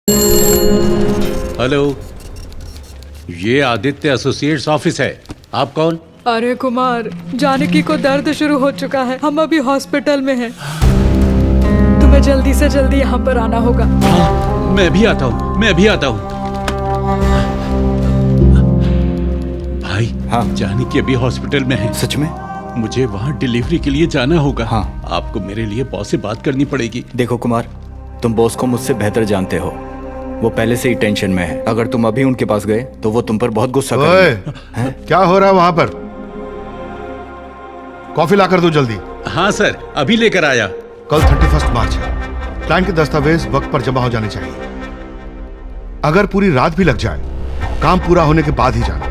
Hello, ये Aditya associates office है। आप कौन? अरे कुमार, जानकी को दर्द शुरू हो चुका है। हम अभी हॉस्पिटल में हैं। तुम्हें जल्दी से जल्दी यहाँ पर आना होगा। हाँ, मैं भी आता हूँ। भाई, हाँ। जानकी अभी हॉस्पिटल में है। सच में? मुझे वहाँ डिलीवरी के लिए जाना होगा। हाँ। आपको मेरे लिए बॉस से बात करनी पड़ेगी। देखो कुमार, तुम बॉस को मुझसे बेहतर जानते हो। वो पहले से ही टेंशन में है। अगर तुम अभी उनके पास गए तो वो तुम पर बहुत गुस्सा करेंगे। क्या हो रहा है वहां पर? कॉफी लाकर दो जल्दी। हाँ सर, अभी लेकर आया। कल 31 मार्च है। क्लाइंट के दस्तावेज वक्त पर जमा हो जाने चाहिए। अगर पूरी रात भी लग जाए, काम पूरा होने के बाद ही जाना।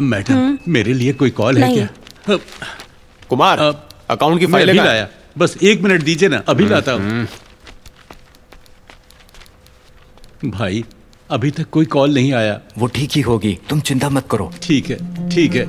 मैडम, मेरे लिए कोई कॉल है क्या? कुमार, अकाउंट की फाइल मैं लाया। बस 1 मिनट दीजिए ना, अभी लाता हूँ। भाई, अभी तक कोई कॉल नहीं आया। वो ठीक ही होगी, तुम चिंता मत करो। ठीक है, ठीक है।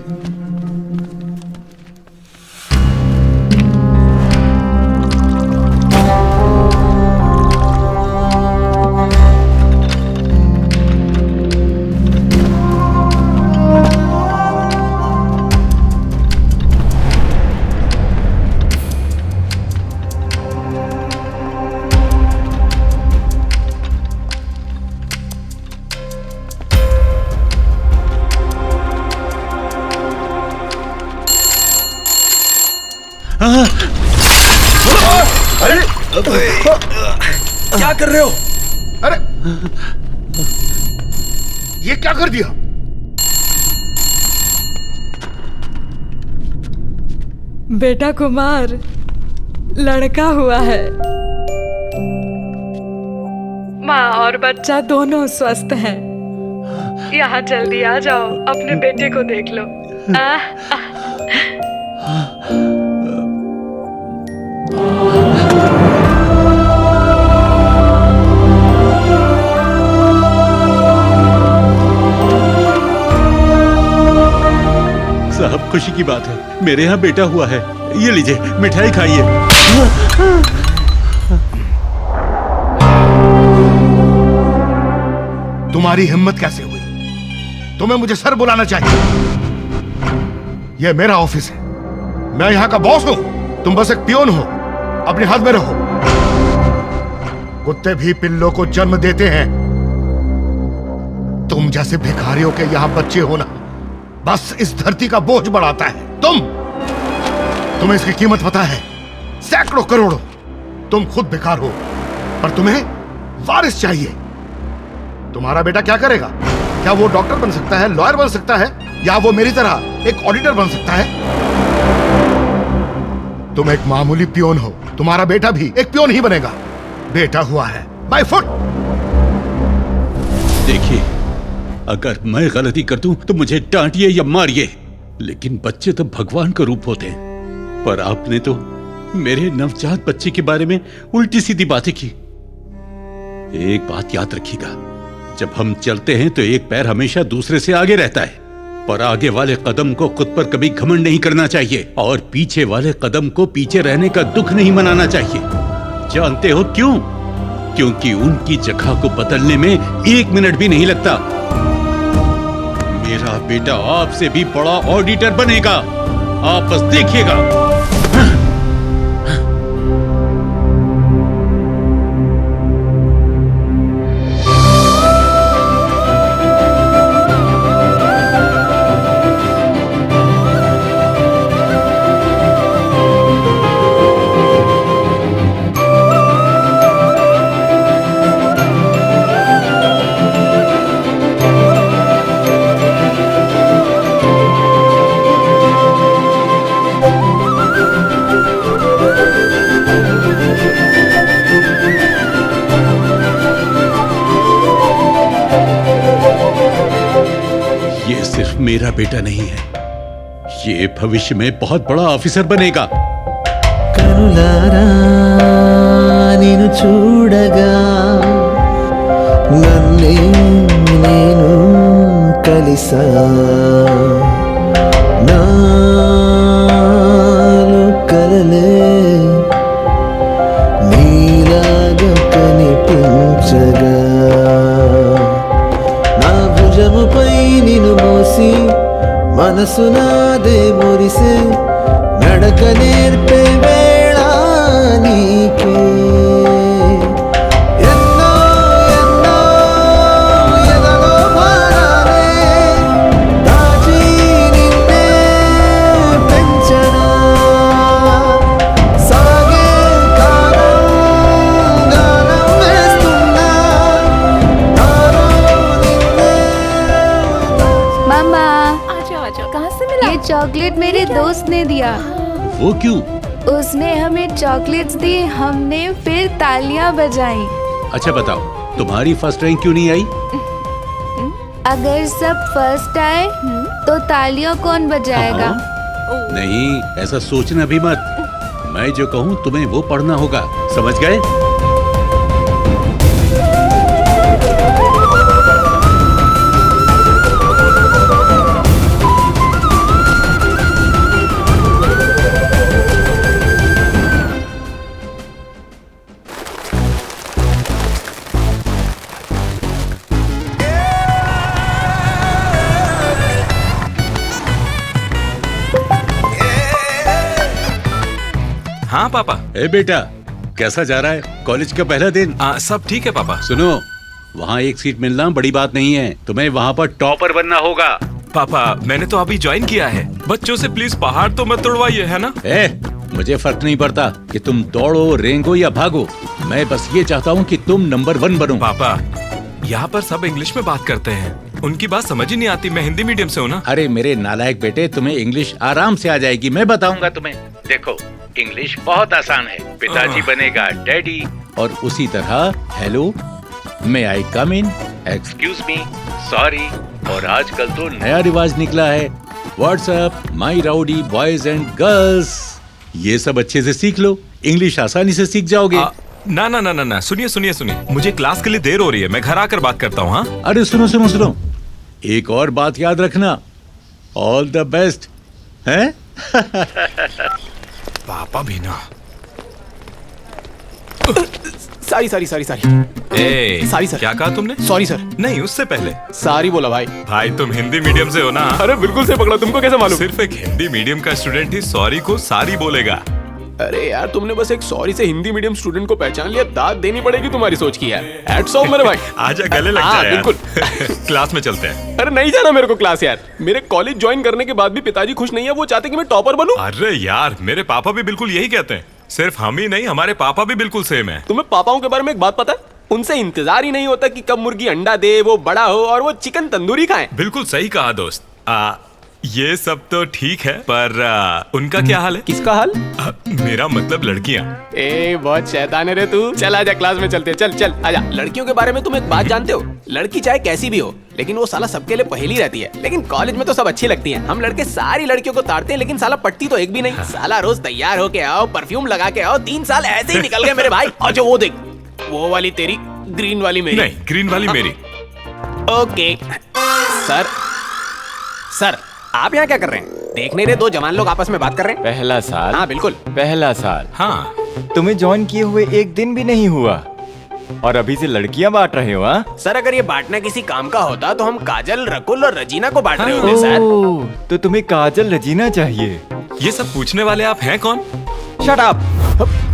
क्या कर रहे हो? अरे, ये क्या कर दिया? बेटा कुमार, लड़का हुआ है। माँ और बच्चा दोनों स्वस्थ हैं। यहाँ जल्दी आ जाओ, अपने बेटे को देख लो। साहब, खुशी की बात है, मेरे यहाँ बेटा हुआ है। ये लीजिए, मिठाई खाइए। तुम्हारी हिम्मत कैसे हुई? तुम्हें मुझे सर बुलाना चाहिए। यह मेरा ऑफिस है, मैं यहाँ का बॉस हूं। तुम बस एक पियोन हो। अपने हाथ में रहो। कुत्ते भी पिल्लों को जन्म देते हैं। तुम जैसे भिखारियों के यहाँ बच्चे होना बस इस धरती का बोझ बढ़ाता है। तुम्हें इसकी कीमत पता है? सैकड़ों करोड़ों। तुम खुद बेकार हो, पर तुम्हें वारिस चाहिए। तुम्हारा बेटा क्या करेगा? क्या वो डॉक्टर बन सकता है, लॉयर बन सकता है, या वो मेरी तरह एक ऑडिटर बन सकता है? तुम एक मामूली पियोन हो। तुम्हारा बेटा भी एक पियोन ही बनेगा। बेटा हुआ है बाय फुट। देखिए, अगर मैं गलती कर दूं तो मुझे डांटिए या मारिए, लेकिन बच्चे तो भगवान का रूप होते हैं। पर आपने तो मेरे नवजात बच्चे के बारे में उल्टी सीधी बातें की। एक बात याद रखिएगा, जब हम चलते हैं तो एक पैर हमेशा दूसरे से आगे रहता है, पर आगे वाले कदम को खुद पर कभी घमंड नहीं करना चाहिए, और पीछे वाले कदम को पीछे रहने का दुख नहीं मनाना चाहिए। जानते हो क्यों? क्योंकि उनकी जगह को बदलने में 1 मिनट भी नहीं लगता। मेरा बेटा आपसे भी बड़ा ऑडिटर बनेगा, आप बस देखिएगा। मेरा बेटा नहीं है, ये भविष्य में बहुत बड़ा ऑफिसर बनेगा। కనులారా నిన్ను చూడగా నన్నే నేను కలిసా నాలో కలలే నీ మనసు నాదే మురిసే నడక నేర్పే వేళ నీకే ఎన్నో ఎన్నో ఎదలో భారాలే దాచి నిన్నే పెంచనా సాగే కాలం గానం వేస్తున్నా నాలో నిన్నే मामा आ जाओ कहाँ से मिला? ये चॉकलेट मेरे दोस्त ने दिया। वो क्यों? उसने हमें चॉकलेट्स दी, हमने फिर तालियां बजाई। अच्छा बताओ, तुम्हारी फर्स्ट रैंक क्यों नहीं आई? अगर सब फर्स्ट आए तो तालियां कौन बजाएगा? नहीं, ऐसा सोचना भी मत। मैं जो कहूँ तुम्हें वो पढ़ना होगा, समझ गए? हाँ पापा। ए बेटा, कैसा जा रहा है कॉलेज का पहला दिन? सब ठीक है पापा। सुनो, वहाँ एक सीट मिलना बड़ी बात नहीं है, तुम्हें वहाँ पर टॉपर बनना होगा। पापा मैंने तो अभी ज्वाइन किया है, बच्चों से प्लीज पहाड़ तो मत तोड़वाइए, है ना? मुझे फर्क नहीं पड़ता कि तुम दौड़ो, रेंगो या भागो, मैं बस ये चाहता हूँ कि तुम नंबर 1 बनो। पापा यहाँ पर सब इंग्लिश में बात करते हैं, उनकी बात समझ ही नहीं आती। मैं हिंदी मीडियम से हूँ ना। अरे मेरे नालायक बेटे, तुम्हें इंग्लिश आराम से आ जाएगी, मैं बताऊंगा तुम्हें। देखो, इंग्लिश बहुत आसान है। पिताजी बनेगा डैडी, और उसी तरह हेलो, मे आई कम इन, एक्सक्यूज मी, सॉरी, और आजकल तो नया रिवाज निकला है, WhatsApp, my rowdy boys and girls. ये सब अच्छे से सीख लो, इंग्लिश आसानी से सीख जाओगे। ना ना ना ना ना, सुनिए सुनिए सुनिए, मुझे क्लास के लिए देर हो रही है, मैं घर आकर बात करता हूँ। हाँ अरे सुनो सुनो सुनो, एक और बात याद रखना, ऑल द बेस्ट है। पापा भी ना। Sorry sorry sorry sorry sorry sir. क्या कहा तुमने? Sorry sir. नहीं, उससे पहले सॉरी बोला भाई। भाई तुम हिंदी मीडियम से हो ना? अरे बिल्कुल से पकड़ा, तुमको कैसे मालूम? सिर्फ एक हिंदी मीडियम का स्टूडेंट ही सॉरी को सारी बोलेगा। अरे यार, तुमने बस एक सॉरी से हिंदी मीडियम स्टूडेंट को पहचान लिया, दाद देनी पड़ेगी तुम्हारी सोच की यार। हैट्स ऑफ मेरे भाई। आजा गले लग हाँ, जाए यार। बिल्कुल। क्लास में चलते हैं। अरे नहीं जाना मेरे को क्लास यार, मेरे कॉलेज ज्वाइन करने के बाद भी पिताजी खुश नहीं है, वो चाहते कि मैं टॉपर बनूं। अरे यार, मेरे पापा भी बिल्कुल यही कहते हैं। सिर्फ हम ही नहीं, हमारे पापा भी बिल्कुल सेम है। तुम्हें पापाओं के बारे में एक बात पता है? उनसे इंतजार ही नहीं होता कि कब मुर्गी अंडा दे, वो बड़ा हो और वो चिकन तंदूरी खाए। बिल्कुल सही कहा दोस्त। ये सब तो ठीक है, पर उनका क्या हाल है? किसका हाल? मेरा मतलब लड़कियां। बहुत शैतान है रे तू। चल आजा, क्लास में चलते। चल चल आजा। लड़कियों के बारे में तुम एक बात जानते हो? लड़की चाहे कैसी भी हो, लेकिन वो साला सबके लिए पहेली रहती है। लेकिन कॉलेज में तो सब अच्छी लगती हैं। हम लड़के सारी लड़कियों को ताड़ते हैं, लेकिन साला पटती तो एक भी नहीं। साला रोज तैयार होके आओ, परफ्यूम लगा के आओ, 3 साल ऐसे ही निकल गए मेरे भाई। और जो वो देख, वो वाली तेरी, ग्रीन वाली मेरी। नहीं, ग्रीन वाली मेरी। Okay sir. सर आप यहाँ क्या कर रहे हैं? देख नहीं रहे दो जवान लोग आपस में बात कर रहे हैं? पहला साल। हाँ बिल्कुल पहला साल। हाँ, तुम्हें ज्वाइन किए हुए एक दिन भी नहीं हुआ और अभी से लड़कियां बांट रहे हो? हाँ सर, अगर ये बांटना किसी काम का होता तो हम काजल, रकुल और रजीना को बांट रहे होते सर। तो तुम्हें काजल रजीना चाहिए। ये सब पूछने वाले आप हैं कौन? Shut up.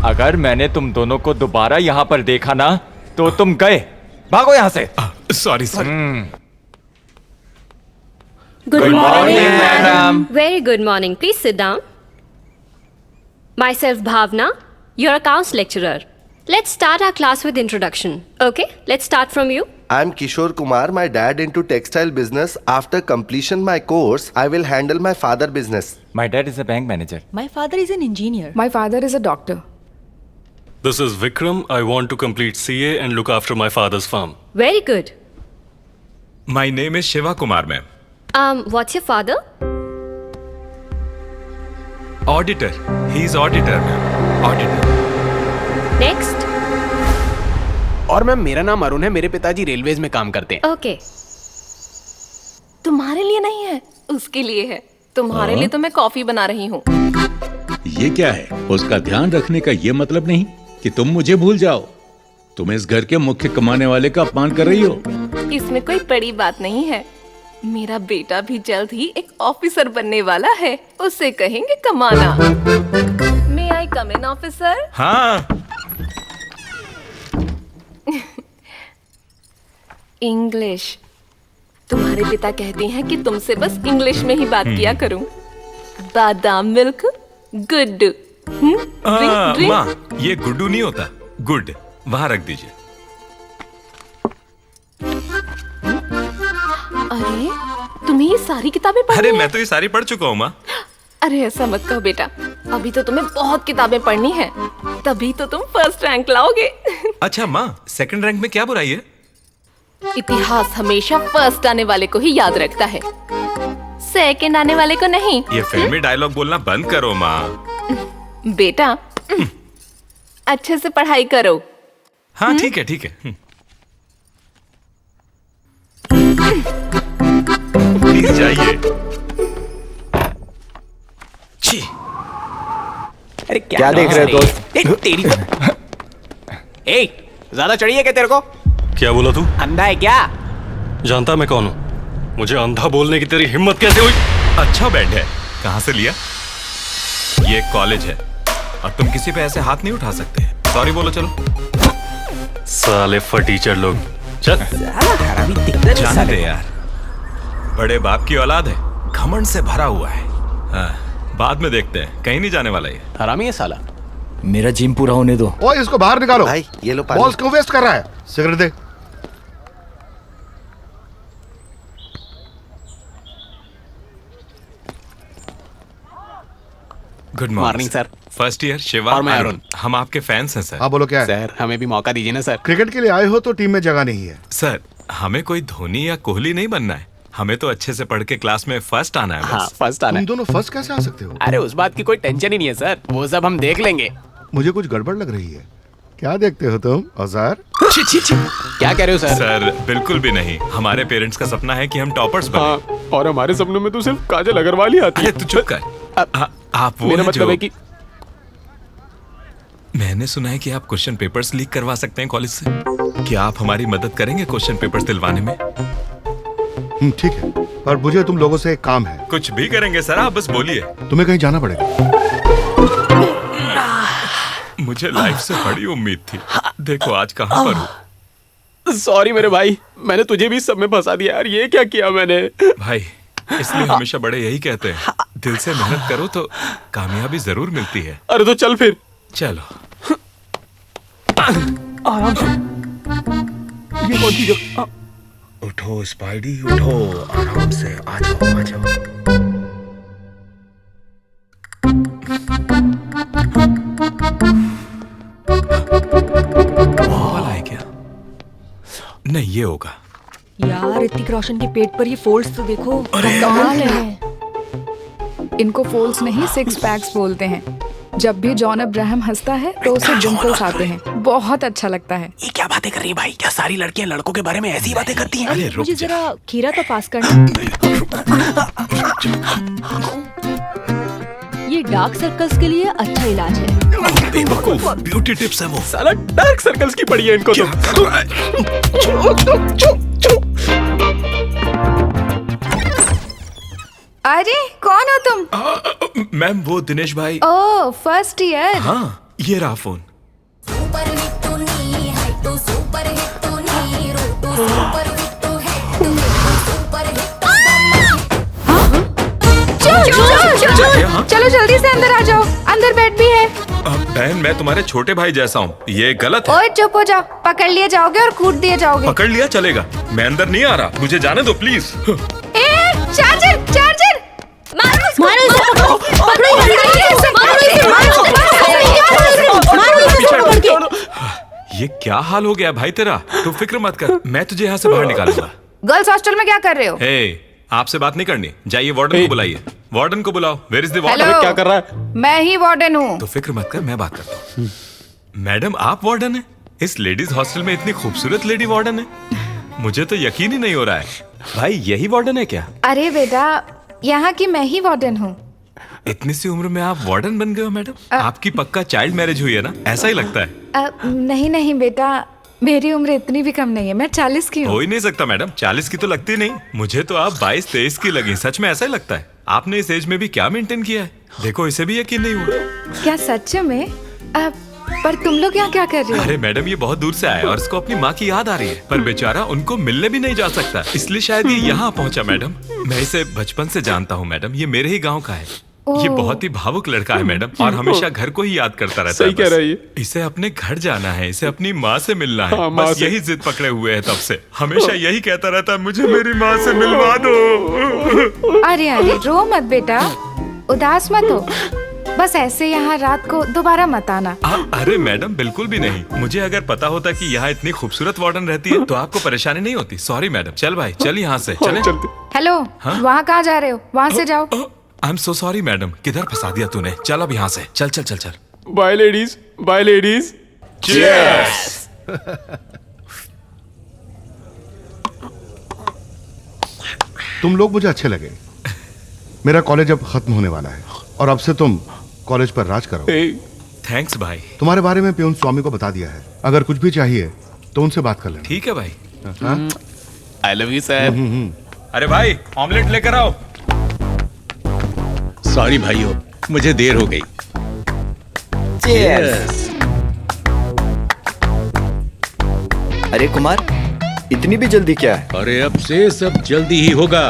अगर मैंने तुम दोनों को दोबारा यहाँ पर देखा ना तो तुम गए, भागो यहाँ से। Sorry sir. Good morning, madam. Very good morning. Please sit down. Myself Bhavna, your accounts lecturer. Let's start our class with introduction. Okay, let's start from you. I'm Kishore Kumar, my dad into textile business. After completion my course, I will handle my father business. My dad is a bank manager. My father is an engineer. My father is a doctor. This is Vikram. I want to complete CA and look after my father's farm. Very good. My name is Shiva Kumar, ma'am. What's your father? Auditor. He's auditor, ma'am. Auditor. Next. और ma'am, मेरा नाम अरुण है, मेरे पिताजी railways में काम करते हैं। Okay. तुम्हारे लिए नहीं है, उसके लिए है। तुम्हारे लिए तो मैं कॉफी बना रही हूँ। ये क्या है? उसका ध्यान रखने का ये मतलब नहीं कि तुम मुझे भूल जाओ। तुम इस घर के मुख्य कमाने वाले का अपमान कर रही हो। इसमें कोई बड़ी बात नहीं है। मेरा बेटा भी जल्द ही एक ऑफिसर बनने वाला है, उससे कहेंगे कमाना। मे आई कम इन ऑफिसर? हाँ। इंग्लिश। तुम्हारे पिता कहते हैं कि तुमसे बस इंग्लिश में ही बात किया करूं। बादाम मिल्क गुड। माँ, ये गुड्डू नहीं होता, गुड वहां रख दीजिए। अरे तुम्हें ये सारी किताबें पढ़नी अरे है? मैं तो ये सारी पढ़ चुका हूँ माँ। अरे ऐसा मत कहो बेटा, अभी तो तुम्हें बहुत किताबें पढ़नी है, तभी तो तुम फर्स्ट रैंक लाओगे। अच्छा माँ, सेकंड रैंक में क्या बुराई है? इतिहास हमेशा फर्स्ट आने वाले को ही याद रखता है, सेकंड आने वाले को नहीं। ये फिल्मी डायलॉग बोलना बंद करो माँ। बेटा अच्छे से पढ़ाई करो। हाँ ठीक है ठीक है। प्लीज जाइए। छी। अरे क्या देख रहे हो दोस्त? तेरी को। ए, ज्यादा चढ़ी है क्या तेरे को? क्या बोला तू? अंधा है क्या? जानता मैं कौन हूँ? मुझे अंधा बोलने की तेरी हिम्मत कैसे हुई? अच्छा बैंड है, कहाँ से लिया? ये कॉलेज है और तुम किसी पे ऐसे हाथ नहीं उठा सकते। सॉरी बोलो चलो। साले फटीचर लोग। चल। जाने दे यार, बड़े बाप की औलाद है, घमंड से भरा हुआ है। हाँ, बाद में देखते हैं, कहीं नहीं जाने वाला ये। हरामी है साला। मेरा जिम पूरा होने दो। ओए इसको बाहर निकालो भाई ये लो पानी। बॉल्स क्यों वेस्ट कर रहा है? सिगरेट दे। Good morning sir. First year Shiva और मैं अरुण। हम आपके फैंस हैं सर। हाँ बोलो क्या है? सर हमें भी मौका दीजिए ना सर। क्रिकेट के लिए आए हो तो टीम में जगह नहीं है। सर हमें कोई धोनी या कोहली नहीं बनना है, हमें तो अच्छे से पढ़ के क्लास में फर्स्ट आना है बस। हाँ फर्स्ट आना तुम है। दोनों फर्स्ट कैसे आ सकते हो? अरे उस बात की कोई टेंशन ही नहीं है सर, वो सब हम देख लेंगे। मुझे कुछ गड़बड़ लग रही है। क्या देखते हो तुम औजार? छी छी छी। क्या कह रहे हो सर? सर बिल्कुल भी नहीं, हमारे पेरेंट्स का सपना है कि हम टॉपर्स बने। हाँ, और हमारे सपनों में तो सिर्फ काजल अग्रवाल ही आती है। अरे तू चुप कर। आप वो मेरा हैं मतलब जो- है कि मैंने सुना है कि आप क्वेश्चन पेपर्स लीक करवा सकते हैं कॉलेज से। क्या आप हमारी मदद करेंगे क्वेश्चन पेपर्स दिलवाने में? ठीक है, पर मुझे तुम लोगों से एक काम है। कुछ भी करेंगे सर, आप बस बोलिए। तुम्हें कहीं जाना पड़ेगा। मुझे लाइफ से बड़ी उम्मीद थी, देखो आज कहाँ पर हूँ। सॉरी मेरे भाई, मैंने तुझे भी सब में फंसा दिया यार। ये क्या किया मैंने? भाई इसलिए हमेशा बड़े यही कहते हैं, दिल से मेहनत करो तो कामयाबी जरूर मिलती है। अरे तो चल फिर। चलो। आराम से। ये कौन सी जगह? उठो स्पाइडी उठो, आराम से आ जाओ आ जाओ। वाला है क्या? नहीं ये होगा। यार ऋतिक रोशन के पेट पर ये फोल्ड्स तो देखो, कमाल है। इनको फोल्ड्स नहीं सिक्स पैक्स बोलते हैं। जब भी जॉन अब्राहम हंसता है तो उसे डिंपल्स आते हैं, बहुत अच्छा लगता है। ये क्या बातें कर रही है भाई? क्या सारी लड़कियां लड़कों के बारे में ऐसी बातें करती हैं? अरे रुक मुझे जा। जरा खीरा तो पास करना। ये डार्क सर्कल्स के लिए अच्छा इलाज है। बेवकूफ, ब्यूटी टिप्स है वो। साला डार्क सर्कल्स की पड़ी है इनको तो। अरे कौन हो तुम? मैम वो दिनेश भाई। ओह फर्स्ट ईयर। हाँ ये रहा फोन। चलो जल्दी से अंदर आ जाओ, अंदर बेड भी है। बहन मैं तुम्हारे छोटे भाई जैसा हूँ, ये गलत है। ओए चुप हो जाओ, पकड़ लिए जाओगे और कूट दिए जाओगे। पकड़ लिया चलेगा, मैं अंदर नहीं आ रहा, मुझे जाने दो प्लीज। ए चार्जर चार्जर ये क्या हाल हो गया भाई तेरा? तू फिक्र मत कर, मैं तुझे यहाँ से बाहर निकालूंगा। गर्ल्स हॉस्टल में क्या कर रहे हो? हे, आपसे बात नहीं करनी, जाइए वार्डन को बुलाइए। वार्डन को बुलाओ। Where is the warden? Hello. क्या कर रहा है? मैं ही वार्डन हूँ। तो फिक्र मत कर, मैं बात करता हूँ। मैडम आप वार्डन है? इस लेडीज हॉस्टल में इतनी खूबसूरत लेडी वार्डन है, मुझे तो यकीन ही नहीं हो रहा है। भाई यही वार्डन है क्या? अरे बेटा यहाँ की मैं ही वार्डन हूँ। इतनी सी उम्र में आप वार्डन बन गए हो मैडम? आपकी पक्का चाइल्ड मैरिज हुई है ना, ऐसा ही लगता है। नहीं नहीं बेटा, मेरी उम्र इतनी भी कम नहीं है, मैं 40 की हो हूँ। ही नहीं सकता मैडम, 40 की तो लगती नहीं। मुझे तो आप 22-23 की लगी। सच में ऐसा ही लगता है। आपने इस एज में भी क्या मेंटेन किया है, देखो इसे भी यकीन नहीं हुआ। क्या सच में? पर तुम लोग यहाँ क्या कर रहे हो? अरे मैडम, ये बहुत दूर से आया और इसको अपनी माँ की याद आ रही है, पर बेचारा उनको मिलने भी नहीं जा सकता, इसलिए शायद ये यहाँ पहुँचा। मैडम, मैं इसे बचपन से जानता हूँ मैडम, ये मेरे ही गाँव का है। ये बहुत ही भावुक लड़का है मैडम, और हमेशा घर को ही याद करता रहता है। सही कह रही है। इसे अपने घर जाना है, इसे अपनी माँ से मिलना है। हाँ, माँ बस से। यही जिद पकड़े हुए है तब से, हमेशा यही कहता रहता है, मुझे मेरी माँ से मिलवा दो। अरे अरे रो मत बेटा, उदास मत हो, बस ऐसे यहाँ रात को दोबारा मत आना। अरे मैडम, बिल्कुल भी नहीं। मुझे अगर पता होता कि यहाँ इतनी खूबसूरत वार्डन रहती है तो आपको परेशानी नहीं होती। Sorry madam. चल भाई, चल यहाँ से चले। हेलो, वहाँ कहाँ जा रहे हो? वहाँ से जाओ। I am so sorry madam, किधर फंसा दिया तूने। चल अब यहाँ से, चल चल चल चल। Bye ladies, bye ladies. Cheers! तुम लोग मुझे अच्छे लगे। मेरा कॉलेज अब खत्म होने वाला है और अब से तुम कॉलेज पर राज करो। थैंक्स भाई। तुम्हारे बारे में प्यून स्वामी को बता दिया है, अगर कुछ भी चाहिए तो उनसे बात कर लेना। ठीक है भाई। I love you sir. अरे भाई, ऑमलेट लेकर आओ। सॉरी भाइयों, मुझे देर हो गई। अरे कुमार, इतनी भी जल्दी क्या है? अरे अब से सब जल्दी ही होगा।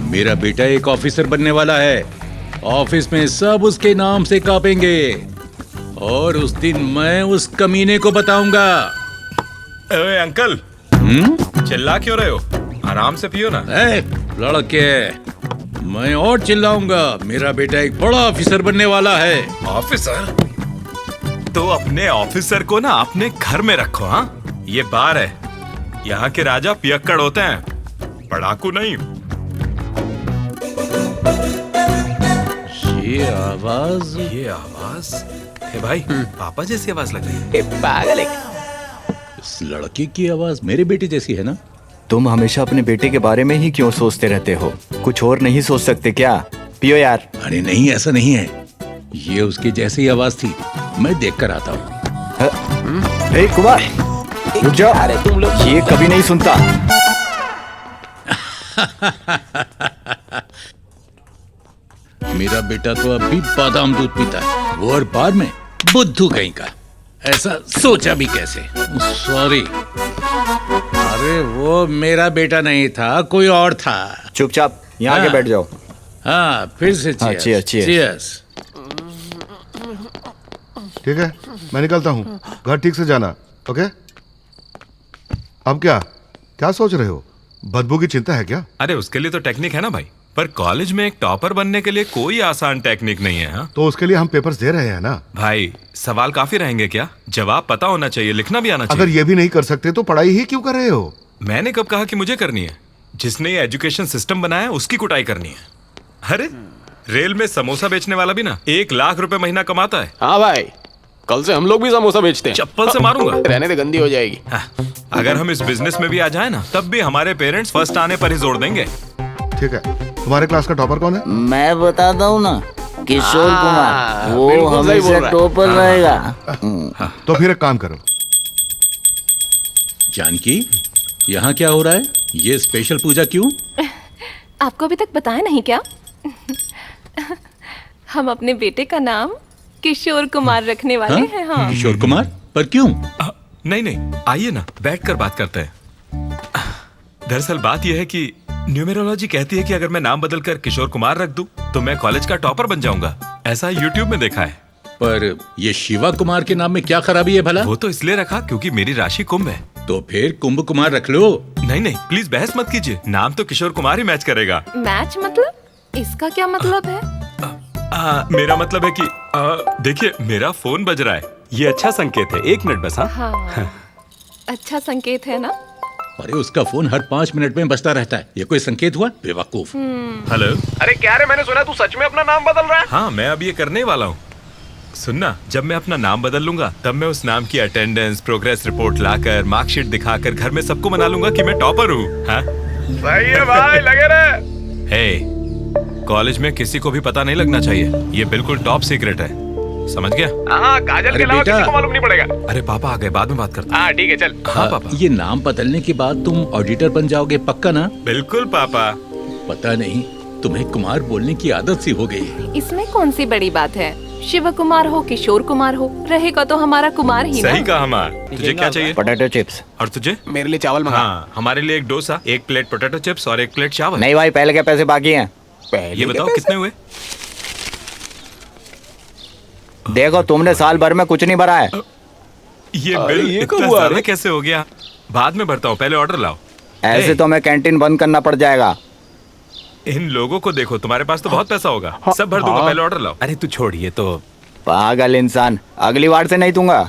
मेरा बेटा एक ऑफिसर बनने वाला है। ऑफिस में सब उसके नाम से कांपेंगे और उस दिन मैं उस कमीने को बताऊंगा। ओए अंकल, चिल्ला क्यों रहे हो? आराम से पियो ना। लड़के, मैं और चिल्लाऊंगा। मेरा बेटा एक बड़ा ऑफिसर बनने वाला है। ऑफिसर? तो अपने ऑफिसर को ना अपने घर में रखो। हाँ, ये बार है, यहाँ के राजा पियक्कड़ होते हैं, पढ़ाकू नहीं। ये आवाज हे भाई, पापा जैसी आवाज लग रही है। पागल है। इस लड़के की आवाज मेरे बेटे जैसी है ना? तुम हमेशा अपने बेटे के बारे में ही क्यों सोचते रहते हो? कुछ और नहीं सोच सकते क्या? पियो यार। अरे नहीं, ऐसा नहीं है। ये उसकी जैसी ही आवाज थी। मैं देख कर आता हूँ। हे कुमार, रुक जाओ। अरे तुम लोग, ये कभी नहीं सुनता। मेरा बेटा तो अब भी बादाम दूध पीता है, वो और बाद में बुद्धू कहीं का। ऐसा सोचा भी कैसे? सॉरी। अरे वो मेरा बेटा नहीं था, कोई और था। चुपचाप यहाँ आके बैठ जाओ। हाँ, फिर से हाँ, cheers, cheers। cheers। ठीक है, मैं निकलता हूँ। घर ठीक से जाना, ओके? अब क्या क्या सोच रहे हो? बदबू की चिंता है क्या? अरे उसके लिए तो टेक्निक है ना भाई, पर कॉलेज में एक टॉपर बनने के लिए कोई आसान टेक्निक नहीं है। हाँ? तो उसके लिए हम पेपर्स दे रहे हैं ना भाई। सवाल काफी रहेंगे क्या? जवाब पता होना चाहिए, लिखना भी आना चाहिए। अगर ये भी नहीं कर सकते तो पढ़ाई ही क्यों कर रहे हो? मैंने कब कहा कि मुझे करनी है? जिसने ये एजुकेशन सिस्टम बनाया उसकी कुटाई करनी है। अरे रेल में समोसा बेचने वाला भी ना 1 लाख रुपए महीना कमाता है। हाँ भाई, कल से हम लोग भी समोसा बेचते हैं। चप्पल से मारूंगा। रहने दे, गंदी हो जाएगी। अगर हम इस बिजनेस में भी आ जाए ना, तब भी हमारे पेरेंट्स फर्स्ट आने पर ही जोर देंगे। ठीक है, तुम्हारे क्लास का टॉपर कौन है? मैं बताता हूँ ना, किशोर कुमार। वो बिल्कुल सही बोल हमेशा रहा है। टॉपर रहेगा। तो फिर एक काम करो। जानकी, यहाँ क्या हो रहा है? ये स्पेशल पूजा क्यों? आपको अभी तक बताया नहीं क्या? हम अपने बेटे का नाम किशोर कुमार रखने वाले हैं। हाँ। किशोर कुमार? पर क्यों? नहीं नहीं, आइए ना, बैठकर बात करते हैं। दरअसल बात यह है कि न्यूमेरोलॉजी कहती है कि अगर मैं नाम बदलकर किशोर कुमार रख दूं तो मैं कॉलेज का टॉपर बन जाऊंगा। ऐसा यूट्यूब में देखा है। पर ये शिवा कुमार के नाम में क्या खराबी है भला? वो तो इसलिए रखा क्योंकि मेरी राशि कुंभ है। तो फिर कुंभ कुमार रख लो। नहीं नहीं, प्लीज बहस मत कीजिए, नाम तो किशोर कुमार ही मैच करेगा। मैच मतलब? इसका क्या मतलब है? मेरा मतलब है कि देखिए, मेरा फोन बज रहा है, ये अच्छा संकेत है। 1 मिनट बस। हाँ, अच्छा संकेत है ना? अरे उसका फोन हर 5 मिनट में बजता रहता है, ये कोई संकेत हुआ? बेवकूफ। हेलो। अरे क्या रे, मैंने सुना तू सच में अपना नाम बदल रहा है? हाँ, मैं अब ये करने वाला हूँ। सुनना, जब मैं अपना नाम बदल लूंगा तब मैं उस नाम की अटेंडेंस, प्रोग्रेस रिपोर्ट लाकर, मार्कशीट दिखाकर घर में सबको मना लूंगा कि मैं टॉपर हूँ। हाँ? सही है भाई, लगे रहे। हे, कॉलेज में किसी को भी पता नहीं लगना चाहिए, ये बिल्कुल टॉप सीक्रेट है। समझ गया? हाँ, काजल के अलावा किसी को मालूम नहीं पड़ेगा। अरे पापा आ गए, बाद में बात करते हैं। हाँ ठीक है, चल। हाँ पापा। ये नाम बदलने के बाद तुम ऑडिटर बन जाओगे, पक्का ना? बिल्कुल पापा। पता नहीं, तुम्हें कुमार बोलने की आदत सी हो गई है। इसमें कौन सी बड़ी बात है? शिव कुमार हो, किशोर कुमार हो, रहेगा तो हमारा कुमार ही ना। सही कहा हमार। तुझे क्या चाहिए? Potato chips. और तुझे? मेरे लिए चावल मंगा। हाँ, हमारे लिए एक डोसा, एक प्लेट पोटैटो चिप्स और एक प्लेट चावल। नहीं भाई, पहले के पैसे बाकी हैं। ये बताओ कितने हुए? देखो, तुमने साल भर में कुछ नहीं भरा है। ये बिल इतना ज्यादा कैसे हो गया? बाद में भरता हूँ, पहले ऑर्डर लाओ। ऐसे तो हमें कैंटीन बंद करना पड़ जाएगा। इन लोगों को देखो, तुम्हारे पास तो बहुत पैसा होगा। सब भर दूंगा, पहले ऑर्डर लाओ। अरे तू छोड़िए तो। पागल इंसान, अगली बार से नहीं दूंगा।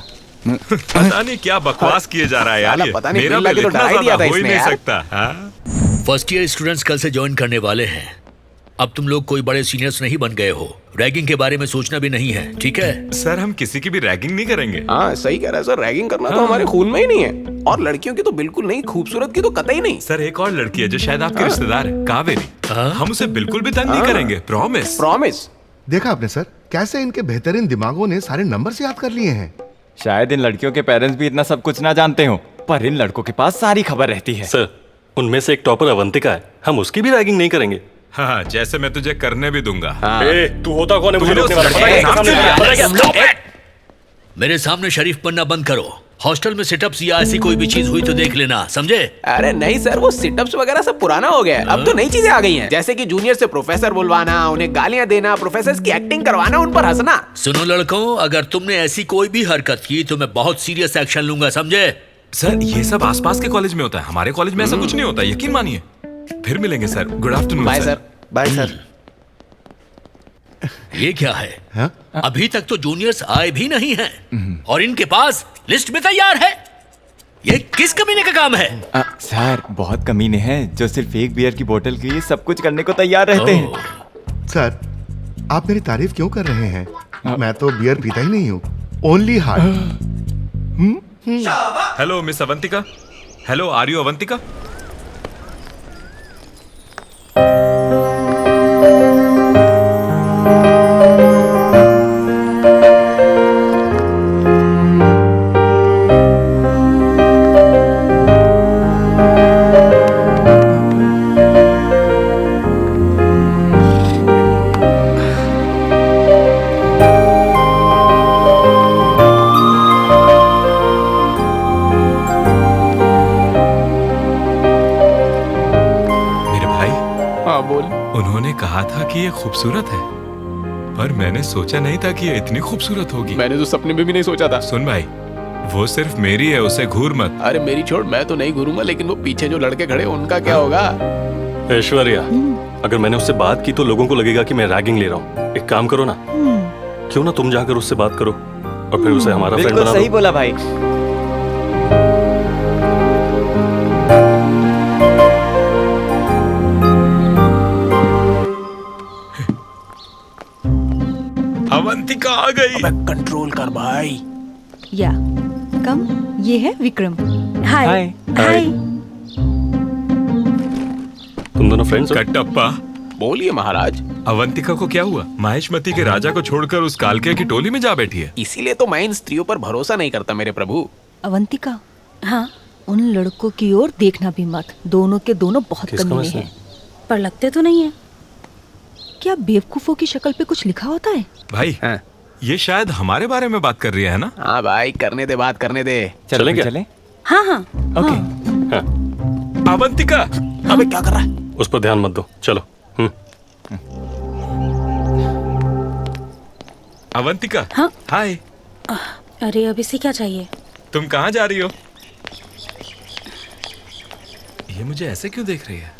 पता नहीं क्या बकवास किए जा रहा है यार। ये पता नहीं, मेरा बिल बिल तो इतना डरा ही दिया ज्यादा था हो ही इसने नहीं यार। सकता। हाँ? फर्स्ट ईयर स्टूडेंट्स कल से ज्वाइन करने वाले हैं। अब तुम लोग कोई बड़े सीनियर्स नहीं बन गए हो। रैगिंग के बारे में सोचना भी नहीं है, ठीक है? सर, हम किसी की भी रैगिंग नहीं करेंगे। हाँ सही कह रहा है सर, रैगिंग करना तो हमारे खून में ही नहीं है। और लड़कियों की तो बिल्कुल नहीं, खूबसूरत की तो कतई नहीं। सर, एक और लड़की है जो शायद आपके रिश्तेदार है, कावेरी। हम उसे बिल्कुल भी तंग नहीं करेंगे, प्रॉमिस। प्रॉमिस। देखा आपने सर, कैसे इनके बेहतरीन दिमागों ने सारे नंबर्स याद कर लिए हैं। शायद इन लड़कियों के पेरेंट्स भी इतना सब कुछ ना जानते हो, पर इन लड़कों के पास सारी खबर रहती है। सर, उनमें से एक टॉपर अवंतिका है, हम उसकी भी रैगिंग नहीं करेंगे। हाँ, जैसे मैं तुझे करने भी दूंगा। ए, तू होता कौन है मुझे रोकने वाला? मेरे सामने शरीफ बनना बंद करो। हॉस्टल में सिटअप्स या ऐसी कोई भी चीज हुई तो देख लेना, समझे? अरे नहीं सर, वो सिटअप्स वगैरह सब पुराना हो गया है। अब तो नई चीजें आ गई हैं, जैसे कि जूनियर से प्रोफेसर बुलवाना, उन्हें गालियां देना, प्रोफेसर की एक्टिंग करवाना, उन पर हंसना। सुनो लड़कों, अगर तुमने ऐसी कोई भी हरकत की तो मैं बहुत सीरियस एक्शन लूंगा, समझे? सर, ये सब आसपास के कॉलेज में होता है, हमारे कॉलेज में ऐसा कुछ नहीं होता, यकीन मानिए। फिर मिलेंगे sir. Good afternoon. Bye sir. Bye sir. ये क्या है? अभी तक तो जूनियर्स आए भी नहीं हैं और इनके पास लिस्ट में तैयार है। ये किस कमीने का काम है? सर, बहुत कमीने हैं जो सिर्फ एक बियर की बोतल के लिए सब कुछ करने को तैयार रहते हैं। सर, आप मेरी तारीफ क्यों कर रहे हैं? मैं तो बियर पीता ही नहीं हूँ, only heart. Hello miss Avantika. Hello, are you Avantika? उन्होंने कहा था कि ये खूबसूरत है, पर मैंने सोचा नहीं था कि ये इतनी खूबसूरत होगी। मैंने तो सपने में भी नहीं सोचा था। सुन भाई, वो सिर्फ मेरी है, उसे घूर मत। अरे मेरी छोड़, मैं तो नहीं घूरूंगा, लेकिन वो पीछे जो लड़के खड़े उनका क्या होगा? ऐश्वर्या, अगर मैंने उससे बात की तो लोगों को लगेगा कि मैं रैगिंग ले रहा हूँ। एक काम करो ना, क्यों ना तुम जाकर उससे बात करो और फिर उसे हमारा फ्रेंड बना दो। सही बोला भाई। अवंतिका आ गई। अबे कंट्रोल कर भाई। या कम, ये है विक्रम। हाय। हाय। तुम दोनों फ्रेंड्स हो? कटप्पा। बोलिए महाराज। अवंतिका को क्या हुआ? महेशमती के राजा को छोड़कर उस कालके की टोली में जा बैठी है। इसीलिए तो मैं इन स्त्रियों पर भरोसा नहीं करता मेरे प्रभु। अवंतिका, हाँ, उन लड़कों की ओर देखना भी मत। दोनों के दोनों बहुत कमीने हैं, पर लगते तो नहीं है। क्या बेवकूफों की शक्ल पे कुछ लिखा होता है? भाई, ये शायद हमारे बारे में बात कर रही है ना? हाँ भाई, करने दे बात, करने दे। चलें क्या? चलें? हाँ हाँ। हाँ। अवंतिका, अबे क्या कर रहा है? उस पर ध्यान मत दो, चलो। अवंतिका। हाँ? हाय। अरे अब इसे क्या चाहिए? तुम कहाँ जा रही हो? ये मुझे ऐसे क्यों देख रही है?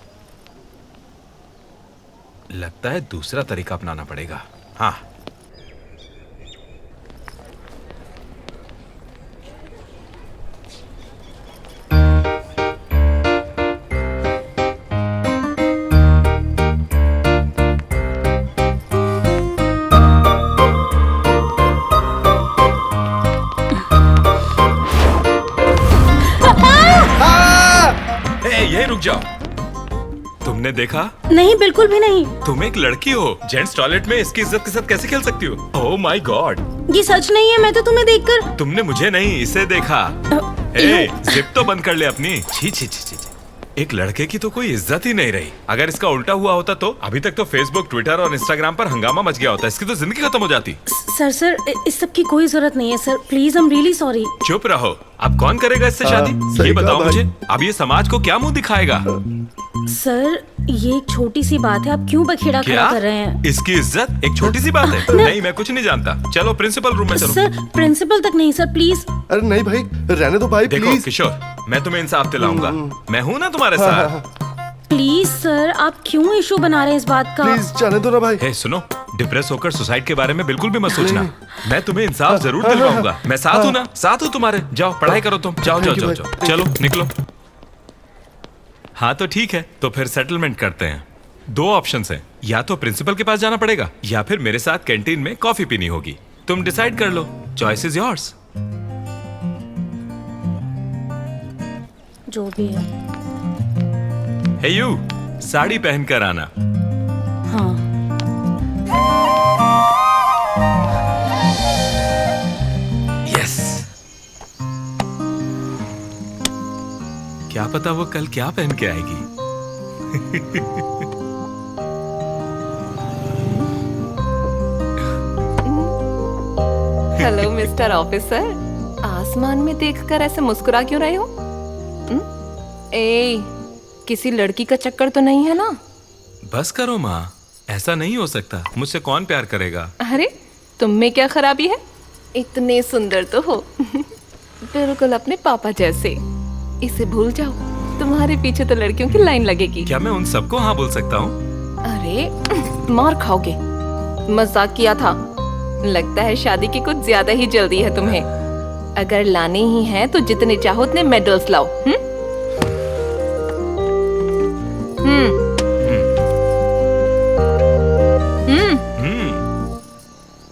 लगता है दूसरा तरीका अपनाना पड़ेगा। हाँ। यही रुक जाओ। तुमने देखा? नहीं, बिल्कुल भी नहीं। तुम एक लड़की हो, जेंट्स टॉयलेट में इसकी इज्जत के साथ कैसे खेल सकती हो? Oh my God. ये सच नहीं है, मैं तो तुम्हें देखकर। तुमने मुझे नहीं, इसे देखा। ए, जिप तो बंद कर ले अपनी। छी छी छी छी। एक लड़के की तो कोई इज्जत ही नहीं रही। अगर इसका उल्टा हुआ होता तो अभी तक तो फेसबुक, ट्विटर और इंस्टाग्राम पर हंगामा मच गया होता। इसकी तो जिंदगी खत्म हो जाती। सर इस सब की कोई जरूरत नहीं है sir, please, I am really sorry. चुप रहो। अब कौन करेगा इससे शादी? ये बताओ मुझे। अब ये समाज को क्या मुंह दिखाएगा? सर ये एक छोटी सी बात है, आप क्यों बखेड़ा खड़ा कर रहे हैं? इसकी इज्जत एक छोटी सी बात है? नहीं, मैं कुछ नहीं जानता। चलो प्रिंसिपल रूम में चलो। सर प्रिंसिपल तक नहीं सर, प्लीज। अरे नहीं भाई, रहने दो भाई, देखो किशोर, मैं तुम्हें इंसाफ दिलाऊंगा। मैं हूँ ना तुम्हारे साथ। प्लीज सर, आप क्यों इशू बना रहे हैं इस बात का? प्लीज जाने दो ना भाई। हे सुनो, डिप्रेस होकर सुसाइड के बारे में बिल्कुल भी मत सोचना। मैं तुम्हें इंसाफ जरूर दिलवाऊंगा। मैं साथ हूँ ना, साथ हूँ तुम्हारे। जाओ पढ़ाई करो तुम। जाओ जाओ जाओ जाओ, चलो निकलो। हाँ तो ठीक है, तो फिर सेटलमेंट करते हैं। 2 ऑप्शंस हैं, या तो प्रिंसिपल के पास जाना पड़ेगा या फिर मेरे साथ कैंटीन में कॉफी पीनी होगी। तुम डिसाइड कर लो, चॉइस इज योर्स। जो भी है। हे यू, साड़ी पहनकर आना। हाँ। यस। क्या पता वो कल क्या पहन के आएगी। हेलो मिस्टर ऑफिसर, आसमान में देखकर ऐसे मुस्कुरा क्यों रहे हो? ए, किसी लड़की का चक्कर तो नहीं है ना? बस करो माँ, ऐसा नहीं हो सकता। मुझसे कौन प्यार करेगा? अरे तुम में क्या खराबी है? इतने सुंदर तो हो, बिल्कुल अपने पापा जैसे। इसे भूल जाओ, तुम्हारे पीछे तो लड़कियों की लाइन लगेगी। क्या मैं उन सबको हाँ बोल सकता हूँ? अरे मार खाओगे। मजाक किया था। लगता है शादी की कुछ ज्यादा ही जल्दी है तुम्हें। अगर लाने ही हैं तो जितने चाहो उतने मेडल्स लाओ।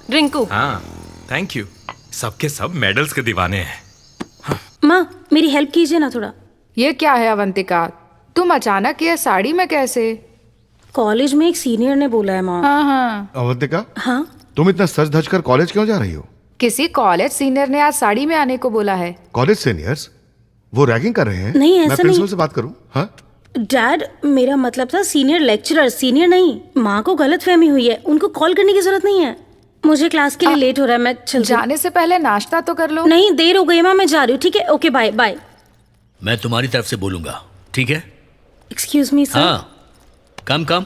रिंकू। हाँ थैंक यू। सबके सब मेडल्स के दीवाने हैं। माँ मेरी हेल्प कीजिए ना थोड़ा। ये क्या है अवंतिका, तुम अचानक ये साड़ी में कैसे? कॉलेज में एक सीनियर ने बोला है माँ। हाँ। अवंतिका, हाँ तुम इतना सज धज कर कॉलेज क्यों जा रही हो? किसी कॉलेज सीनियर ने आज साड़ी में आने को बोला है। कॉलेज सीनियर्स वो रैगिंग कर रहे हैं? नहीं, ऐसा मैं प्रिंसिपल नहीं। से बात करूं? हाँ डैड, मेरा मतलब था सीनियर लेक्चरर, सीनियर नहीं। माँ को गलतफहमी हुई है, उनको कॉल करने की जरूरत नहीं है। मुझे क्लास के लिए लेट हो रहा है, मैं चल। जाने से पहले नाश्ता तो कर लो। नहीं, देर हो गई माँ, मैं जा रही हूँ। ठीक है, ओके बाय बाय। मैं तुम्हारी तरफ से बोलूंगा, ठीक है? Excuse me sir. हाँ, कम कम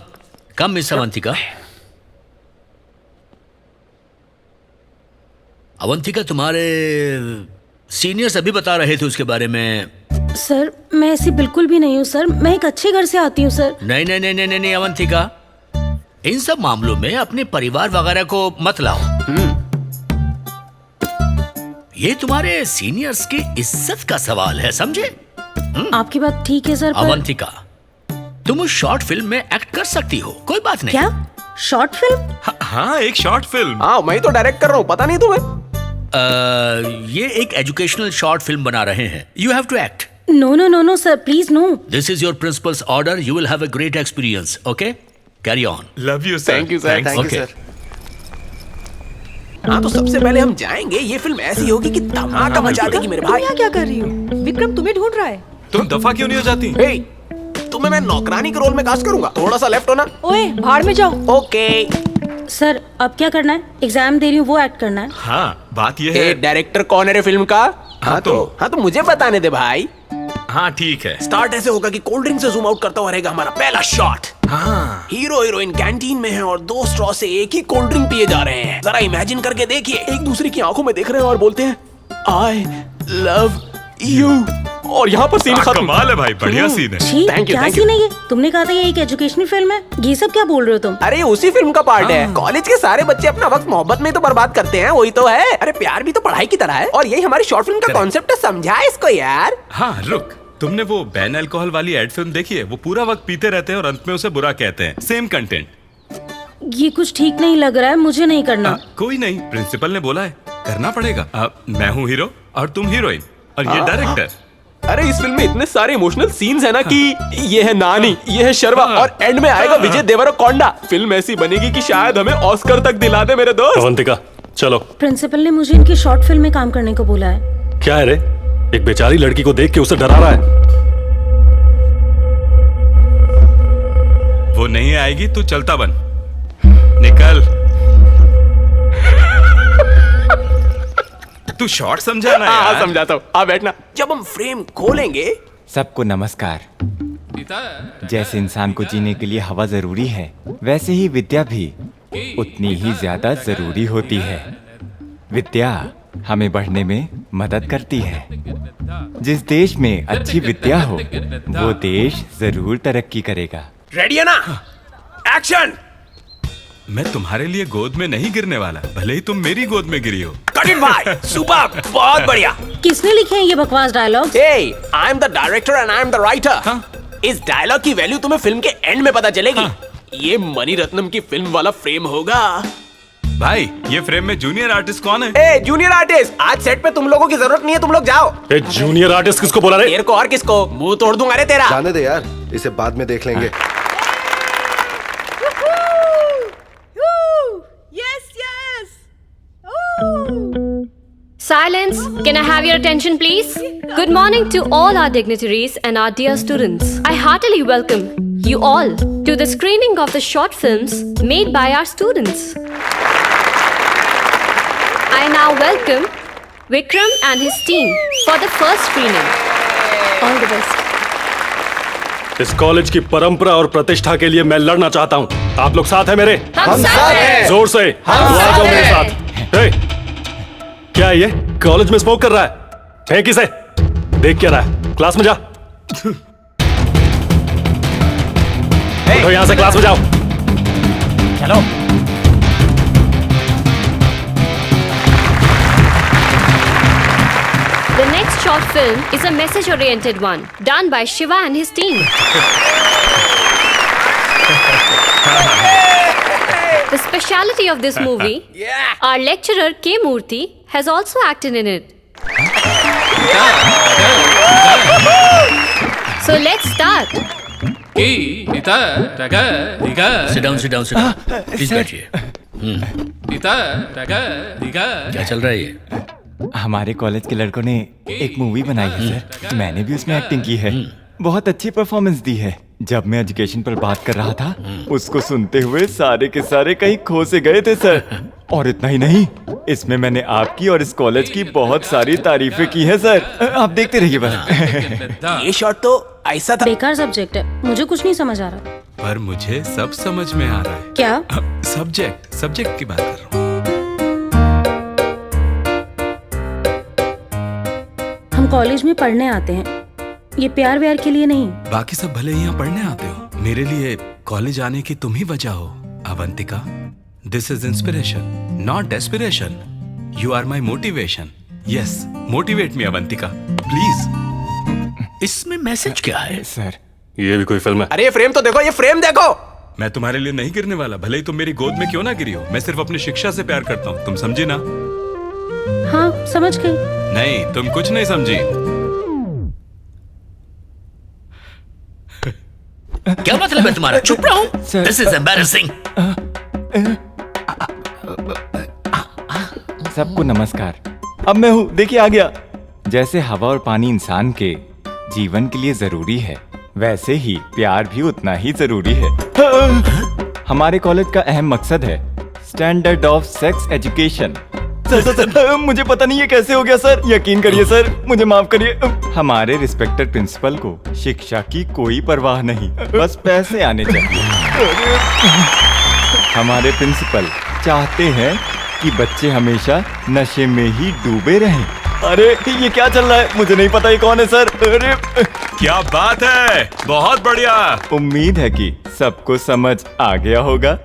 कम मिस अवंतिका। अवंतिका, तुम्हारे सीनियर्स अभी बता रहे थे उसके बारे में। सर मैं ऐसी बिल्कुल भी नहीं हूँ सर, मैं एक अच्छे घर से आती हूँ सर। नहीं नहीं नहीं नहीं नहीं अवंतिका, इन सब मामलों में अपने परिवार वगैरह को मत लाओ। ये तुम्हारे सीनियर्स की इज्जत का सवाल है, समझे? आपकी बात ठीक है सर, अवंतिका, तुम उस शॉर्ट फिल्म में एक्ट कर सकती हो, कोई बात नहीं। क्या शॉर्ट फिल्म? हाँ एक शॉर्ट फिल्म। हाँ मैं तो डायरेक्ट कर रहा हूँ, पता नहीं तुम्हें? ये एक एजुकेशनल शॉर्ट फिल्म बना रहे हैं। You have to act. No no no no sir, please no. This is your principal's order. You will have a great experience. Okay, carry on. Love you sir. Thank you sir. Thank you sir. हाँ तो सबसे पहले हम जाएंगे, ये film ऐसी होगी कि धमाका मचा देगी मेरे भाई। यहाँ क्या कर रही हो? विक्रम तुम्हें ढूंढ रहा है। तुम दफा क्यों नहीं हो जाती? तुम्हें मैं नौकरानी के रोल में कास्ट करूंगा, थोड़ा सा लेफ्ट होना। ओए भाड़ में जाओ। ओके सर अब क्या करना है? एग्जाम दे रही हूँ, वो एक्ट करना है। हाँ बात ये है। डायरेक्टर कौन है रे फिल्म का? हाँ तो मुझे बताने दे भाई। हाँ ठीक है। स्टार्ट ऐसे होगा कि कोल्ड ड्रिंक से जूम आउट करता हुआ रहेगा हमारा पहला शॉट। हाँ। हीरो हीरोइन कैंटीन में हैं और 2 स्ट्रॉ से एक ही कोल्ड ड्रिंक पिए जा रहे हैं। जरा इमेजिन करके देखिए, एक दूसरे की आंखों में देख रहे हैं और बोलते हैं आई लव यू, और यहाँ पर सीन खत्म। कमाल है भाई, बढ़िया सीन है। Thank you. क्या सीन है ये? तुमने कहा था ये एक एजुकेशनल फिल्म है, ये सब क्या बोल रहे हो तुम? अरे उसी फिल्म का पार्ट है। कॉलेज के सारे बच्चे अपना वक्त मोहब्बत में तो बर्बाद करते हैं, वही तो है। अरे प्यार भी तो पढ़ाई की तरह है, और यही हमारी शॉर्ट फिल्म का कॉन्सेप्ट है, समझा इसको यार। हाँ रुक, तुमने वो बैन अल्कोहल वाली एड फिल्म देखी है? वो पूरा वक्त पीते रहते हैं और अंत में उसे बुरा कहते हैं। Same content. ये कुछ ठीक नहीं लग रहा है, मुझे नहीं करना। कोई नहीं, प्रिंसिपल ने बोला है, करना पड़ेगा। मैं हूँ हीरो और तुम हीरोइन, और ये डायरेक्टर। अरे इस फिल्म में इतने सारे इमोशनल सीन्स है ना कि ये है नानी, ये है शर्मा, और एंड में आएगा विजय देवरकोंडा। फिल्म ऐसी बनेगी कि शायद हमें ऑस्कर तक दिला दे मेरे दोस्त। अवंतिका चलो। प्रिंसिपल ने मुझे इनकी शॉर्ट फिल्म में काम करने को बोला है। क्या है रे, एक बेचारी लड़की को देख के उसे डरा रहा है। वो नहीं आएगी, तू चलता बन। निकल। तू शॉर्ट समझा ना यार। हाँ समझाता हूँ, आ बैठना। जब हम फ्रेम खोलेंगे। सबको नमस्कार। जैसे इंसान को जीने के लिए हवा जरूरी है, वैसे ही विद्या भी उतनी ही ज्यादा जरूरी होती है। विद्या हमें बढ़ने में मदद करती है। जिस देश में अच्छी विद्या हो, वो देश जरूर तरक्की करेगा। रेडी है ना? एक्शन। मैं तुम्हारे लिए गोद में नहीं गिरने वाला, भले ही तुम मेरी गोद में गिरी हो। कट इट भाई, सुपर, बहुत बढ़िया। किसने लिखे हैं ये बकवास dialogue? Hey, I am the director and I am the writer. इस डायलॉग की वैल्यू तुम्हें फिल्म के एंड में पता चलेगी। ये मणि रत्नम की फिल्म वाला फ्रेम होगा। भाई, ये फ्रेम में जूनियर आर्टिस्ट कौन है? ए, जूनियर आर्टिस्ट, आज सेट पे तुम लोगों की जरूरत नहीं है, तुम लोग जाओ। ए, जूनियर आर्टिस्ट किसको बोला रे? तेरे को और किसको? मुंह तोड़ दूंगा रे तेरा। जाने दे यार, इसे बाद में देख लेंगे। Silence. Can I have your attention, please? Good morning to all our dignitaries and our dear students. I heartily welcome you all to the screening of the short films made by our students. I now welcome Vikram and his team for the first screening. All the best. इस college की परंपरा और प्रतिष्ठा के लिए मैं लड़ना चाहता हूँ। आप लोग साथ हैं मेरे? हम साथ हैं। जोर से हम तो आ जाओ साथ मेरे हैं। साथ। ए, क्या है ये? कॉलेज में स्मोक कर रहा है? फेंक इसे। देख क्या रहा है? क्लास में जा। उठो यहाँ से, क्लास में जाओ। चलो। The next short film is a message-oriented one, done by Shiva and his team. The speciality of this movie, our lecturer K. Murthy has also acted in it. So let's start. Sit down, sit down, sit down. Please बैठिए। क्या चल रहा है ये? हमारे college के लड़कों ने एक मूवी बनाई है सर। मैंने भी उसमें एक्टिंग की है। बहुत अच्छी परफॉर्मेंस दी है। जब मैं एजुकेशन पर बात कर रहा था, उसको सुनते हुए सारे के सारे कहीं खो से गए थे सर। और इतना ही नहीं, इसमें मैंने आपकी और इस कॉलेज की बहुत सारी तारीफें की है सर। आप देखते रहिए बस। ये शॉट तो ऐसा था। बेकार सब्जेक्ट है, मुझे कुछ नहीं समझ आ रहा। पर मुझे सब समझ में आ रहा है। क्या? सब्जेक्ट की बात कर रहा हूँ। हम कॉलेज में पढ़ने आते हैं, ये प्यार व्यार के लिए नहीं। बाकी सब भले यहाँ पढ़ने आते हो, मेरे लिए कॉलेज आने की तुम ही वजह हो Avantika. This is inspiration, not desperation. You are my motivation. Yes, motivate me Avantika, please. इसमें मैसेज क्या है? सर, ये भी कोई फिल्म है? अरे ये फ्रेम तो देखो, ये फ्रेम देखो। मैं तुम्हारे लिए नहीं गिरने वाला, भले ही तुम मेरी गोद में क्यों ना गिरी हो। मैं सिर्फ अपनी शिक्षा से प्यार करता हूँ, तुम समझी ना? हाँ समझ गई। नहीं, तुम कुछ नहीं समझी। क्या मतलब है तुम्हारा? चुप रहो। This is embarrassing. सबको नमस्कार। अब मैं हूँ, देखिए आ गया। जैसे हवा और पानी इंसान के जीवन के लिए जरूरी है, वैसे ही प्यार भी उतना ही जरूरी है। हमारे कॉलेज का अहम मकसद है standard of sex education. Sir, मुझे पता नहीं ये कैसे हो गया सर। यकीन करिए सर, मुझे माफ करिए। हमारे रिस्पेक्टेड प्रिंसिपल को शिक्षा की कोई परवाह नहीं, बस पैसे आने चाहिए। हमारे प्रिंसिपल चाहते हैं कि बच्चे हमेशा नशे में ही डूबे रहें। अरे ये क्या चल रहा है? मुझे नहीं पता ये कौन है सर। अरे क्या बात है, बहुत बढ़िया। उम्मीद है कि सबको समझ आ गया होगा।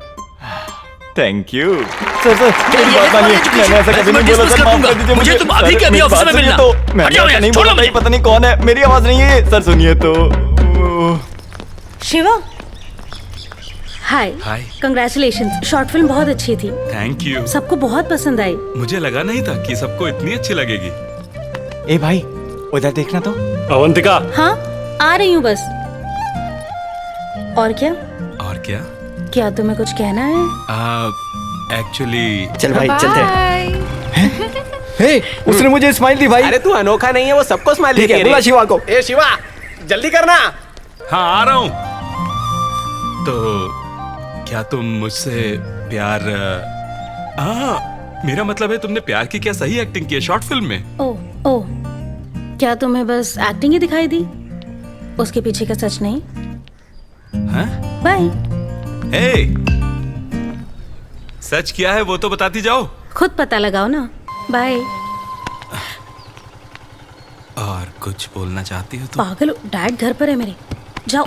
Thank you sir. मेरी बात मानिए, मैंने ऐसा कभी नहीं बोला सर, माफ कर दीजिए मुझे। तुम अभी के अभी ऑफिस में मिलना। तो मैंने ऐसा नहीं बोला, पता नहीं कौन है। मेरी आवाज नहीं है सर, सुनिए तो। शिवा, हाय। हाय। कंग्रेचुलेशंस, शॉर्ट फिल्म बहुत अच्छी थी। Thank you. सबको बहुत पसंद आई। मुझे लगा नहीं था कि सबको इतनी अच्छी लगेगी। ए भाई, उधर देखना तो। अवंतिका। हाँ आ रही हूँ बस। और क्या? और क्या? क्या तुम्हें कुछ कहना है? एक्चुअली चल भाई चलते हैं। हे, उसने मुझे स्माइल दी भाई। अरे तू अनोखा नहीं है, वो सबको स्माइल ठीक देती है, बुला शिवा को। ए शिवा, जल्दी करना। हाँ आ रहा हूँ। तो क्या तुम मुझसे प्यार मेरा मतलब है तुमने प्यार की क्या सही एक्टिंग की है शॉर्ट फिल्म में? ओह क्या तुम्हें बस एक्टिंग ही दिखाई दी? उसके पीछे का सच नहीं? हाँ? बाय। सच क्या है वो तो बताती जाओ। खुद पता लगाओ ना। बाय। और कुछ बोलना चाहती हो तो? पागल, डैड घर पर है मेरे। जाओ।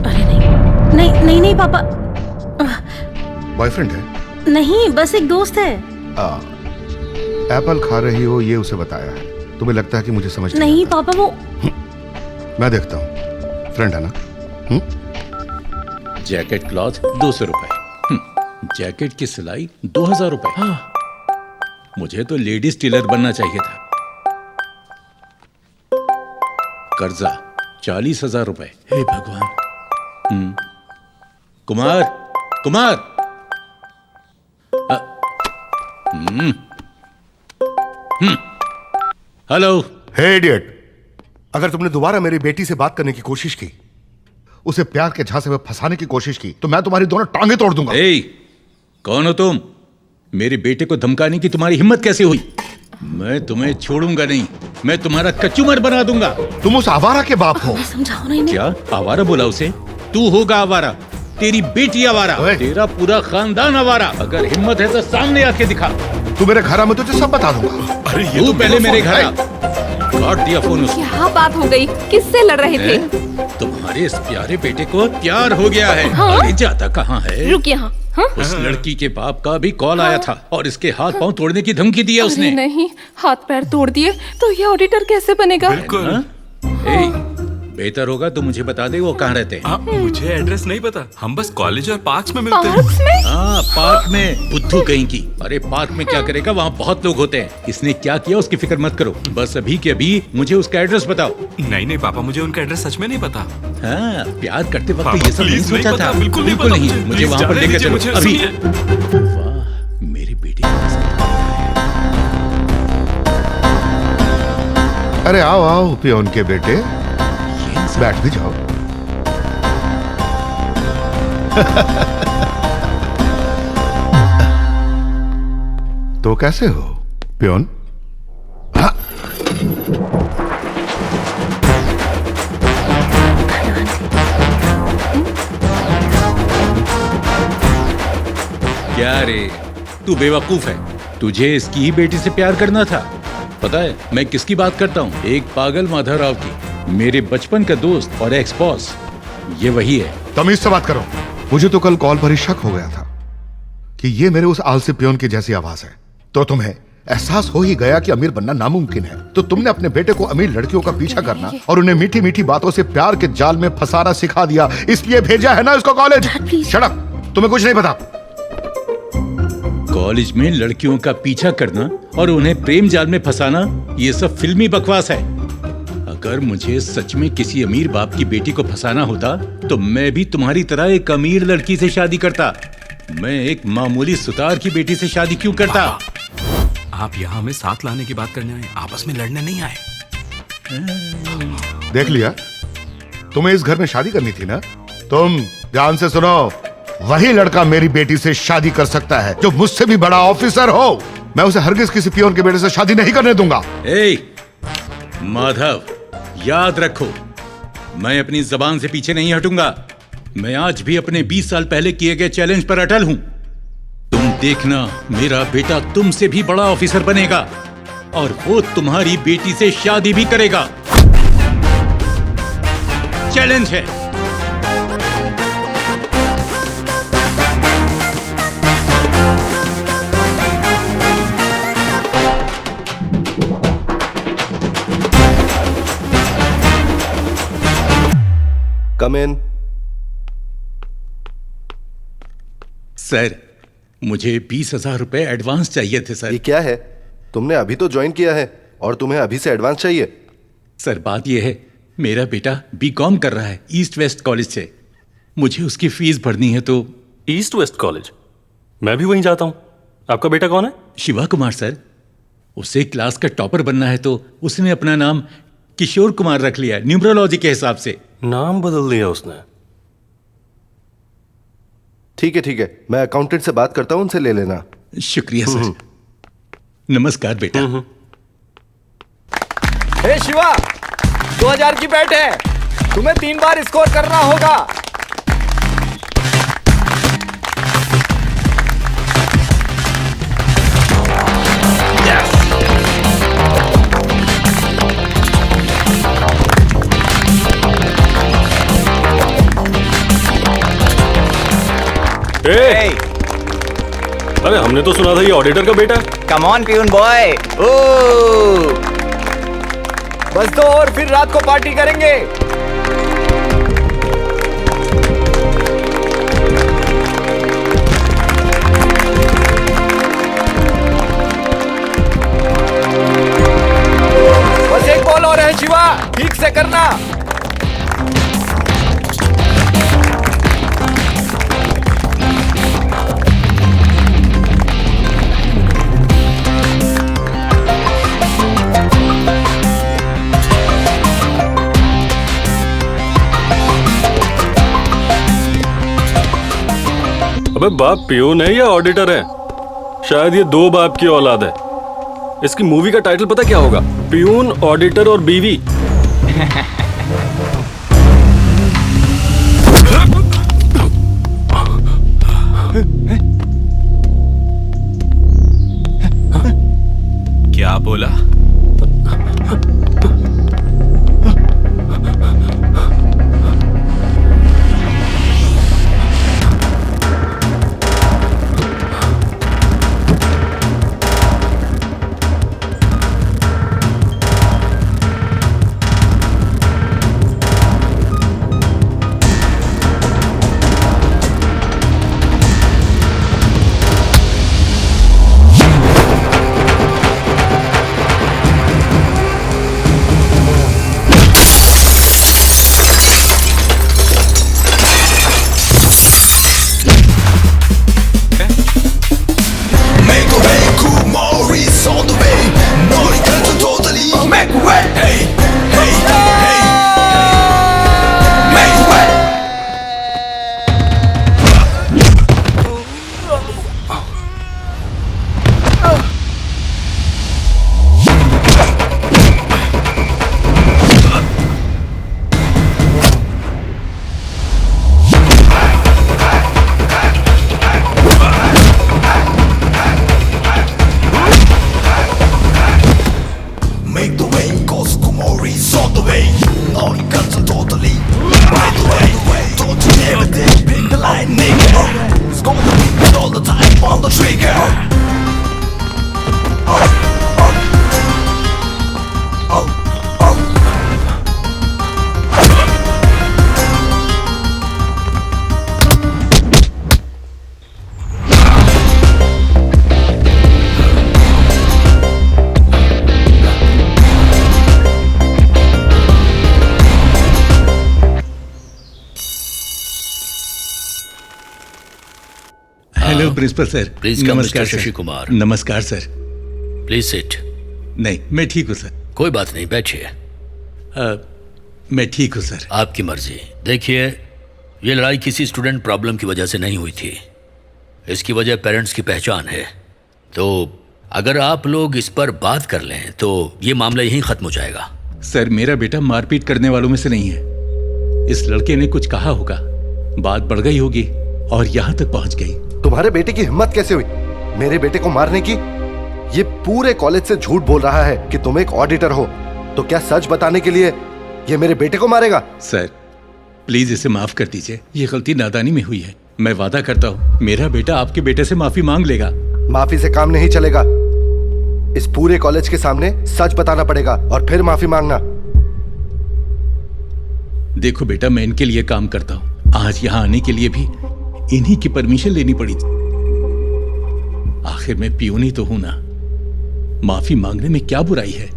अरे नहीं नहीं पापा। बॉयफ्रेंड है? नहीं, बस एक दोस्त है। एप्पल खा रही हो ये उसे बताया है। तुम्हें लगता है कि मुझे समझ नहीं पापा, वो मैं देखता हूँ। फ्रेंड है ना? जैकेट क्लॉथ 200 रुपए, जैकेट की सिलाई 2000 रुपए। मुझे तो लेडीज टेलर बनना चाहिए था। कर्जा 40,000 रुपए। हे भगवान। कुमार कुमार। हेलो। हे इडियट, अगर तुमने दोबारा मेरी बेटी से बात करने की कोशिश की, उसे प्यार के झांसे में फंसाने की कोशिश की, तो मैं तुम्हारी दोनों टांगे तोड़ दूंगा। कौन हो तुम? मेरे बेटे को धमकाने की तुम्हारी हिम्मत कैसे हुई? मैं तुम्हें छोड़ूंगा नहीं, मैं तुम्हारा कचूमर बना दूंगा। तुम उस आवारा के बाप हो। समझाओ नहीं। क्या आवारा बोला उसे? तू होगा आवारा, तेरी बेटी आवारा, तेरा पूरा खानदान आवारा। अगर हिम्मत है तो सामने आके दिखा। तू मेरे घर आ, मैं तुझे सब बता दूंगा। अरे ये तू पहले मेरे घर आ। काट दिया फोन उसको। क्या बात हो गई? किससे लड़ रहे थे? तुम्हारे इस प्यारे बेटे को प्यार हो गया है। हाँ? अरे जाता कहाँ है? रुक यहाँ। हाँ? उस लड़की के बाप का भी कॉल आया था और इसके हाथ पांव तोड़ने की धमकी दी है उसने। नहीं, हाथ पैर तोड़ दिए तो ये ऑडिटर कैसे बनेगा? बिल्कुल। बेहतर होगा तो मुझे बता दे वो कहाँ रहते हैं। मुझे एड्रेस नहीं पता, हम बस कॉलेज और पार्क्स में मिलते हैं। हाँ पार्क में, बुद्धू कहीं की। अरे पार्क में क्या करेगा, वहाँ बहुत लोग होते हैं। इसने क्या किया उसकी फिक्र मत करो, बस अभी के अभी मुझे उसका एड्रेस बताओ। नहीं पापा, मुझे उनका एड्रेस सच में नहीं पता। हाँ, प्यार करते वक्त ये सब नहीं सोचा था। बिल्कुल नहीं, मुझे वहाँ पर लेकर चलो अभी। वाह, मेरी बेटी। अरे आओ आओ पियोन के बेटे, बैठ भी जाओ। तो कैसे हो पियोन? हाँ। क्या रे, तू बेवकूफ है। तुझे इसकी ही बेटी से प्यार करना था। पता है मैं किसकी बात करता हूँ? एक पागल माधवराव की, मेरे बचपन का दोस्त और एक्स बॉस। ये वही है। तमीज से बात करो। मुझे तो कल कॉल पर ही शक हो गया था कि ये मेरे उस आलसी पियोन की जैसी आवाज है। तो तुम्हें एहसास हो ही गया कि अमीर बनना नामुमकिन है, तो तुमने अपने बेटे को अमीर लड़कियों का पीछा करना और उन्हें मीठी मीठी बातों से प्यार के जाल में फंसाना सिखा दिया। इसलिए भेजा है ना इसको कॉलेज। शट अप, तुम्हें कुछ नहीं पता। कॉलेज में लड़कियों का पीछा करना और उन्हें प्रेम जाल में फंसाना, ये सब फिल्मी बकवास है। अगर मुझे सच में किसी अमीर बाप की बेटी को फंसाना होता तो मैं भी तुम्हारी तरह एक अमीर लड़की से शादी करता। मैं एक मामूली सुतार की बेटी से शादी क्यों करता? आप यहाँ हमें साथ लाने की बात करने आए, आपस में लड़ने नहीं आए। देख लिया, तुम्हें इस घर में शादी करनी थी ना? तुम ध्यान से सुनो, वही लड़का मेरी बेटी से शादी कर सकता है जो मुझसे भी बड़ा ऑफिसर हो। मैं उसे हरगिज किसी पियोन के बेटे से शादी नहीं करने दूंगा। माधव, याद रखो, मैं अपनी जबान से पीछे नहीं हटूंगा। मैं आज भी अपने 20 साल पहले किए गए चैलेंज पर अटल हूं। तुम देखना, मेरा बेटा तुमसे भी बड़ा ऑफिसर बनेगा और वो तुम्हारी बेटी से शादी भी करेगा। चैलेंज है। कम इन। सर, मुझे 20,000 रुपए एडवांस चाहिए थे सर। ये क्या है? तुमने अभी तो ज्वाइन किया है और तुम्हें अभी से एडवांस चाहिए? सर बात यह है, मेरा बेटा बीकॉम कर रहा है ईस्ट वेस्ट कॉलेज से। मुझे उसकी फीस भरनी है तो। East west college? मैं भी वहीं जाता हूँ। आपका बेटा कौन है? शिवा कुमार सर। उसे क्लास का टॉपर बनना है तो उसने अपना नाम किशोर कुमार रख लिया, न्यूमरोलॉजी के हिसाब से। नाम बदल दिया उसने। ठीक है, मैं अकाउंटेंट से बात करता हूँ, उनसे ले लेना। शुक्रिया सर। नमस्कार बेटा। हे शिवा, 2000 की बैट है, तुम्हें 3 बार स्कोर करना होगा। अरे हमने तो सुना था ये ऑडिटर का बेटा है। Come on peon boy. बस दो और फिर रात को पार्टी करेंगे। बस एक बॉल और है शिवा, ठीक से करना। अबे बाप पियून है या ऑडिटर है? शायद ये 2 बाप की औलाद है। इसकी मूवी का टाइटल पता क्या होगा? पियून, ऑडिटर और बीवी। क्या बोला? Hello principal sir. Please come mister Shashi Kumar. नमस्कार सर। Please sit. नहीं, मैं ठीक हूँ सर। कोई बात नहीं, बैठिए। मैं ठीक हूँ सर। आपकी मर्जी। देखिए, ये लड़ाई किसी स्टूडेंट प्रॉब्लम की वजह से नहीं हुई थी। इसकी वजह पेरेंट्स की पहचान है। तो अगर आप लोग इस पर बात कर लें तो ये मामला यहीं खत्म हो जाएगा। सर, मेरा बेटा मारपीट करने वालों में से नहीं है। इस लड़के ने कुछ कहा होगा, बात बढ़ गई होगी और यहाँ तक पहुँच गई। तुम्हारे बेटे की हिम्मत कैसे हुई मेरे बेटे को मारने की? ये पूरे कॉलेज से झूठ बोल रहा है कि तुम एक ऑडिटर हो। तो क्या सच बताने के लिए ये मेरे बेटे को मारेगा? सर प्लीज इसे माफ कर दीजिए, ये गलती नादानी में हुई है। मैं वादा करता हूँ मेरा बेटा आपके बेटे से माफी मांग लेगा। माफी से काम नहीं चलेगा। इस पूरे कॉलेज के सामने सच बताना पड़ेगा और फिर माफी मांगना। देखो बेटा, मैं इनके लिए काम करता हूँ। आज यहाँ आने के लिए भी इन्हीं की परमिशन लेनी पड़ी थी। आखिर मैं पियून ही तो हूं ना। माफी मांगने में क्या बुराई है?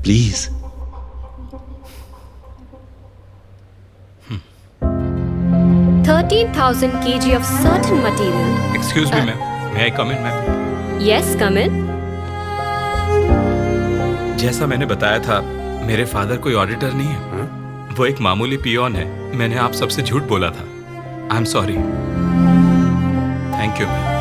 Please. 13,000 kg of certain material. Excuse me, ma'am. May I come in, ma'am? Yes, come in. जैसा मैंने बताया था, मेरे फादर कोई ऑडिटर नहीं है। वो एक मामूली पियोन है। मैंने आप सबसे झूठ बोला था। I am sorry. Thank you, ma'am.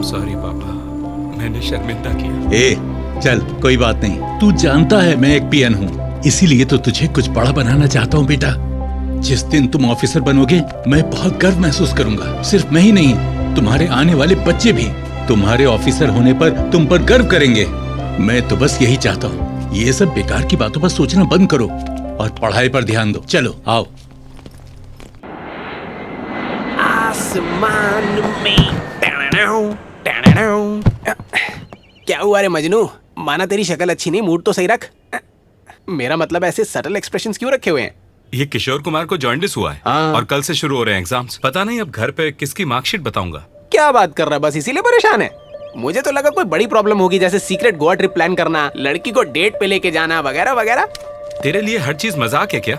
Sorry पापा, मैंने शर्मिंदा किया। ए, चल कोई बात नहीं। तू जानता है मैं एक पियन हूँ, इसीलिए तो तुझे कुछ बड़ा बनाना चाहता हूँ बेटा। जिस दिन तुम ऑफिसर बनोगे मैं बहुत गर्व महसूस करूंगा। सिर्फ मैं ही नहीं, तुम्हारे आने वाले बच्चे भी तुम्हारे ऑफिसर होने पर तुम पर गर्व करेंगे। मैं तो बस यही चाहता हूँ। ये सब बेकार की बातों पर सोचना बंद करो और पढ़ाई पर ध्यान दो। चलो आओ। आसमान में क्या हुआ रे मजनू? माना तेरी शक्ल अच्छी नहीं, मूड तो सही रख। मेरा मतलब ऐसे सटल एक्सप्रेशंस क्यों रखे हुए हैं? ये किशोर कुमार को जॉन्डिस हुआ है और कल से शुरू हो रहे हैं एग्जाम्स। पता नहीं अब घर पे किसकी मार्कशीट बताऊंगा। क्या बात कर रहा है? बस इसीलिए परेशान है? मुझे तो लगा कोई बड़ी प्रॉब्लम होगी, जैसे सीक्रेट गोवा ट्रिप प्लान करना, लड़की को डेट पे लेके जाना वगैरह वगैरह। तेरे लिए हर चीज मजाक है क्या?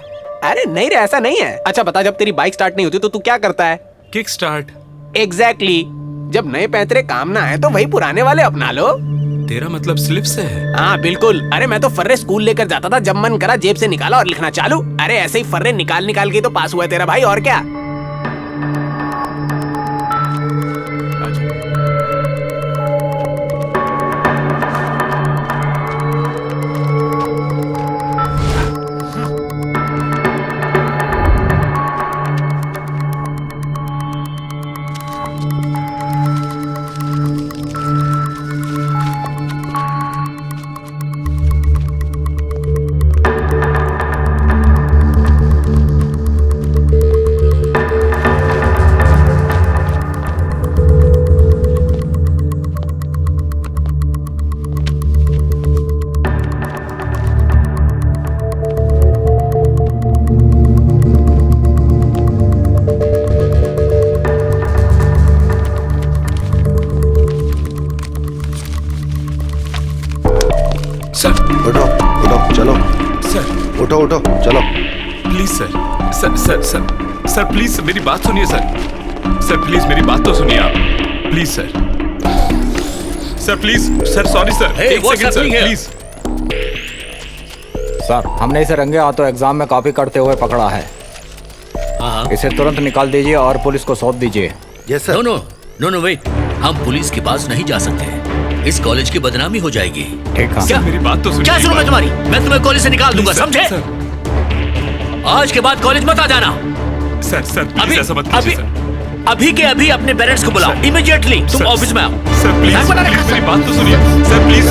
अरे नहीं रे, ऐसा नहीं है। अच्छा बता, जब तेरी बाइक स्टार्ट नहीं होती तो तू क्या करता है? Kick start. एग्जैक्टली। जब नए पैंतरे काम ना आए तो वही पुराने वाले अपना लो। तेरा मतलब स्लिप से है? हाँ बिल्कुल। अरे मैं तो फर्रे स्कूल लेकर जाता था, जब मन करा जेब से निकाला और लिखना चालू। अरे ऐसे ही फर्रे निकाल निकाल के तो पास हुआ है तेरा भाई, और क्या। उठो चलो। Please sir, sir sir sir sir please मेरी बात सुनिए सर। सर प्लीज मेरी बात तो सुनिए आप। Please sir, sir please sir, sorry sir, एक सेकंड सर प्लीज। सर हमने इसे रंगे हाथों एग्जाम में कॉपी करते हुए पकड़ा है। इसे तुरंत निकाल दीजिए और पुलिस को सौंप दीजिए। Yes sir. नो वेट, हम पुलिस के पास नहीं जा सकते। इस कॉलेज की बदनामी हो जाएगी। ठीक है। क्या मेरी बात तो सुनिए। क्या सुनूं मैं तुम्हारी? मैं तुम्हें कॉलेज से निकाल दूंगा, समझे? आज के बाद कॉलेज मत आ जाना। सर सर प्लीज ऐसा मत कीजिए सर। अभी के अभी अपने पेरेंट्स को बुलाओ इमीडिएटली। तुम ऑफिस में आओ। सर प्लीज मेरी बात तो सुनिए सर प्लीज।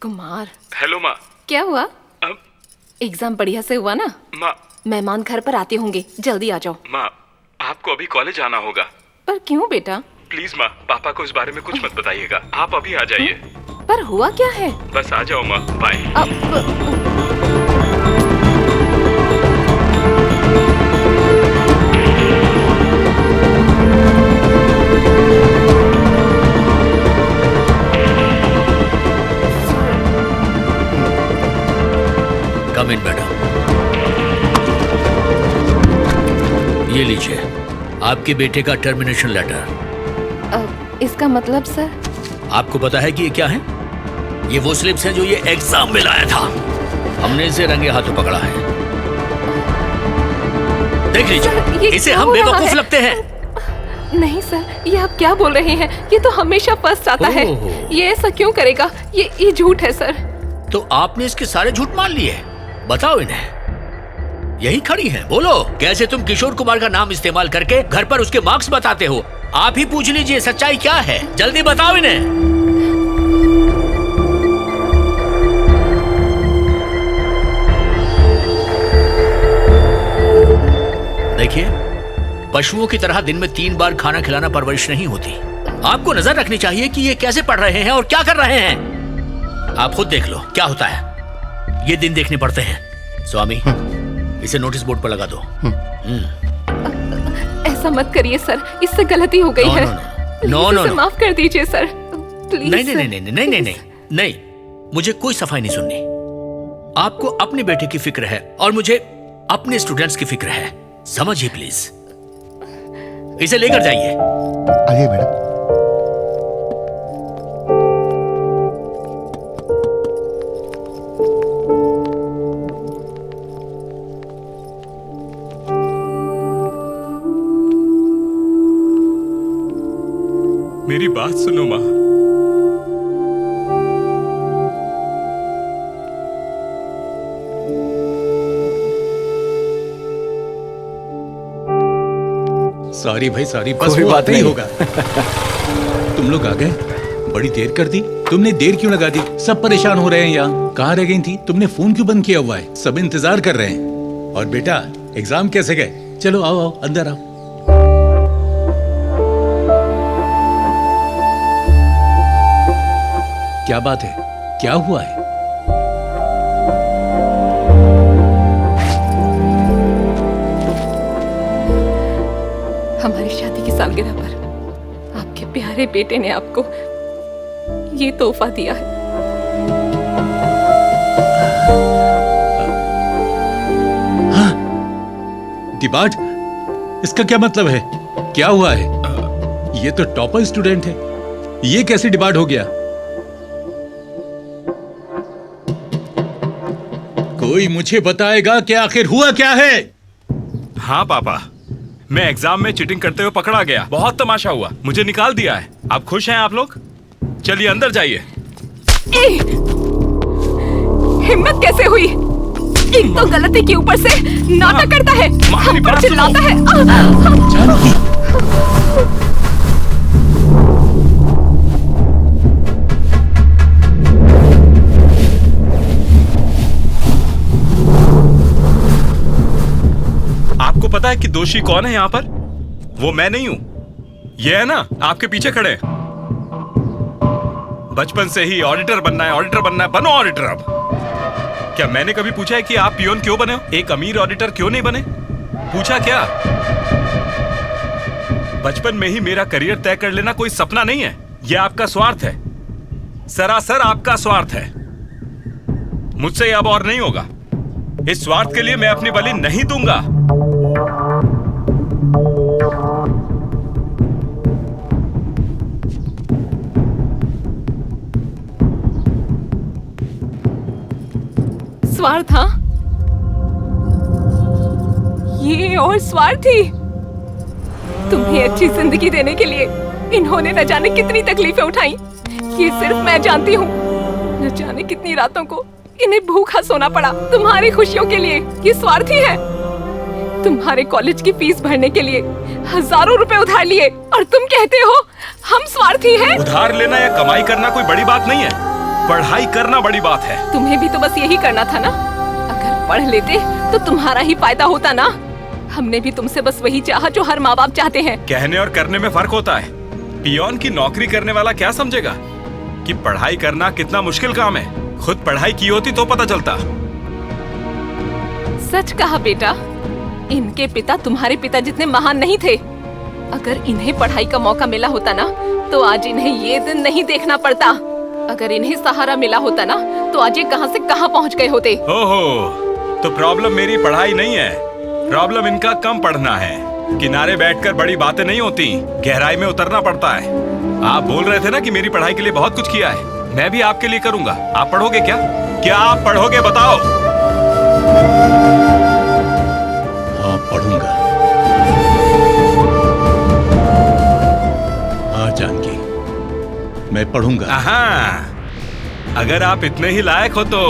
कुमार। हेलो माँ। क्या हुआ? एग्जाम बढ़िया से हुआ ना? माँ मेहमान घर पर आते होंगे, जल्दी आ जाओ। माँ आपको अभी कॉलेज आना होगा। पर क्यों बेटा? प्लीज माँ, पापा को इस बारे में कुछ मत बताइएगा। आप अभी आ जाइए। पर हुआ क्या है? बस आ जाओ माँ, बाय। कम इन मैडम। ये लीजिए आपके बेटे का टर्मिनेशन लेटर। इसका मतलब सर? आपको पता है कि ये क्या है? ये वो स्लिप्स हैं जो ये एग्जाम में लाया था। हमने इसे रंगे हाथों पकड़ा है। देख लीजिए, इसे हम बेवकूफ लगते हैं। नहीं सर, ये आप क्या बोल रहे हैं? ये तो हमेशा फर्स्ट आता है। ये ऐसा क्यों करेगा? ये झूठ है सर। तो आपने इसके सारे झूठ मान लिए? बताओ इन्हें। यही खड़ी है, बोलो कैसे तुम किशोर कुमार का नाम इस्तेमाल करके घर पर उसके मार्क्स बताते हो? आप ही पूछ लीजिए सच्चाई क्या है, जल्दी बताओ इन्हें। देखिए पशुओं की तरह दिन में 3 बार खाना खिलाना परवरिश नहीं होती। आपको नजर रखनी चाहिए कि ये कैसे पढ़ रहे हैं और क्या कर रहे हैं। आप खुद देख लो क्या होता है। ये दिन देखने पड़ते हैं। स्वामी, इसे नोटिस बोर्ड पर लगा दो। ऐसा मत करिए सर, इससे गलती हो गई है। नो, माफ कर दीजिए सर, प्लीज। नहीं, मुझे कोई सफाई नहीं सुननी। आपको अपने बेटे की फिक्र है और मुझे अपने स्टूडेंट्स की फिक्र है, समझिए प्लीज। इसे लेकर जाइए। आइए मैडम। मेरी बात सुनो माँ। सॉरी भाई, सॉरी, बस कोई वो बात नहीं नहीं होगा। तुम लोग आ गए, बड़ी देर कर दी। तुमने देर क्यों लगा दी? सब परेशान हो रहे हैं यहाँ। कहाँ रह गई थी? तुमने फोन क्यों बंद किया हुआ है? सब इंतजार कर रहे हैं। और बेटा, एग्जाम कैसे गए? चलो आओ आओ, अंदर आओ। क्या बात है? क्या हुआ है? हमारी शादी की सालगिरह पर आपके प्यारे बेटे ने आपको ये तोहफा दिया है। हाँ, डिबाट, इसका क्या मतलब है? क्या हुआ है? ये तो टॉपर स्टूडेंट है, ये कैसे डिबाट हो गया? कोई मुझे बताएगा कि आखिर हुआ क्या है? हाँ पापा, मैं एग्जाम में चीटिंग करते हुए पकड़ा गया। बहुत तमाशा हुआ, मुझे निकाल दिया है। आप खुश हैं आप लोग? चलिए अंदर जाइए। हिम्मत कैसे हुई? एक तो गलती के ऊपर से नाटक करता है, हम पर चिल्लाता है। आपको पता है कि दोषी कौन है यहाँ पर? वो मैं नहीं हूं, ये है ना आपके पीछे खड़े। बचपन से ही ऑडिटर बनना है, ऑडिटर बनना है, बनो ऑडिटर। अब क्या मैंने कभी पूछा है कि आप पियोन क्यों बने हो? एक अमीर ऑडिटर क्यों नहीं बने? पूछा क्या? बचपन में ही मेरा करियर तय कर लेना कोई सपना नहीं है, यह आपका स्वार्थ है, सरासर आपका स्वार्थ है। मुझसे अब और नहीं होगा। इस स्वार्थ के लिए मैं अपनी बलि नहीं दूंगा। स्वार्थ? हाँ, ये और स्वार्थी। तुम्हें अच्छी जिंदगी देने के लिए इन्होंने न जाने कितनी तकलीफें उठाई, ये सिर्फ मैं जानती हूँ। न जाने कितनी रातों को इन्हें भूखा सोना पड़ा तुम्हारी खुशियों के लिए। ये स्वार्थी है। तुम्हारे कॉलेज की फीस भरने के लिए हजारों रुपए उधार लिए और तुम कहते हो हम स्वार्थी हैं? उधार लेना या कमाई करना कोई बड़ी बात नहीं है, पढ़ाई करना बड़ी बात है। तुम्हें भी तो बस यही करना था ना। अगर पढ़ लेते तो तुम्हारा ही फायदा होता ना। हमने भी तुमसे बस वही चाहा जो हर माँ बाप चाहते हैं। कहने और करने में फर्क होता है। पियोन की नौकरी करने वाला क्या समझेगा कि पढ़ाई करना कितना मुश्किल काम है? खुद पढ़ाई की होती तो पता चलता। सच कहा बेटा, इनके पिता तुम्हारे पिता जितने महान नहीं थे। अगर इन्हें पढ़ाई का मौका मिला होता ना तो आज इन्हें ये दिन नहीं देखना पड़ता। अगर इन्हें सहारा मिला होता ना तो आज ये कहां से कहां पहुंच गए होते। ओहो, तो प्रॉब्लम मेरी पढ़ाई नहीं है, प्रॉब्लम इनका कम पढ़ना है। किनारे बैठकर बड़ी बातें नहीं होती, गहराई में उतरना पड़ता है। आप बोल रहे थे ना कि मेरी पढ़ाई के लिए बहुत कुछ किया है, मैं भी आपके लिए करूंगा। आप पढ़ोगे क्या? क्या आप पढ़ोगे बताओ? हाँ, पढ़ूंगा। हाँ जानकी, मैं पढ़ूंगा। हाँ, अगर आप इतने ही लायक हो तो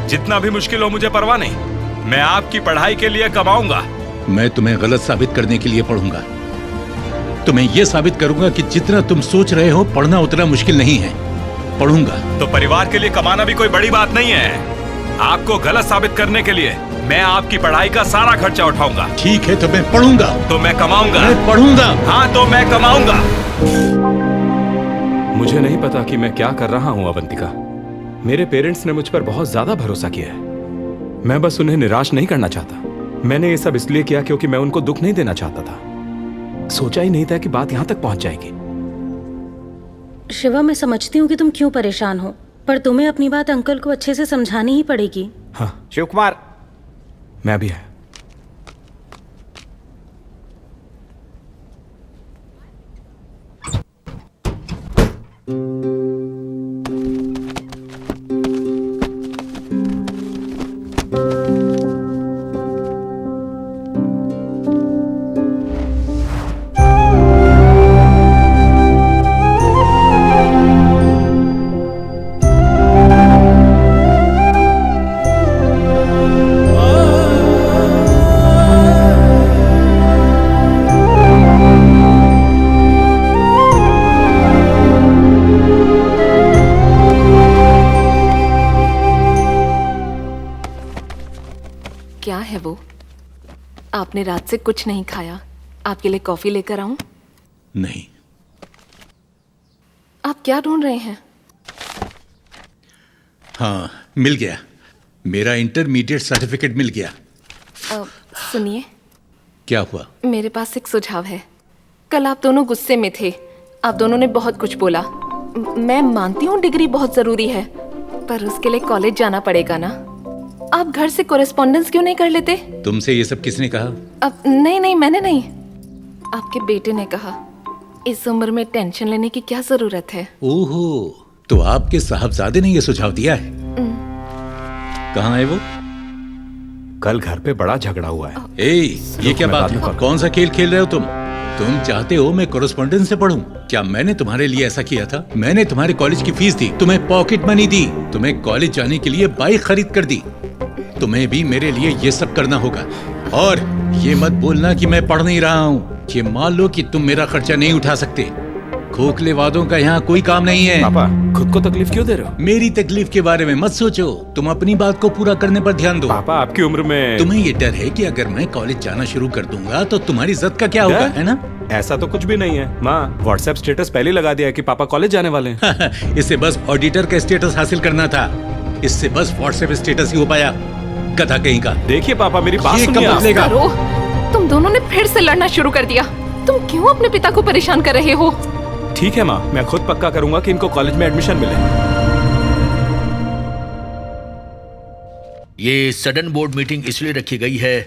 जितना भी मुश्किल हो मुझे परवाह नहीं, मैं आपकी पढ़ाई के लिए कमाऊंगा। मैं तुम्हें गलत साबित करने के लिए पढ़ूंगा। तुम्हें यह साबित करूंगा कि जितना तुम सोच रहे हो पढ़ना उतना मुश्किल नहीं है। पढ़ूंगा। तो परिवार के लिए कमाना भी कोई बड़ी बात नहीं है। आपको गलत साबित करने के लिए मैं आपकी पढ़ाई का सारा खर्चा उठाऊंगा। ठीक है, तो मैं पढ़ूंगा। तो मैं कमाऊंगा। मैं पढ़ूंगा। हाँ, तो मैं कमाऊंगा। मुझे नहीं पता कि मैं क्या कर रहा हूँ अवंतिका। मेरे पेरेंट्स ने मुझ पर बहुत ज्यादा भरोसा किया है। मैं बस उन्हें निराश नहीं करना चाहता। मैंने ये सब इसलिए किया क्योंकि मैं उनको दुख नहीं देना चाहता था। सोचा ही नहीं था कि बात यहाँ तक पहुंच जाएगी। शिवा, मैं समझती हूँ कि तुम क्यों परेशान हो, पर तुम्हें अपनी बात अंकल को अच्छे से समझानी ही पड़ेगी। हाँ। शिव कुमार, मैं भी है। क्या है वो? आपने रात से कुछ नहीं खाया। आपके लिए कॉफी लेकर आऊं? नहीं। आप क्या ढूंढ रहे हैं? हाँ, मिल गया। मेरा इंटरमीडिएट सर्टिफिकेट मिल गया। सुनिए, क्या हुआ? मेरे पास एक सुझाव है। कल आप दोनों गुस्से में थे। आप दोनों ने बहुत कुछ बोला। मैं मानती हूँ डिग्री बहुत जरूरी है, पर उसके लिए कॉलेज जाना पड़ेगा ना। आप घर से कोरेस्पॉन्डेंस क्यों नहीं कर लेते? तुमसे ये सब किसने कहा? अब नहीं, मैंने नहीं। आपके बेटे ने कहा। इस उम्र में टेंशन लेने की क्या जरूरत है? ओहो, तो आपके साहबजादे ने ये सुझाव दिया है? कहाँ है वो? कल घर पे बड़ा झगड़ा हुआ है। ये क्या बात है? कौन सा खेल खेल रहे हो तुम? तुम चाहते हो मैं कोरेस्पॉन्डेंस से पढूं? क्या मैंने तुम्हारे लिए ऐसा किया था? मैंने तुम्हारे कॉलेज की फीस दी, तुम्हें पॉकेट मनी दी, तुम्हें कॉलेज जाने के लिए बाइक खरीद कर दी। तुम्हें भी मेरे लिए ये सब करना होगा। और ये मत बोलना कि मैं पढ़ नहीं रहा हूँ। ये मान लो कि तुम मेरा खर्चा नहीं उठा सकते। खोखले वादों का यहाँ कोई काम नहीं है। पापा, खुद को तकलीफ क्यों दे रहे हो? मेरी तकलीफ के बारे में मत सोचो, तुम अपनी बात को पूरा करने पर ध्यान दो। पापा, आपकी उम्र में तुम्हें ये डर है कि अगर मैं कॉलेज जाना शुरू कर दूंगा तो तुम्हारी इज्जत का क्या होगा, है ना? ऐसा तो कुछ भी नहीं है। माँ, व्हाट्सएप स्टेटस पहले लगा दिया है कि पापा कॉलेज जाने वाले हैं। इससे बस ऑडिटर का स्टेटस हासिल करना था। इससे बस व्हाट्सएप स्टेटस ही हो पाया। कथा कहीं का। देखिए पापा, मेरी बात सुनिए। करो, तुम दोनों ने फिर से लड़ना शुरू कर दिया। तुम क्यों अपने पिता को परेशान कर रहे हो? ठीक है माँ, मैं खुद पक्का करूंगा कि इनको कॉलेज में एडमिशन मिले। ये सडन बोर्ड मीटिंग इसलिए रखी गई है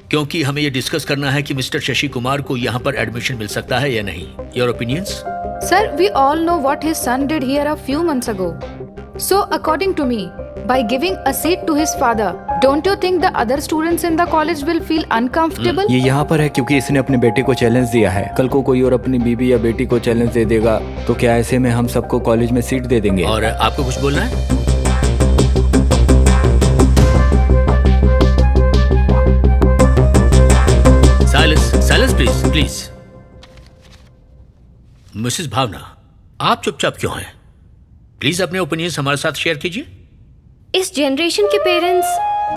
क्योंकि हमें ये डिस्कस करना है कि मिस्टर शशि कुमार को यहाँ पर एडमिशन मिल सकता है या नहीं। Your opinions? Sir, we all know what his son did here a few months ago. So, according to me, by giving a seat to his father, don't you think the other students in the college will feel uncomfortable? ये यहाँ पर है क्योंकि इसने अपने बेटे को challenge दिया है। कल को कोई और अपनी बीवी या बेटी को चैलेंज दे देगा तो क्या ऐसे में हम सबको कॉलेज में सीट दे देंगे? और आपको कुछ बोलना है? Silence please, please. मिसेस भावना, आप चुपचाप क्यों हैं? प्लीज अपने ओपिनियंस हमारे साथ शेयर कीजिए। इस जनरेशन के पेरेंट्स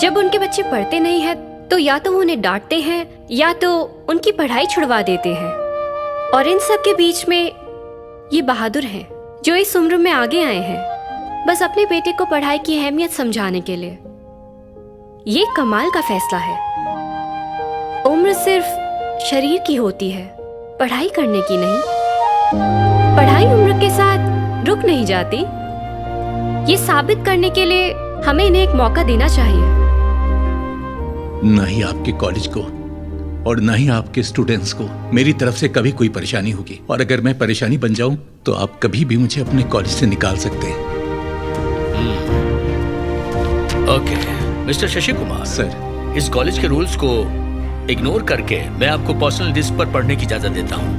जब उनके बच्चे पढ़ते नहीं हैं तो या तो वो उन्हें डांटते हैं या तो उनकी पढ़ाई छुड़वा देते हैं। और इन सब के बीच में ये बहादुर हैं जो इस उम्र में आगे आए हैं बस अपने बेटे को पढ़ाई की अहमियत समझाने के लिए। ये कमाल का फैसला है। उम्र सिर्फ शरीर की होती है, पढ़ाई करने की नहीं। पढ़ाई उम्र के साथ रुक नहीं जाती। ये साबित करने के लिए हमें इन्हें एक मौका देना चाहिए। न ही आपके कॉलेज को और न ही आपके स्टूडेंट्स को मेरी तरफ से कभी कोई परेशानी होगी। और अगर मैं परेशानी बन जाऊं तो आप कभी भी मुझे अपने कॉलेज से निकाल सकते हैं। Okay, mister Shashi Kumar sir, इस कॉलेज के रूल्स को इग्नोर करके मैं आपको पर्सनल डिस्क पर पढ़ने की इजाजत देता हूं।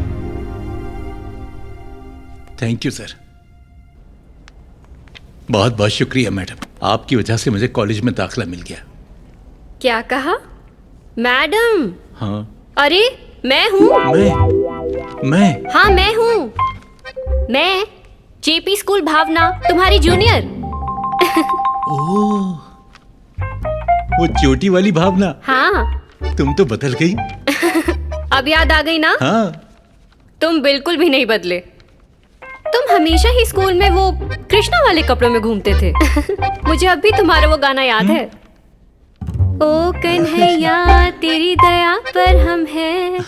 Thank you sir. बहुत बहुत शुक्रिया मैडम, आपकी वजह से मुझे कॉलेज में दाखिला मिल गया। क्या कहा? मैडम? हाँ। अरे मैं हूँ। मैं? हाँ मैं हूँ। मैं जेपी स्कूल भावना, तुम्हारी जूनियर। वो चोटी वाली भावना, हाँ। तुम तो बदल गई। अब याद आ गई ना? हाँ। तुम बिल्कुल भी नहीं बदले। तुम हमेशा ही स्कूल में वो कृष्णा वाले कपड़ों में घूमते थे। मुझे अब भी तुम्हारा वो गाना याद है। ओ कन्हैया तेरी दया पर हम हैं।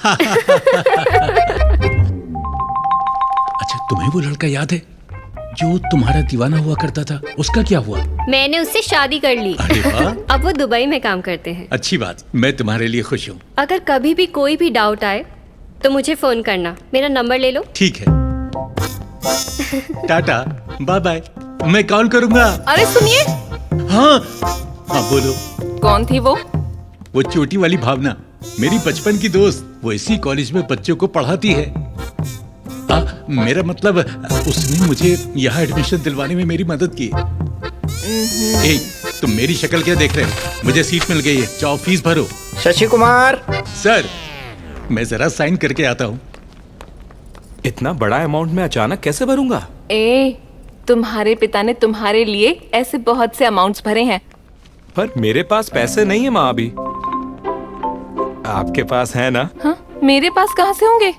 अच्छा, तुम्हें वो लड़का याद है जो तुम्हारा दीवाना हुआ करता था? उसका क्या हुआ? मैंने उससे शादी कर ली। अरे वाह। अब वो दुबई में काम करते हैं। अच्छी बात, मैं तुम्हारे लिए खुश हूँ। अगर कभी भी कोई भी डाउट आए तो मुझे फोन करना। मेरा नंबर ले लो। ठीक है। टाटा, बाय बाय, मैं कॉल करूंगा। अरे सुनिए। हाँ हाँ, बोलो। कौन थी वो? वो चोटी वाली भावना, मेरी बचपन की दोस्त। वो इसी कॉलेज में बच्चों को पढ़ाती है। मेरा मतलब, उसने मुझे यहाँ एडमिशन दिलवाने में मेरी मदद की। ए, तुम मेरी शक्ल क्या देख रहे हो? मुझे सीट मिल गई है, जाओ फीस भरो। शशि कुमार। सर, मैं जरा साइन करके आता हूँ। इतना बड़ा अमाउंट में अचानक कैसे भरूंगा? तुम्हारे पिता ने तुम्हारे लिए ऐसे बहुत से अमाउंट्स भरे हैं। पर मेरे पास पैसे नहीं है माँ अभी। आपके पास है ना? हाँ, मेरे पास कहाँ से होंगे?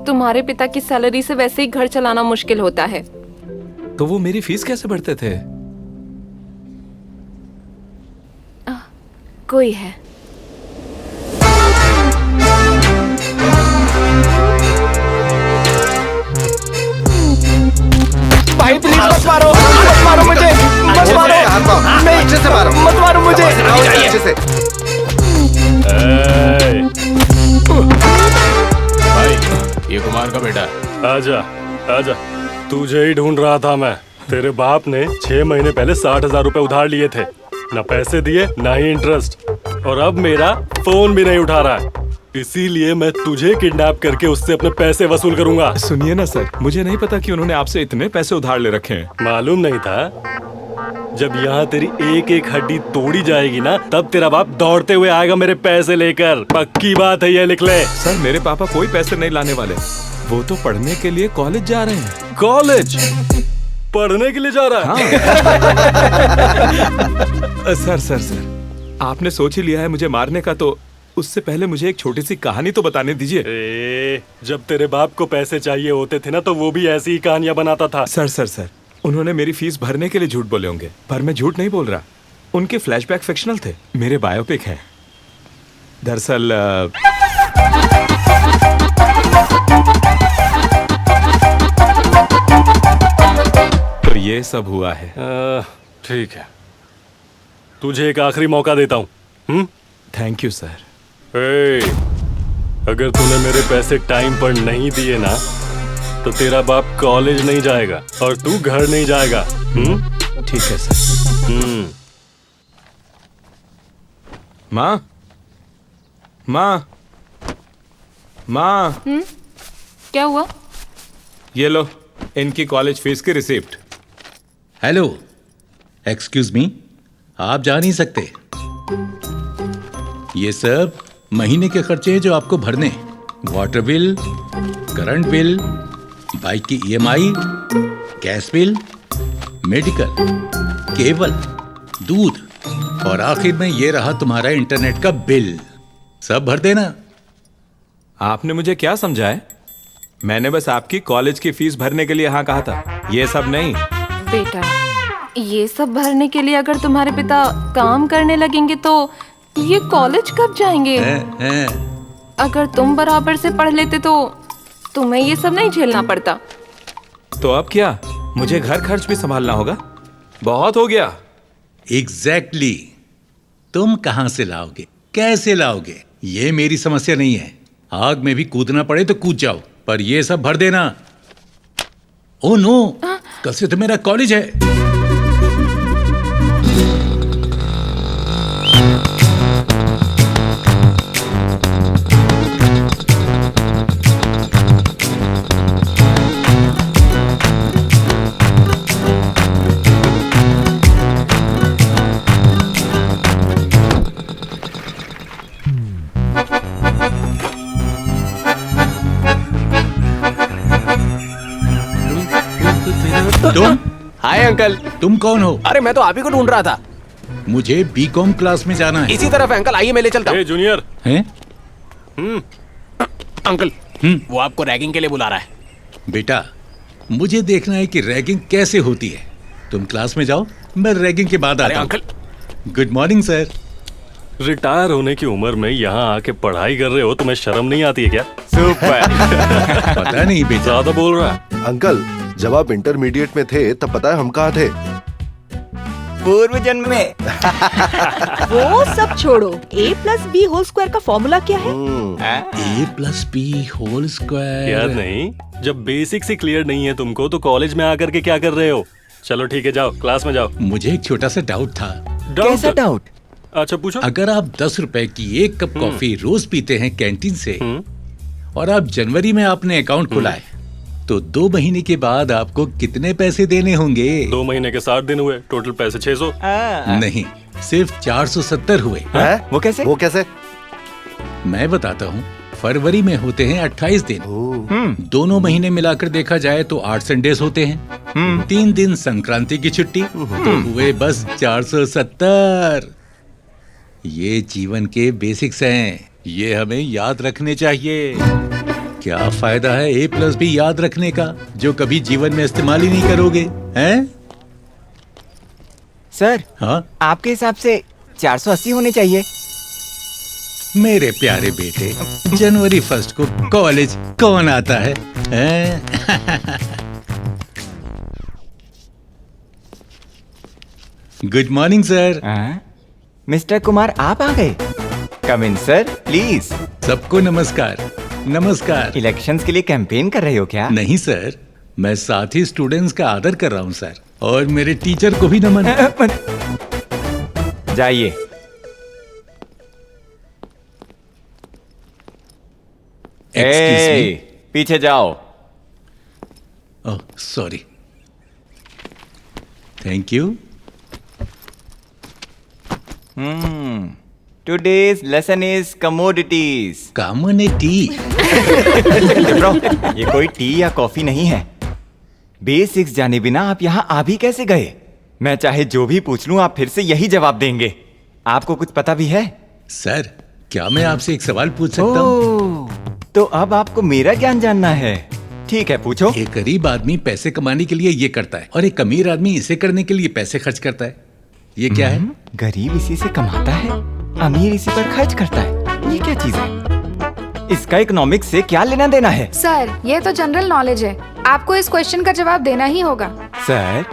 तुम्हारे पिता की सैलरी से वैसे ही घर चलाना मुश्किल होता है। तो वो मेरी फीस कैसे भरते थे? कोई है। भाई प्लीज मत मारो, मत मारो मुझे, मत मारो, नहीं, अच्छे से मारो, मत मारो मुझे, अच्छे से। भाई, ये कुमार का बेटा। आजा, आजा, तुझे ही ढूंढ रहा था मैं। तेरे बाप ने 6 महीने पहले 60,000 रुपए उधार लिए थे, ना पैसे दिए ना ही इंटरेस्ट, और अब मेरा फोन भी नहीं उठा रहा है। इसीलिए मैं तुझे किडनैप करके उससे अपने पैसे वसूल करूंगा। सुनिए ना सर, मुझे नहीं पता कि उन्होंने आपसे इतने पैसे उधार ले रखे हैं। मालूम नहीं था? जब यहाँ तेरी एक एक हड्डी तोड़ी जाएगी ना, तब तेरा बाप दौड़ते हुए आएगा मेरे पैसे लेकर। पक्की बात है, ये लिख ले। सर, मेरे पापा कोई पैसे नहीं लाने वाले। वो तो पढ़ने के लिए कॉलेज जा रहे हैं। कॉलेज पढ़ने के लिए जा रहा है? हाँ। सर, आपने सोच ही लिया है मुझे मारने का, तो उससे पहले मुझे एक छोटी सी कहानी तो बताने दीजिए। जब तेरे बाप को पैसे चाहिए होते थे ना, तो वो भी ऐसी ही कहानियां बनाता था। सर, उन्होंने मेरी फीस भरने के लिए झूठ बोले होंगे, पर मैं झूठ नहीं बोल रहा। उनके फ्लैशबैक फिक्शनल थे, मेरे बायोपिक हैं। दरअसल तो ये सब हुआ है। ठीक है, तुझे एक आखिरी मौका देता हूँ। Thank you sir. अगर तूने मेरे पैसे टाइम पर नहीं दिए ना, तो तेरा बाप कॉलेज नहीं जाएगा और तू घर नहीं जाएगा। ठीक है सर। माँ, क्या हुआ? ये लो इनकी कॉलेज फीस की रिसिप्ट। हेलो, एक्सक्यूज मी, आप जा नहीं सकते। ये सब महीने के खर्चे हैं जो आपको भरने। Water bill, current bill, bike की EMI, gas bill, medical, cable, दूध, और आखिर में ये रहा तुम्हारा इंटरनेट का बिल। सब भर देना। आपने मुझे क्या समझा है? मैंने बस आपकी कॉलेज की फीस भरने के लिए हाँ कहा था, ये सब नहीं। बेटा, ये सब भरने के लिए अगर तुम्हारे पिता काम करने लगेंगे तो ये कॉलेज कब जाएंगे? अगर तुम बराबर से पढ़ लेते तो तुम्हें ये सब नहीं झेलना पड़ता। तो अब क्या, मुझे घर खर्च भी संभालना होगा? बहुत हो गया। एग्जैक्टली। तुम कहां से लाओगे, कैसे लाओगे, ये मेरी समस्या नहीं है। आग में भी कूदना पड़े तो कूद जाओ, पर ये सब भर देना। ओह नो, कल से तो मेरा कॉलेज है। तुम? Hi uncle. तुम कौन हो? अरे मैं तो आप ही को ढूंढ रहा था। मुझे बीकॉम क्लास में जाना है। इसी तरफ है अंकल, आइए मैं ले चलता हूँ। जूनियर हैं? अंकल वो आपको रैगिंग के लिए बुला रहा है। बेटा मुझे देखना है कि रैगिंग कैसे होती है। तुम क्लास में जाओ, मैं रैगिंग के बाद आता हूँ। Uncle good morning sir. Retire होने की उम्र में यहाँ आके पढ़ाई कर रहे हो, तुम्हें शर्म नहीं आती है क्या? सुपर। पता नहीं बेटा, ज्यादा बोल रहा है। अंकल जब आप इंटरमीडिएट में थे तब पता है हम कहाँ थे? पूर्व जन्म में। वो सब छोड़ो, a+b होल स्क्वायर का फॉर्मूला क्या है? a+b whole square. याद नहीं? जब बेसिक्स ही क्लियर नहीं है तुमको तो कॉलेज में आकर के क्या कर रहे हो? चलो ठीक है, जाओ क्लास में जाओ। मुझे एक छोटा सा डाउट था। कैसा डाउट? अच्छा पूछो। अगर आप 10 रुपए की एक कप कॉफी रोज पीते हैं कैंटीन से और आप जनवरी में आपने अकाउंट खुलाए तो 2 महीने के बाद आपको कितने पैसे देने होंगे? 2 महीने के 60 दिन हुए, टोटल पैसे 600। नहीं, सिर्फ 470 हुए। वो कैसे? वो कैसे? मैं बताता हूँ। फरवरी में होते हैं 28 दिन, दोनों महीने मिलाकर देखा जाए तो 8 संडेज होते हैं। 3 दिन संक्रांति की छुट्टी, तो हुए बस 470। ये जीवन के बेसिक्स हैं, ये हमें याद रखने चाहिए। क्या फायदा है a+b याद रखने का जो कभी जीवन में इस्तेमाल ही नहीं करोगे, हैं? सर, हाँ? आपके हिसाब से 480 होने चाहिए। मेरे प्यारे बेटे, जनवरी 1 को कॉलेज कौन आता है, हैं? Good morning sir. Mister Kumar आप आ गए। कम इन सर प्लीज। सबको नमस्कार। नमस्कार। इलेक्शंस के लिए कैंपेन कर रहे हो क्या? नहीं सर, मैं साथ ही स्टूडेंट्स का आदर कर रहा हूँ सर, और मेरे टीचर को भी नमन। जाइए। पीछे जाओ। Oh sorry. Thank you. Today's lesson is commodities. Commodity? Bro, ये कोई टी या कॉफी नहीं है। बेसिक्स जाने बिना आप यहाँ आ भी कैसे गए? मैं चाहे जो भी पूछ लूं आप फिर से यही जवाब देंगे। आपको कुछ पता भी है? सर, क्या मैं आपसे एक सवाल पूछ सकता हूँ? तो अब आपको मेरा ज्ञान जानना है। ठीक है, पूछो। एक गरीब आदमी पैसे कमाने के लिए ये करता है और एक अमीर आदमी इसे करने के लिए पैसे खर्च करता है। ये क्या है? गरीब इसी से कमाता है, अमीर इसी पर खर्च करता है। ये क्या चीज है? इसका इकोनॉमिक्स से क्या लेना देना है? सर, ये तो जनरल नॉलेज है, आपको इस क्वेश्चन का जवाब देना ही होगा। सर,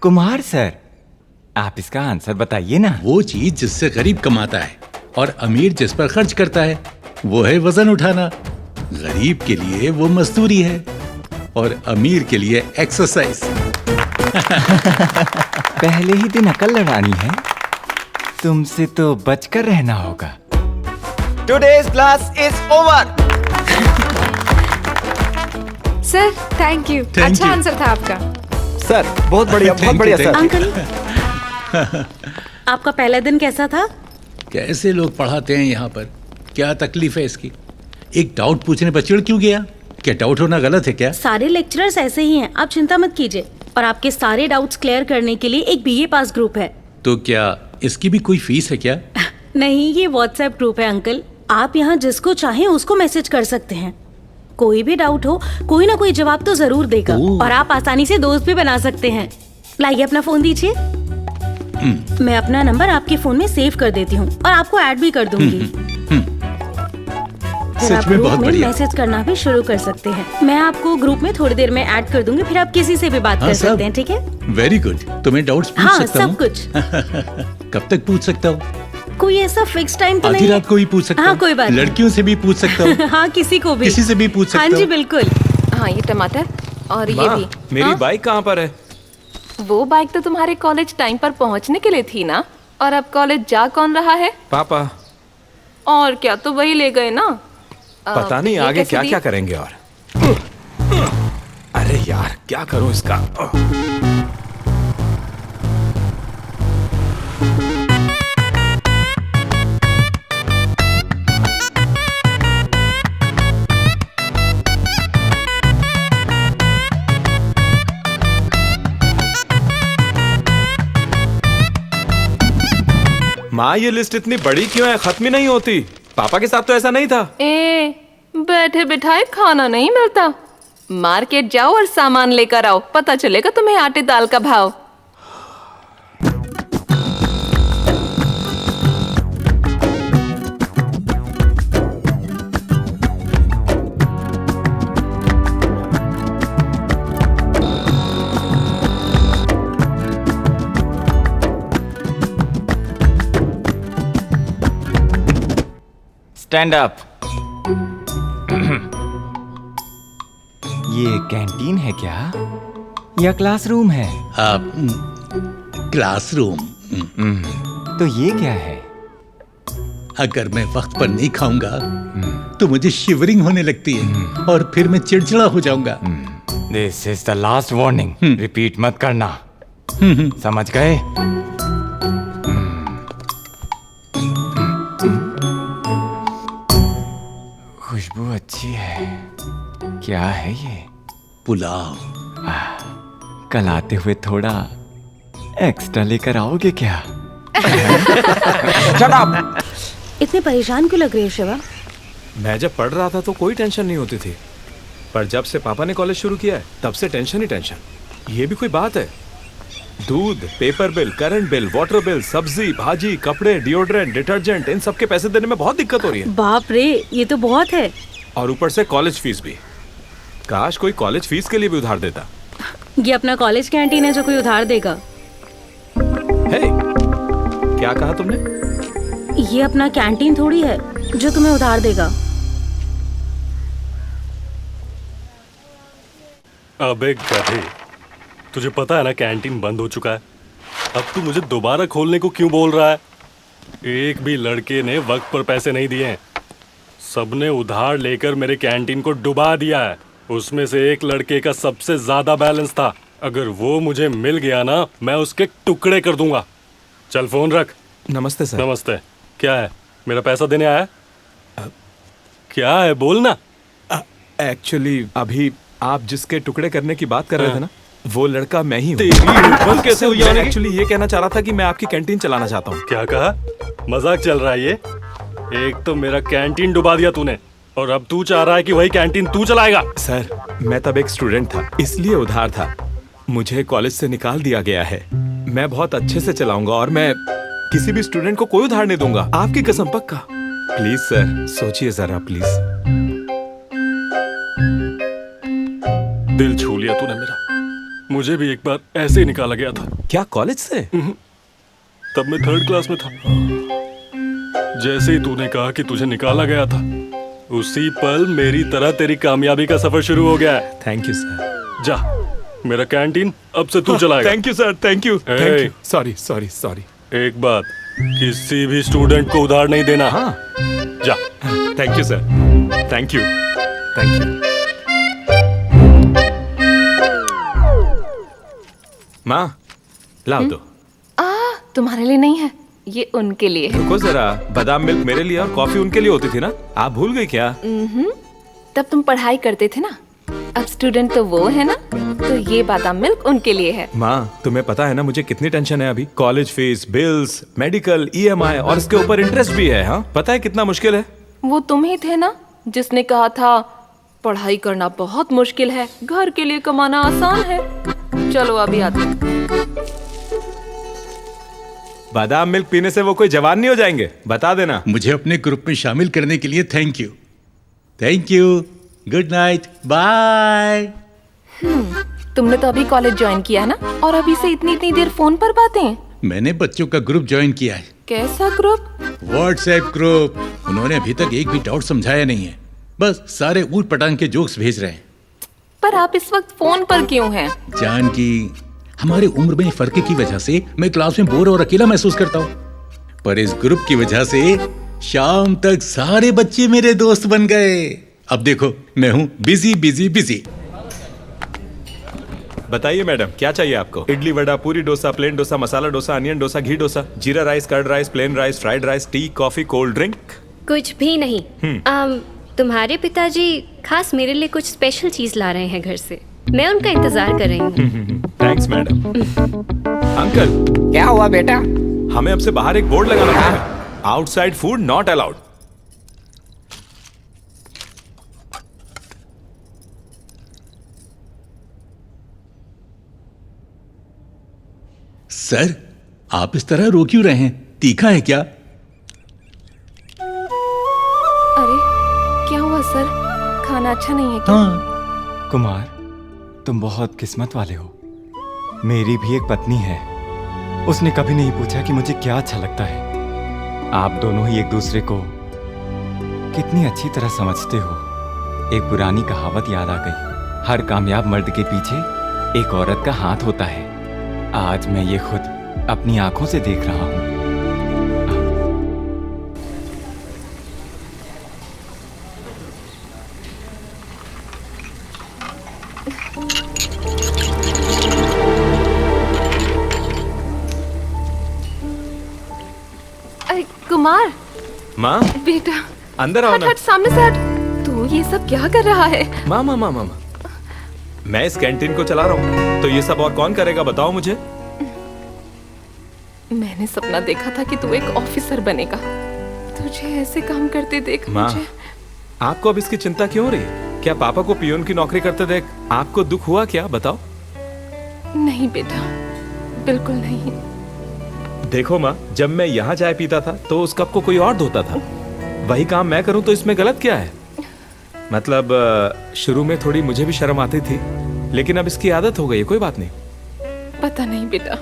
कुमार सर, आप इसका आंसर बताइए ना। वो चीज जिससे गरीब कमाता है और अमीर जिस पर खर्च करता है वो है वजन उठाना। गरीब के लिए वो मजदूरी है और अमीर के लिए एक्सरसाइज। पहले ही दिन अकल लड़ानी है, तुमसे तो बचकर रहना होगा। Today's class is over. Sir, thank you. अच्छा आंसर था आपका। सर, बहुत बढ़िया, बहुत बढ़िया सर। अंकल, आपका पहला दिन कैसा था? कैसे लोग पढ़ाते हैं यहाँ पर? क्या तकलीफ है इसकी? एक डाउट पूछने पर चिढ़ क्यों गया? क्या डाउट होना गलत है क्या? सारे लेक्चरर्स ऐसे ही हैं, आप चिंता मत कीजिए। और आपके सारे डाउट्स क्लियर करने के लिए एक बीए पास ग्रुप है। तो क्या इसकी भी कोई फीस है क्या? नहीं, ये व्हाट्सएप ग्रुप है अंकल। आप यहाँ जिसको चाहें उसको मैसेज कर सकते हैं। कोई भी डाउट हो, कोई ना कोई जवाब तो जरूर देगा। और आप आसानी से दोस्त भी बना सकते हैं। लाइए अपना फोन दीजिए। मैं अपना नंबर आपके फोन में सेव कर देती हूँ और आपको ऐड भी कर दूंगी। फिर आप ग्रुप में मैसेज करना भी शुरू कर सकते हैं। मैं आपको ग्रुप में थोड़ी देर में ऐड कर दूंगी, फिर आप किसी से भी बात कर सकते हैं। ठीक है? Very good. तुम्हें डाउट्स पूछ सकता हूँ? सब कुछ। कब तक पूछ सकता हूँ? कोई ऐसा फिक्स टाइम तो नहीं? आधी रात को भी पूछ सकता हूँ? हाँ, कोई बात। लड़कियों से भी पूछ सकता हूँ? हाँ, किसी को भी। किसी से भी पूछ सकता हूँ? हाँ जी, बिल्कुल। हाँ, ये टमाटर और ये भी। मेरी बाइक कहाँ पर है? वो बाइक तो तुम्हारे कॉलेज टाइम पर पहुँचने के लिए थी ना। और अब कॉलेज जा कौन रहा है? पापा। और क्या, तो वही ले गए ना। पता नहीं आगे क्या क्या करेंगे। और अरे यार, क्या करूं इसका? माँ ये लिस्ट इतनी बड़ी क्यों है, खत्म ही नहीं होती। पापा के साथ तो ऐसा नहीं था। बैठे बिठाए खाना नहीं मिलता, मार्केट जाओ और सामान लेकर आओ, पता चलेगा तुम्हें आटे दाल का भाव। Stand up. ये कैंटीन है क्या या क्लासरूम है? क्लासरूम। तो ये क्या है? अगर मैं वक्त पर नहीं खाऊंगा तो मुझे शिवरिंग होने लगती है और फिर मैं चिड़चिड़ा हो जाऊंगा। This is the last warning, repeat मत करना, समझ गए? खुशबू अच्छी है। क्या है ये? पुलाव। कल आते हुए थोड़ा एक्स्ट्रा लेकर आओगे क्या? Shut up! इतने परेशान क्यों लग रहे हो शिवा? मैं जब पढ़ रहा था तो कोई टेंशन नहीं होती थी, पर जब से पापा ने कॉलेज शुरू किया है तब से टेंशन ही टेंशन। ये भी कोई बात है? दूध, paper bill, current bill, water bill, सब्जी, भाजी, कपड़े, डिओड्रेंट, डिटर्जेंट, इन सब के पैसे देने में बहुत दिक्कत हो रही है। बाप रे, ये तो बहुत है। और ऊपर से कॉलेज फीस भी। काश कोई कॉलेज फीस के लिए भी उधार देता। ये अपना कॉलेज कैंटीन है जो कोई उधार देगा। हे, क्या कहा तुमने? ये अपना कैंटीन थोड़ी है जो तुम्हें उधार देगा। अबे गधे, तुझे पता है ना कैंटीन बंद हो चुका है। अब तू मुझे दोबारा खोलने को क्यों बोल रहा है? एक भी लड़के ने वक्त पर पैसे नहीं दिए हैं। सबने उधार लेकर मेरे कैंटीन को डुबा दिया है। उसमें से एक लड़के का सबसे ज्यादा बैलेंस था। अगर वो मुझे मिल गया ना, मैं उसके टुकड़े कर दूंगा। चल फोन रख। नमस्ते सर। नमस्ते। क्या है? मेरा पैसा देने आया? क्या है बोल ना। एक्चुअली अभी आप जिसके टुकड़े करने की बात कर रहे थे ना, वो लड़का मैं ही हूँ। कैसे हुई? एक्चुअली ये कहना चाह रहा था कि मैं आपकी कैंटीन चलाना चाहता हूँ। क्या कहा? मजाक चल रहा है ये? एक तो मेरा कैंटीन डुबा दिया तूने, और अब तू चाह रहा है कि वही कैंटीन तू चलाएगा? सर, मैं तब एक स्टूडेंट था, इसलिए उधार था। मुझे कॉलेज से निकाल दिया गया है। मैं बहुत अच्छे से चलाऊंगा और मैं किसी भी स्टूडेंट को कोई उधार नहीं दूंगा, आपकी कसम पक्का। प्लीज सर, सोचिए जरा प्लीज। दिल छू लिया तूने मेरा। मुझे भी एक बार ऐसे ही निकाला गया था। क्या कॉलेज से? तब मैं 3rd क्लास में था। जैसे ही तूने कहा कि तुझे निकाला गया था, उसी पल मेरी तरह तेरी कामयाबी का सफर शुरू हो गया है। Thank you sir. जा, मेरा कैंटीन अब से तू चलाएगा। Thank you sir, thank you. Sorry sorry sorry. एक बात, किसी भी स्टूडेंट को उधार नहीं देना। हाँ, जा। Thank you sir, thank you, thank you. माँ, लाओ दो। तुम्हारे लिए नहीं है, ये उनके लिए है। रुको जरा, बादाम मिल्क मेरे लिए और कॉफी उनके लिए होती थी ना, आप भूल गई क्या? तब तुम पढ़ाई करते थे ना, अब स्टूडेंट तो वो है ना, तो ये बादाम मिल्क उनके लिए है। माँ, तुम्हें पता है ना मुझे कितनी टेंशन है अभी? College fees, bills, medical, EMI और इसके ऊपर इंटरेस्ट भी है। हाँ, पता है कितना मुश्किल है? वो तुम ही थे ना जिसने कहा था पढ़ाई करना बहुत मुश्किल है, घर के लिए कमाना आसान है। चलो अभी आते हैं। बादाम मिल्क पीने से वो कोई जवान नहीं हो जाएंगे, बता देना। मुझे अपने ग्रुप में शामिल करने के लिए thank you. Thank you, good night, bye. तुमने तो अभी कॉलेज ज्वाइन किया ना, और अभी से इतनी इतनी देर फोन पर बातें। मैंने बच्चों का ग्रुप ज्वाइन किया है। कैसा ग्रुप? WhatsApp group. उन्होंने अभी तक एक भी डाउट समझाया नहीं है, बस सारे ऊट पटांग के जोक्स भेज रहे हैं। पर आप इस वक्त फोन पर क्यों हैं? जान की हमारे उम्र में फर्क की वजह से मैं क्लास में बोर और अकेला महसूस करता हूँ, पर इस ग्रुप की वजह से शाम तक सारे बच्चे मेरे दोस्त बन गए। अब देखो मैं हूँ बिजी बिजी बिजी। बताइए मैडम, क्या चाहिए आपको? Idli, vada, puri dosa, plain dosa, masala dosa, onion dosa, ghee dosa, jeera rice, curd rice, plain rice, fried rice, tea, coffee, cold drink? कुछ भी नहीं। तुम्हारे पिताजी खास मेरे लिए कुछ स्पेशल चीज ला रहे हैं घर से, मैं उनका इंतजार कर रही हूँ। Thanks madam. अंकल, क्या हुआ बेटा? हमें अब से बाहर एक बोर्ड लगाना पड़ेगा, outside food not allowed. Sir, आप इस तरह रो क्यों रहे हैं? तीखा है क्या? अरे क्या हुआ सर? खाना अच्छा नहीं है क्या? हाँ। कुमार, तुम बहुत किस्मत वाले हो। मेरी भी एक पत्नी है, उसने कभी नहीं पूछा कि मुझे क्या अच्छा लगता है। आप दोनों ही एक दूसरे को कितनी अच्छी तरह समझते हो। एक पुरानी कहावत याद आ गई, हर कामयाब मर्द के पीछे एक औरत का हाथ होता है। आज मैं ये खुद अपनी आंखों से देख रहा हूं। अरे कुमार, माँ बेटा अंदर आओ हट ना। हट, सामने से हट। तू ये सब क्या कर रहा है? माँ माँ माँ माँ माँ। मैं इस कैंटीन को चला रहा हूँ, तो ये सब और कौन करेगा बताओ मुझे। मैंने सपना देखा था कि तू एक ऑफिसर बनेगा। तुझे ऐसे काम करते देख माँ, मुझे। आपको अब इसकी चिंता क्यों हो रही है? क्या पापा को पियून की नौकरी करते देख आपको दुख हुआ क्या? बताओ। नहीं बेटा, बिल्कुल नहीं। देखो माँ, जब मैं यहाँ चाय पीता था तो उस कप को कोई और धोता था। वही काम मैं करूँ तो इसमें गलत क्या है? मतलब शुरू में थोड़ी मुझे भी शर्म आती थी, लेकिन अब इसकी आदत हो गई है, कोई बात नहीं। पता नहीं बेटा,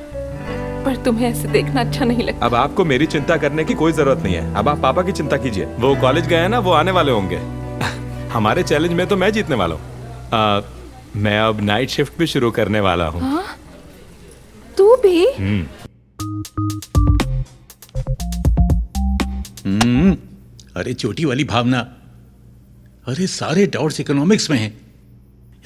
पर तुम्हें ऐसे देखना अच्छा नहीं लगता। अब आपको मेरी चिंता करने की कोई जरूरत नहीं है। अब आप पापा की चिंता कीजिए। वो कॉलेज गए हैं ना, वो आने वाले होंगे। हमारे चैलेंज में तो मैं जीतने वाला हूँ। मैं अब नाइट शिफ्ट भी शुरू करने वाला हूँ। हाँ? तू भी? अरे छोटी वाली भावना, अरे सारे डाउट्स इकोनॉमिक्स में हैं।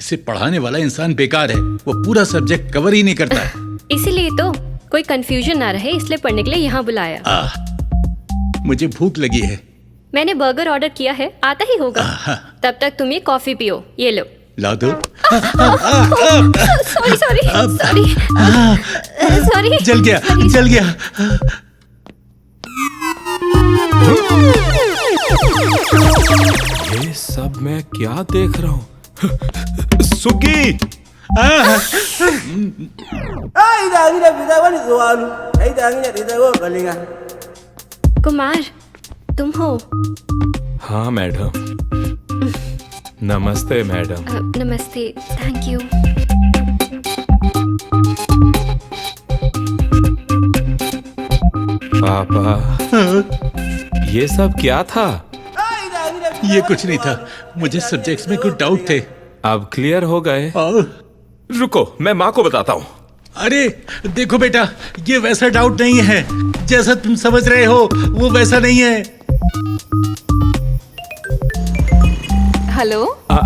इसे पढ़ाने वाला इंसान बेकार है, वो पूरा सब्जेक्ट कवर ही नहीं करता है। इसीलिए तो कोई कंफ्यूजन ना रहे, इसलिए पढ़ने के लिए यहाँ बुलाया। मुझे भूख लगी है। मैंने बर्गर ऑर्डर किया है, आता ही होगा। तब तक तुम ये कॉफी पियो, ये लो। ला दो। Sorry sorry sorry sorry. जल गया, जल गया। ये सब मैं क्या देख रहा हूँ? सुगी! कुमार, तुम हो? हाँ मैडम। नमस्ते मैडम। नमस्ते, थैंक यू। पापा, ये सब क्या था? ये कुछ नहीं था, मुझे सब्जेक्ट्स में कुछ डाउट थे। अब क्लियर हो गए? रुको, मैं माँ को बताता हूँ। अरे देखो बेटा, ये वैसा डाउट नहीं है जैसा तुम समझ रहे हो, वो वैसा नहीं है। हेलो।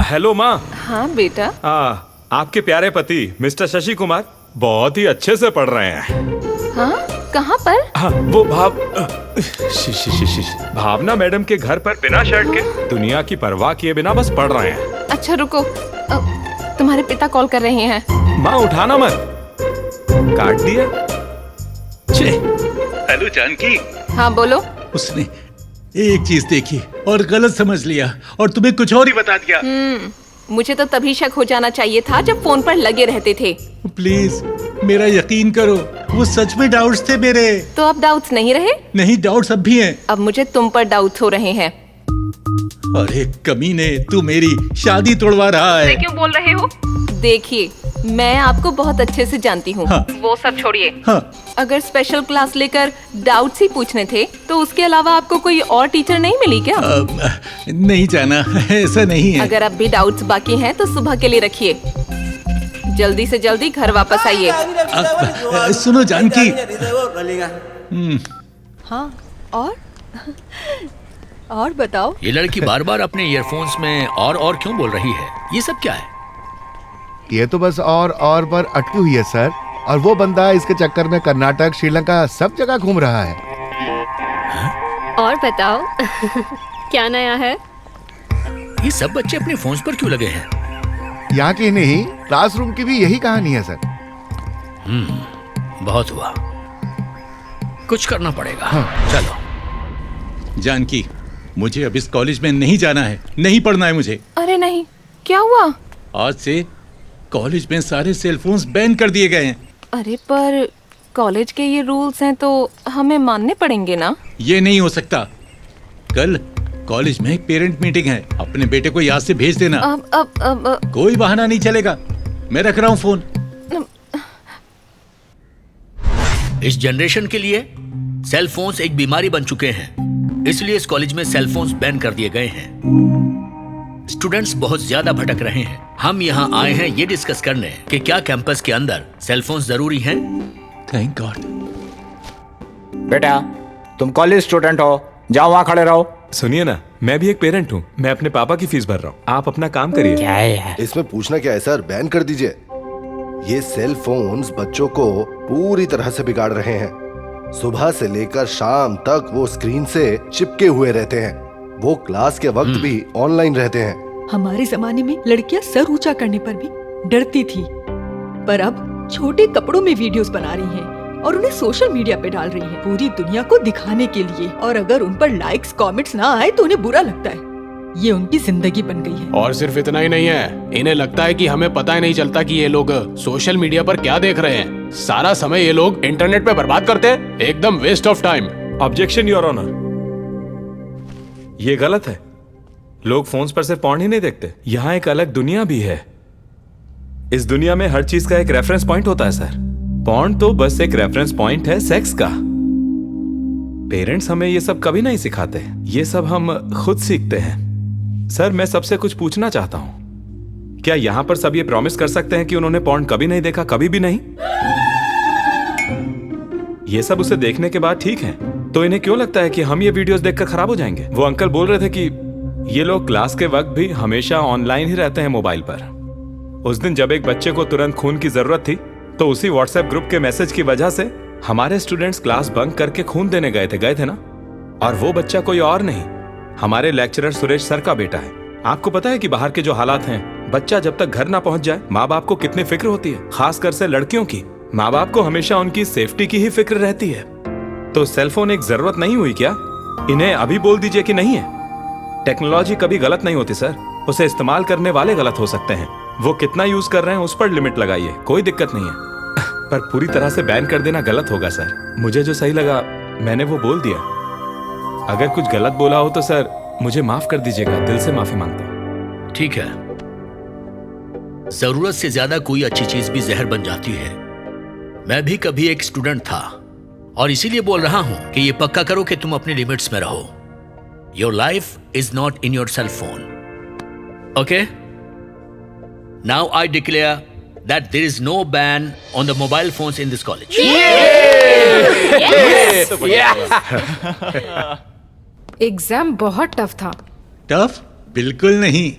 हेलो माँ। हाँ बेटा। आपके प्यारे पति मिस्टर शशि कुमार बहुत ही अच्छे से पढ़ रहे हैं। हाँ, कहाँ पर? हाँ, वो भावना मैडम के घर पर बिना शर्ट के, दुनिया की परवाह किए बिना बस पढ़ रहे हैं। अच्छा रुको, तुम्हारे पिता कॉल कर रहे हैं। माँ उठाना मत। काट दिया। हेलो जानकी। हाँ बोलो। उसने एक चीज देखी और गलत समझ लिया और तुम्हें कुछ और ही बता दिया। मुझे तो तभी शक हो जाना चाहिए था जब फोन पर लगे रहते थे। प्लीज मेरा यकीन करो, वो सच में डाउट्स थे मेरे। तो अब डाउट्स नहीं रहे? नहीं, डाउट्स अब भी हैं। अब मुझे तुम पर डाउट्स हो रहे हैं। अरे कमीने, तू मेरी शादी तोड़वा रहा है। क्यों बोल रहे हो? देखिए, मैं आपको बहुत अच्छे से जानती हूँ। हाँ। वो सब छोड़िए। हाँ। अगर स्पेशल क्लास लेकर डाउट्स ही पूछने थे तो उसके अलावा आपको कोई और टीचर नहीं मिली क्या? नहीं जाना, ऐसा नहीं है। अगर अब भी डाउट्स बाकी हैं तो सुबह के लिए रखिए। जल्दी से जल्दी घर वापस आइए। सुनो जानकी। हाँ, और बताओ। ये लड़की बार बार अपने ईयरफोन्स में और क्यों बोल रही है? ये सब क्या है? ये तो बस और पर अटकी हुई है सर। और वो बंदा इसके चक्कर में कर्नाटक, श्रीलंका सब जगह घूम रहा है। और बताओ क्या नया है? ये सब बच्चे अपने फोन्स पर क्यों लगे हैं? यहाँ की नहीं, क्लासरूम की भी यही कहानी है सर। बहुत हुआ। कुछ करना पड़ेगा। चलो। जानकी, मुझे अब इस कॉलेज में नहीं जाना है, नहीं पढ़ना है मुझे। अरे नहीं, क्या हुआ? आज से कॉलेज में सारे सेलफोन्स बैन कर दिए गए हैं। अरे पर कॉलेज के ये रूल्स हैं तो हमें मानने पड़ेंगे ना। ये नहीं हो सकता। कल कॉलेज में एक पेरेंट मीटिंग है, अपने बेटे को याद से भेज देना। अब कोई बहाना नहीं चलेगा। मैं रख रहा हूँ फोन। इस जनरेशन के लिए सेल फोन्स एक बीमारी बन चुके हैं, इसलिए इस कॉलेज में सेल फोन्स बैन कर दिए गए हैं। स्टूडेंट्स बहुत ज्यादा भटक रहे हैं। हम यहाँ आए हैं ये डिस्कस करने कि क्या कैंपस के अंदर सेल फोन्स जरूरी हैं। Thank God. बेटा, तुम कॉलेज स्टूडेंट हो, जाओ वहाँ खड़े रहो। सुनिए ना, मैं भी एक पेरेंट हूँ, मैं अपने पापा की फीस भर रहा हूँ, आप अपना काम करिए। क्या है इसमें पूछना क्या है सर, बैन कर दीजिए। ये सेल फोन्स बच्चों को पूरी तरह से बिगाड़ रहे हैं। सुबह से लेकर शाम तक वो स्क्रीन से चिपके हुए रहते हैं। वो क्लास के वक्त भी ऑनलाइन रहते हैं। हमारे जमाने में लड़कियां सर ऊंचा करने पर भी डरती थी, पर अब छोटे कपड़ों में वीडियोस बना रही हैं और उन्हें सोशल मीडिया पे डाल रही हैं, पूरी दुनिया को दिखाने के लिए। और अगर उन पर लाइक्स कमेंट्स ना आए तो उन्हें बुरा लगता है। ये उनकी जिंदगी बन गई है। और सिर्फ इतना ही नहीं है, इन्हें लगता है कि हमें पता ही नहीं चलता कि ये लोग सोशल मीडिया पर क्या देख रहे हैं। सारा समय ये लोग इंटरनेट पे बर्बाद करते हैं, एकदम waste of time. Objection your honour, ये गलत है। लोग फोन्स पर सिर्फ पॉर्न ही नहीं देखते, यहाँ एक अलग दुनिया भी है। इस दुनिया में हर चीज का एक रेफरेंस पॉइंट होता है सर। पॉर्न तो बस एक रेफरेंस पॉइंट है सेक्स का। पेरेंट्स हमें ये सब कभी नहीं सिखाते, ये सब हम खुद सीखते हैं। सर, मैं सबसे कुछ पूछना चाहता हूं, क्या यहां पर सब ये प्रॉमिस कर सकते हैं कि उन्होंने पॉर्न कभी नहीं देखा, कभी भी नहीं? ये सब उसे देखने के बाद ठीक है, तो इन्हें क्यों लगता है कि हम ये वीडियोस देखकर खराब हो जाएंगे? वो अंकल बोल रहे थे कि ये लोग क्लास के वक्त भी हमेशा ऑनलाइन ही रहते हैं मोबाइल पर। उस दिन जब एक बच्चे को तुरंत खून की जरूरत थी, तो उसी व्हाट्सएप ग्रुप के मैसेज की वजह से हमारे स्टूडेंट्स क्लास बंक करके खून देने गए थे ना। और वो बच्चा कोई और नहीं, हमारे लेक्चरर सुरेश सर का बेटा है। आपको पता है कि बाहर के जो हालात हैं, बच्चा जब तक घर ना पहुंच जाए माँ बाप को कितनी फिक्र होती है, खासकर से लड़कियों की। माँ बाप को हमेशा उनकी सेफ्टी की ही फिक्र रहती है। तो सेलफोन एक जरूरत नहीं हुई क्या? इन्हें अभी बोल दीजिए कि नहीं है। टेक्नोलॉजी कभी गलत नहीं होती सर, उसे इस्तेमाल करने वाले गलत हो सकते हैं। वो कितना यूज कर रहे हैं उस पर लिमिट लगाइए, कोई दिक्कत नहीं है। पर पूरी तरह से बैन कर देना गलत होगा सर। मुझे जो सही लगा मैंने वो बोल दिया। अगर कुछ गलत बोला हो तो सर मुझे माफ कर दीजिएगा, दिल से माफी मांगता हूं। ठीक है, जरूरत से ज्यादा कोई अच्छी चीज भी जहर बन जाती है। मैं भी कभी एक स्टूडेंट था और इसीलिए बोल रहा हूं कि ये पक्का करो कि तुम अपने लिमिट्स में रहो। Your life is not in your cell phone. Okay, now I declare that there is no ban on the mobile phones in this college. Exam बहुत टफ था। टफ? बिल्कुल नहीं।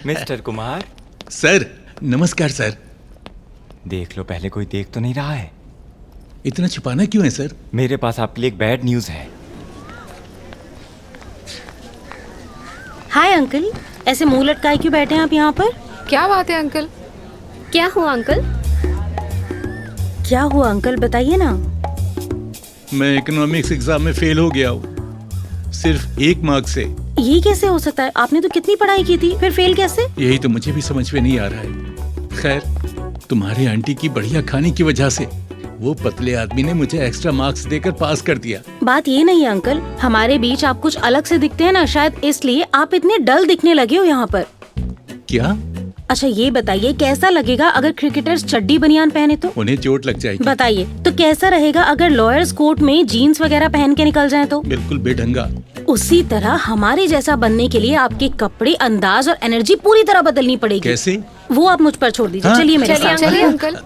मिस्टर कुमार। सर, नमस्कार सर। देख लो, पहले कोई देख तो नहीं रहा है। इतना छुपाना क्यों है सर? मेरे पास आपके लिए एक बैड न्यूज है। हाय अंकल, ऐसे मुंह लटकाए क्यों बैठे हैं आप यहाँ पर? क्या बात है अंकल? क्या हुआ अंकल? क्या हुआ अंकल, बताइए ना। मैं इकोनॉमिक्स एग्जाम में फेल हो गया हूँ, सिर्फ 1 मार्क से। ये कैसे हो सकता है? आपने तो कितनी पढ़ाई की थी, फिर फेल कैसे? यही तो मुझे भी समझ में नहीं आ रहा है। खैर, तुम्हारे आंटी की बढ़िया खाने की वजह से वो पतले आदमी ने मुझे एक्स्ट्रा मार्क्स देकर पास कर दिया। बात ये नहीं है अंकल, हमारे बीच आप कुछ अलग से दिखते हैं ना, शायद इसलिए आप इतने डल दिखने लगे हो यहाँ पर। क्या? अच्छा ये बताइए, कैसा लगेगा अगर क्रिकेटर्स चड्डी बनियान पहने तो? उन्हें चोट लग जाएगी। बताइए तो कैसा रहेगा अगर लॉयर्स कोर्ट में जीन्स वगैरह पहन के निकल जाएं तो? बिल्कुल बेढंगा। उसी तरह हमारे जैसा बनने के लिए आपके कपड़े, अंदाज और एनर्जी पूरी तरह बदलनी पड़ेगी। कैसे? वो आप मुझ पर छोड़ दीजिए। चलिए मेरे साथ। चलिए अंकल।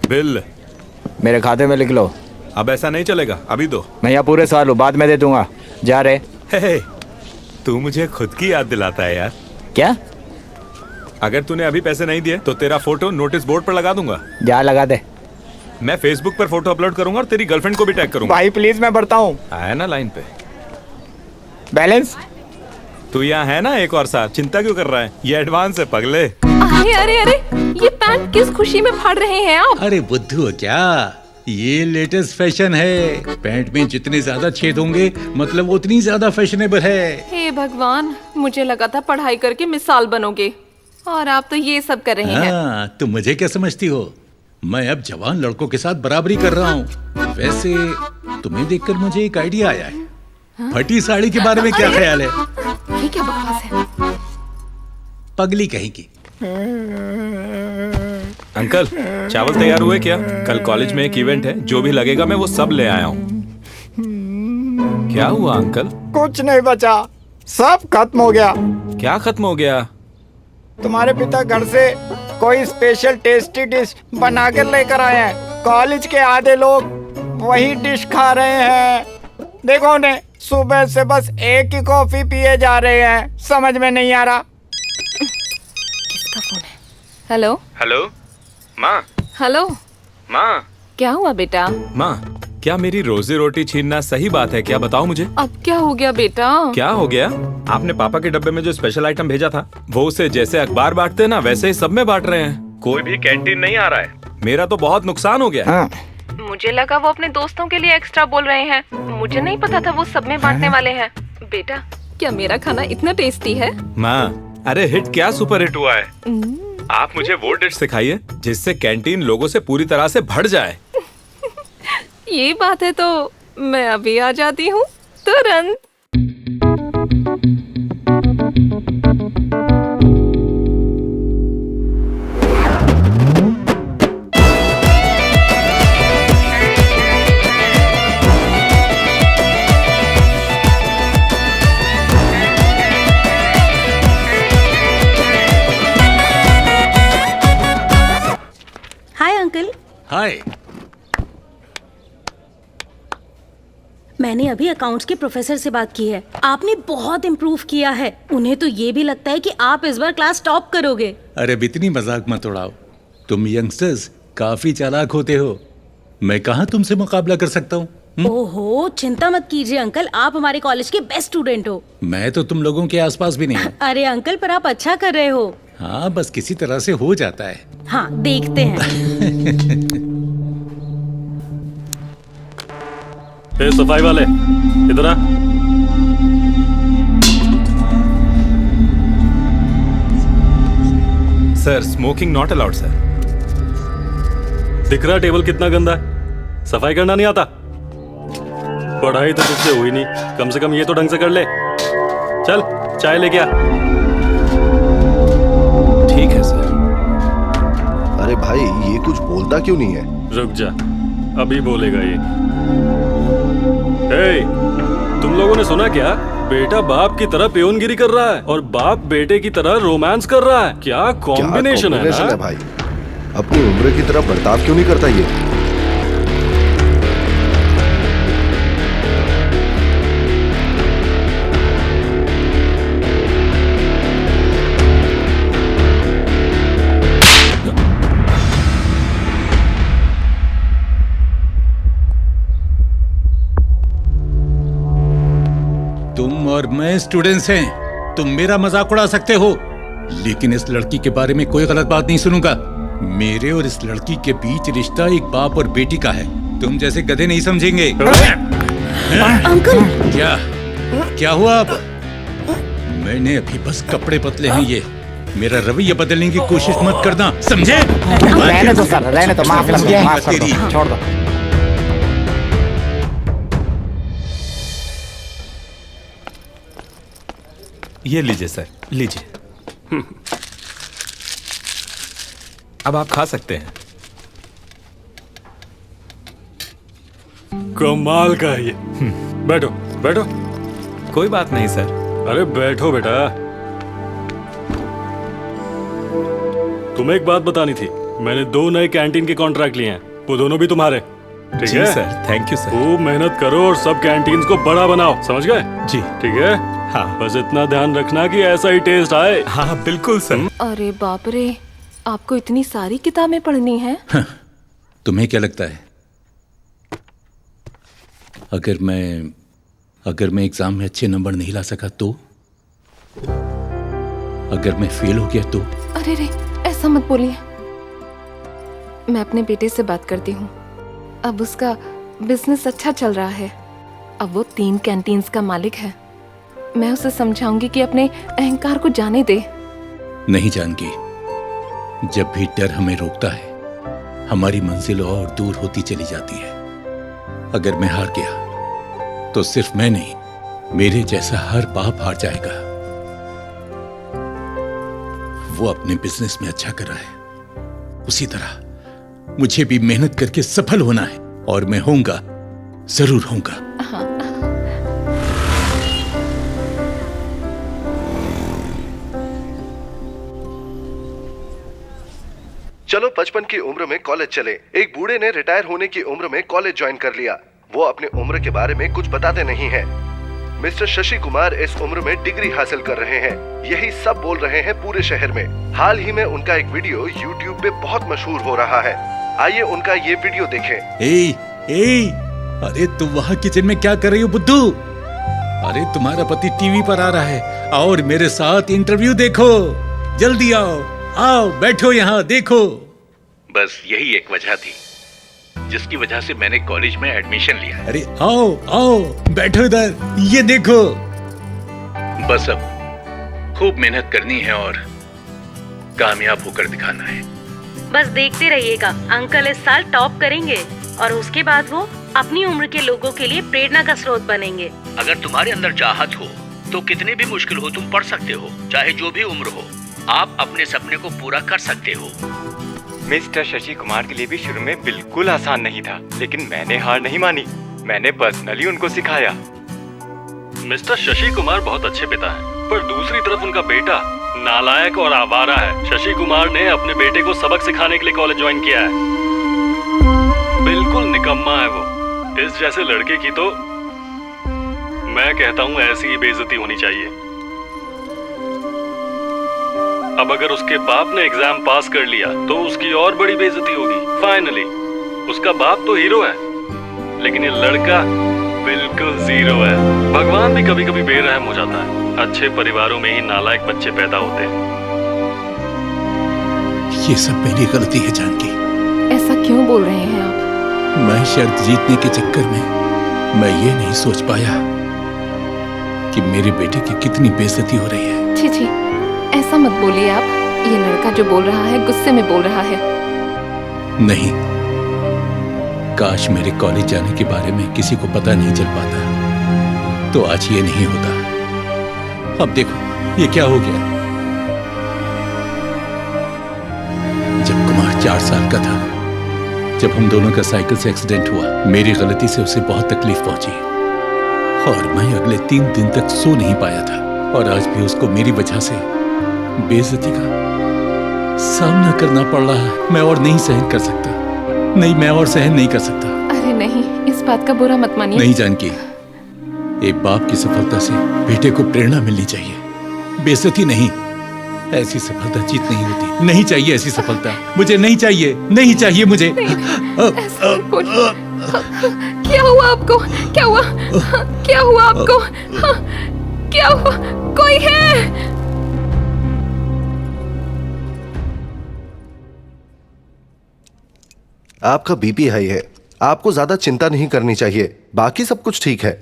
बिल मेरे खाते में लिख लो। अब ऐसा नहीं चलेगा, अभी दो। मैं यहाँ पूरे साल हूँ, बाद में दे दूंगा। जा रहे। हे, तू मुझे खुद की याद दिलाता है यार। क्या? अगर तूने अभी पैसे नहीं दिए तो तेरा फोटो नोटिस बोर्ड पर लगा दूंगा। जा लगा दे। मैं फेसबुक पर फोटो अपलोड करूंगा और तेरी गर्लफ्रेंड को भी टैग करूंगा। भाई प्लीज, मैं बढ़ता हूँ। आया ना लाइन पे। बैलेंस? तू यहाँ है ना एक और साथ, चिंता क्यों कर रहा है? ये एडवांस है पगले। अरे अरे अरे, ये पैंट किस खुशी में फाड़ रहे हैं आप? अरे बुद्धू क्या, ये लेटेस्ट फैशन है। पैंट में जितने ज्यादा छेद होंगे मतलब उतनी ज्यादा फैशनेबल है। हे भगवान, मुझे लगा था पढ़ाई करके मिसाल बनोगे और आप तो ये सब कर रहे हैं। हाँ, तुम मुझे क्या समझती हो? मैं अब जवान लड़कों के साथ बराबरी कर रहा हूँ। वैसे तुम्हें देखकर मुझे एक आइडिया आया है। फटी साड़ी के बारे में क्या ख्याल है? ये क्या बकवास है? पगली कहेगी। अंकल, चावल तैयार हुए क्या? कल कॉलेज में एक इवेंट है, जो भी लगेगा मैं वो सब ले आया हूँ। क्या हुआ अंकल? कुछ नहीं बचा, सब खत्म हो गया। क्या खत्म हो गया? तुम्हारे पिता घर से कोई स्पेशल टेस्टी डिश बना कर लेकर आए हैं। कॉलेज के आधे लोग वही डिश खा रहे हैं। देखो उन्हें, सुबह से बस एक ही कॉफी पिए जा रहे हैं। समझ में नहीं आ रहा। किसका फोन है? हेलो हेलो माँ। हेलो माँ, क्या हुआ बेटा? माँ, क्या मेरी रोजी रोटी छीनना सही बात है क्या? बताओ मुझे। अब क्या हो गया बेटा? क्या हो गया? आपने पापा के डब्बे में जो स्पेशल आइटम भेजा था वो उसे जैसे अखबार बांटते ना वैसे ही सब में बांट रहे हैं। कोई भी कैंटीन नहीं आ रहा है। मेरा तो बहुत नुकसान हो गया। मुझे लगा वो अपने दोस्तों के लिए एक्स्ट्रा बोल रहे हैं। मुझे नहीं पता था वो सब में बांटने वाले हैं। बेटा, क्या मेरा खाना इतना टेस्टी है? माँ, अरे हिट क्या सुपर हिट हुआ है। आप मुझे वो डिश सिखाइए जिससे कैंटीन लोगों से पूरी तरह से भर जाए। ये बात है तो मैं अभी आ जाती हूँ तुरंत। Hi uncle. हाय। मैंने अभी अकाउंट्स के प्रोफेसर से बात की है। आपने बहुत इम्प्रूव किया है। उन्हें तो ये भी लगता है कि आप इस बार क्लास टॉप करोगे। अरे इतनी मजाक मत उड़ाओ। तुम यंगस्टर्स काफी चालाक होते हो। मैं कहाँ तुमसे मुकाबला कर सकता हूँ? ओहो, चिंता मत कीजिए अंकल, आप हमारे कॉलेज के बेस्ट स्टूडेंट हो। मैं तो तुम लोगों के आसपास भी नहीं हूँ। अरे अंकल, पर आप अच्छा कर रहे हो। हाँ, बस किसी तरह से हो जाता है। हाँ, देखते हैं। ए, सफाई वाले इधर आ। Sir, smoking not allowed sir. दिख रहा टेबल कितना गंदा है? सफाई करना नहीं आता? पढ़ाई तो तुझसे हुई नहीं, कम से कम ये तो ढंग से कर ले। चल चाय लेके आ। ठीक है सर। अरे भाई, ये कुछ बोलता क्यों नहीं है? रुक जा, अभी बोलेगा ये। हे, तुम लोगों ने सुना क्या? बेटा बाप की तरह पेयोनगिरी कर रहा है और बाप बेटे की तरह रोमांस कर रहा है। क्या कॉम्बिनेशन है ना? भाई, अपनी उम्र की तरह बर्ताव क्यों नहीं करता ये? तुम और मैं स्टूडेंट्स हैं। तुम मेरा मजाक उड़ा सकते हो, लेकिन इस लड़की के बारे में कोई गलत बात नहीं सुनूंगा। मेरे और इस लड़की के बीच रिश्ता एक बाप और बेटी का है। तुम जैसे गधे नहीं समझेंगे। अंकल, क्या हुआ? अब मैंने अभी बस कपड़े बदले हैं। ये मेरा रवैया बदलने की कोशिश मत करना, समझे? रहने दो सर, रहने दो, माफ कर दो, माफ कर दो, छोड़ दो। ये लीजिए सर, लीजिए। अब आप खा सकते हैं। कमाल का है ये। बैठो बैठो। कोई बात नहीं सर। अरे बैठो बेटा। तुम्हें एक बात बतानी थी। मैंने 2 नए कैंटीन के कॉन्ट्रैक्ट लिए हैं, वो दोनों भी तुम्हारे। ठीक जी है सर, थैंक यू सर। खूब मेहनत करो और सब कैंटीन्स को बड़ा बनाओ, समझ गए? जी ठीक है। हाँ, बस इतना ध्यान रखना कि ऐसा ही टेस्ट आए। हाँ बिल्कुल सर। अरे बाप रे, आपको इतनी सारी किताबें पढ़नी है? तुम्हें क्या लगता है अगर मैं एग्जाम में अच्छे नंबर नहीं ला सका तो? अगर मैं फेल हो गया तो? अरे रे, ऐसा मत बोलिए। मैं अपने बेटे से बात करती हूँ। अब उसका बिजनेस अच्छा चल रहा है। अब वो 3 कैंटीन्स का मालिक है। मैं उसे समझाऊंगी कि अपने अहंकार को जाने दे। नहीं जानकी, जब भी डर हमें रोकता है हमारी मंजिल और दूर होती चली जाती है। अगर मैं हार गया तो सिर्फ मैं नहीं, मेरे जैसा हर बाप हार जाएगा। वो अपने बिजनेस में अच्छा कर रहा है, उसी तरह मुझे भी मेहनत करके सफल होना है और मैं होऊंगा, जरूर होऊंगा। चलो 55 की उम्र में कॉलेज चले। एक बूढ़े ने रिटायर होने की उम्र में कॉलेज ज्वाइन कर लिया। वो अपने उम्र के बारे में कुछ बताते नहीं हैं। मिस्टर शशि कुमार इस उम्र में डिग्री हासिल कर रहे हैं, यही सब बोल रहे हैं पूरे शहर में। हाल ही में उनका एक वीडियो YouTube पे बहुत मशहूर हो रहा है। आइए उनका ये वीडियो देखें। अरे तुम वहाँ किचन में क्या कर रही हो बुद्धू? अरे तुम्हारा पति टीवी पर आ रहा है और मेरे साथ इंटरव्यू देखो। जल्दी आओ, आओ बैठो यहाँ देखो। बस यही एक वजह थी जिसकी वजह से मैंने कॉलेज में एडमिशन लिया। अरे आओ आओ बैठो इधर, ये देखो। बस अब खूब मेहनत करनी है और कामयाब होकर दिखाना है। बस देखते रहिएगा, अंकल इस साल टॉप करेंगे और उसके बाद वो अपनी उम्र के लोगों के लिए प्रेरणा का स्रोत बनेंगे। अगर तुम्हारे अंदर चाहत हो तो कितनी भी मुश्किल हो तुम पढ़ सकते हो, चाहे जो भी उम्र हो। आप अपने सपने को पूरा कर सकते हो। मिस्टर शशि कुमार के लिए भी शुरू में बिल्कुल आसान नहीं था, लेकिन मैंने हार नहीं मानी। मैंने पर्सनली उनको सिखाया। मिस्टर शशि कुमार बहुत अच्छे पिता हैं, पर दूसरी तरफ उनका बेटा नालायक और आवारा है। शशि कुमार ने अपने बेटे को सबक सिखाने के लिए कॉलेज ज्वाइन किया है। बिल्कुल निकम्मा है वो। इस जैसे लड़के की तो मैं कहता हूँ ऐसी ही बेइज्जती होनी चाहिए। अब अगर उसके बाप ने एग्जाम पास कर लिया तो उसकी और बड़ी बेइज्जती होगी। फाइनली उसका बाप तो हीरो है, लेकिन ये लड़का बिल्कुल जीरो है। भगवान भी कभी कभी बेरहम हो जाता है। अच्छे परिवारों में ही नालायक बच्चे पैदा होते हैं। ये सब मेरी गलती है जानकी। ऐसा क्यों बोल रहे हैं आप? मैं शर्त जीतने के चक्कर में मैं ये नहीं सोच पाया कि मेरे बेटे की कितनी बेइज्जती हो रही है। छी छी, ऐसा मत बोलिए आप। ये लड़का जो बोल रहा है गुस्से में बोल रहा है। नहीं, काश मेरे कॉलेज जाने के बारे में किसी को पता नहीं चल पाता तो आज ये नहीं होता। अब देखो ये क्या हो गया। जब कुमार 4 साल का था, जब हम दोनों का साइकिल से एक्सीडेंट हुआ, मेरी गलती से उसे बहुत तकलीफ पहुंची और मैं अगले 3 दिन तक सो नहीं पाया था। और आज भी उसको मेरी वजह से बेइज्जती का सामना करना पड़ रहा है। मैं और नहीं सहन कर सकता। नहीं, मैं और सहन नहीं कर सकता। अरे नहीं, इस बात का बुरा मत मानिए। नहीं जानकी, एक बाप की सफलता से बेटे को प्रेरणा मिलनी चाहिए, बेइज्जती नहीं। ऐसी सफलता जीत नहीं होती। नहीं चाहिए ऐसी सफलता, मुझे नहीं चाहिए, नहीं चाहिए मुझे। क्या हुआ आपको? क्या हुआ? क्या हुआ आपको? क्या हुआ? कोई है? आपका बीपी हाई है, आपको ज्यादा चिंता नहीं करनी चाहिए। बाकी सब कुछ ठीक है।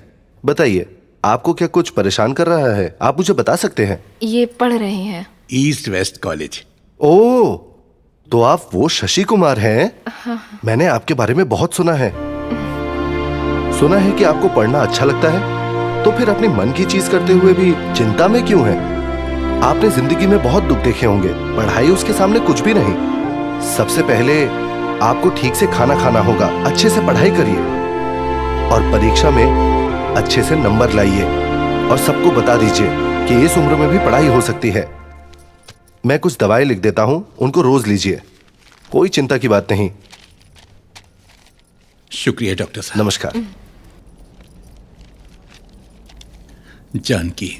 बताइए, आपको क्या कुछ परेशान कर रहा है? आप मुझे बता सकते हैं। ये पढ़ रहे हैं ईस्ट वेस्ट कॉलेज। ओह, तो आप वो शशि कुमार हैं? हाँ। मैंने आपके बारे में बहुत सुना है। सुना है कि आपको पढ़ना अच्छा लगता है, तो फिर अपने मन की चीज करते हुए भी चिंता में क्यों हैं? आपने जिंदगी में बहुत दुख देखे होंगे, पढ़ाई उसके सामने कुछ भी नहीं। सबसे पहले आपको ठीक से खाना खाना होगा, अच्छे से पढ़ाई करिए और परीक्षा में अच्छे से नंबर लाइए और सबको बता दीजिए कि इस उम्र में भी पढ़ाई हो सकती है। मैं कुछ दवाएं लिख देता हूं, उनको रोज लीजिए। कोई चिंता की बात नहीं। शुक्रिया डॉक्टर साहब। नमस्कार। जानकी,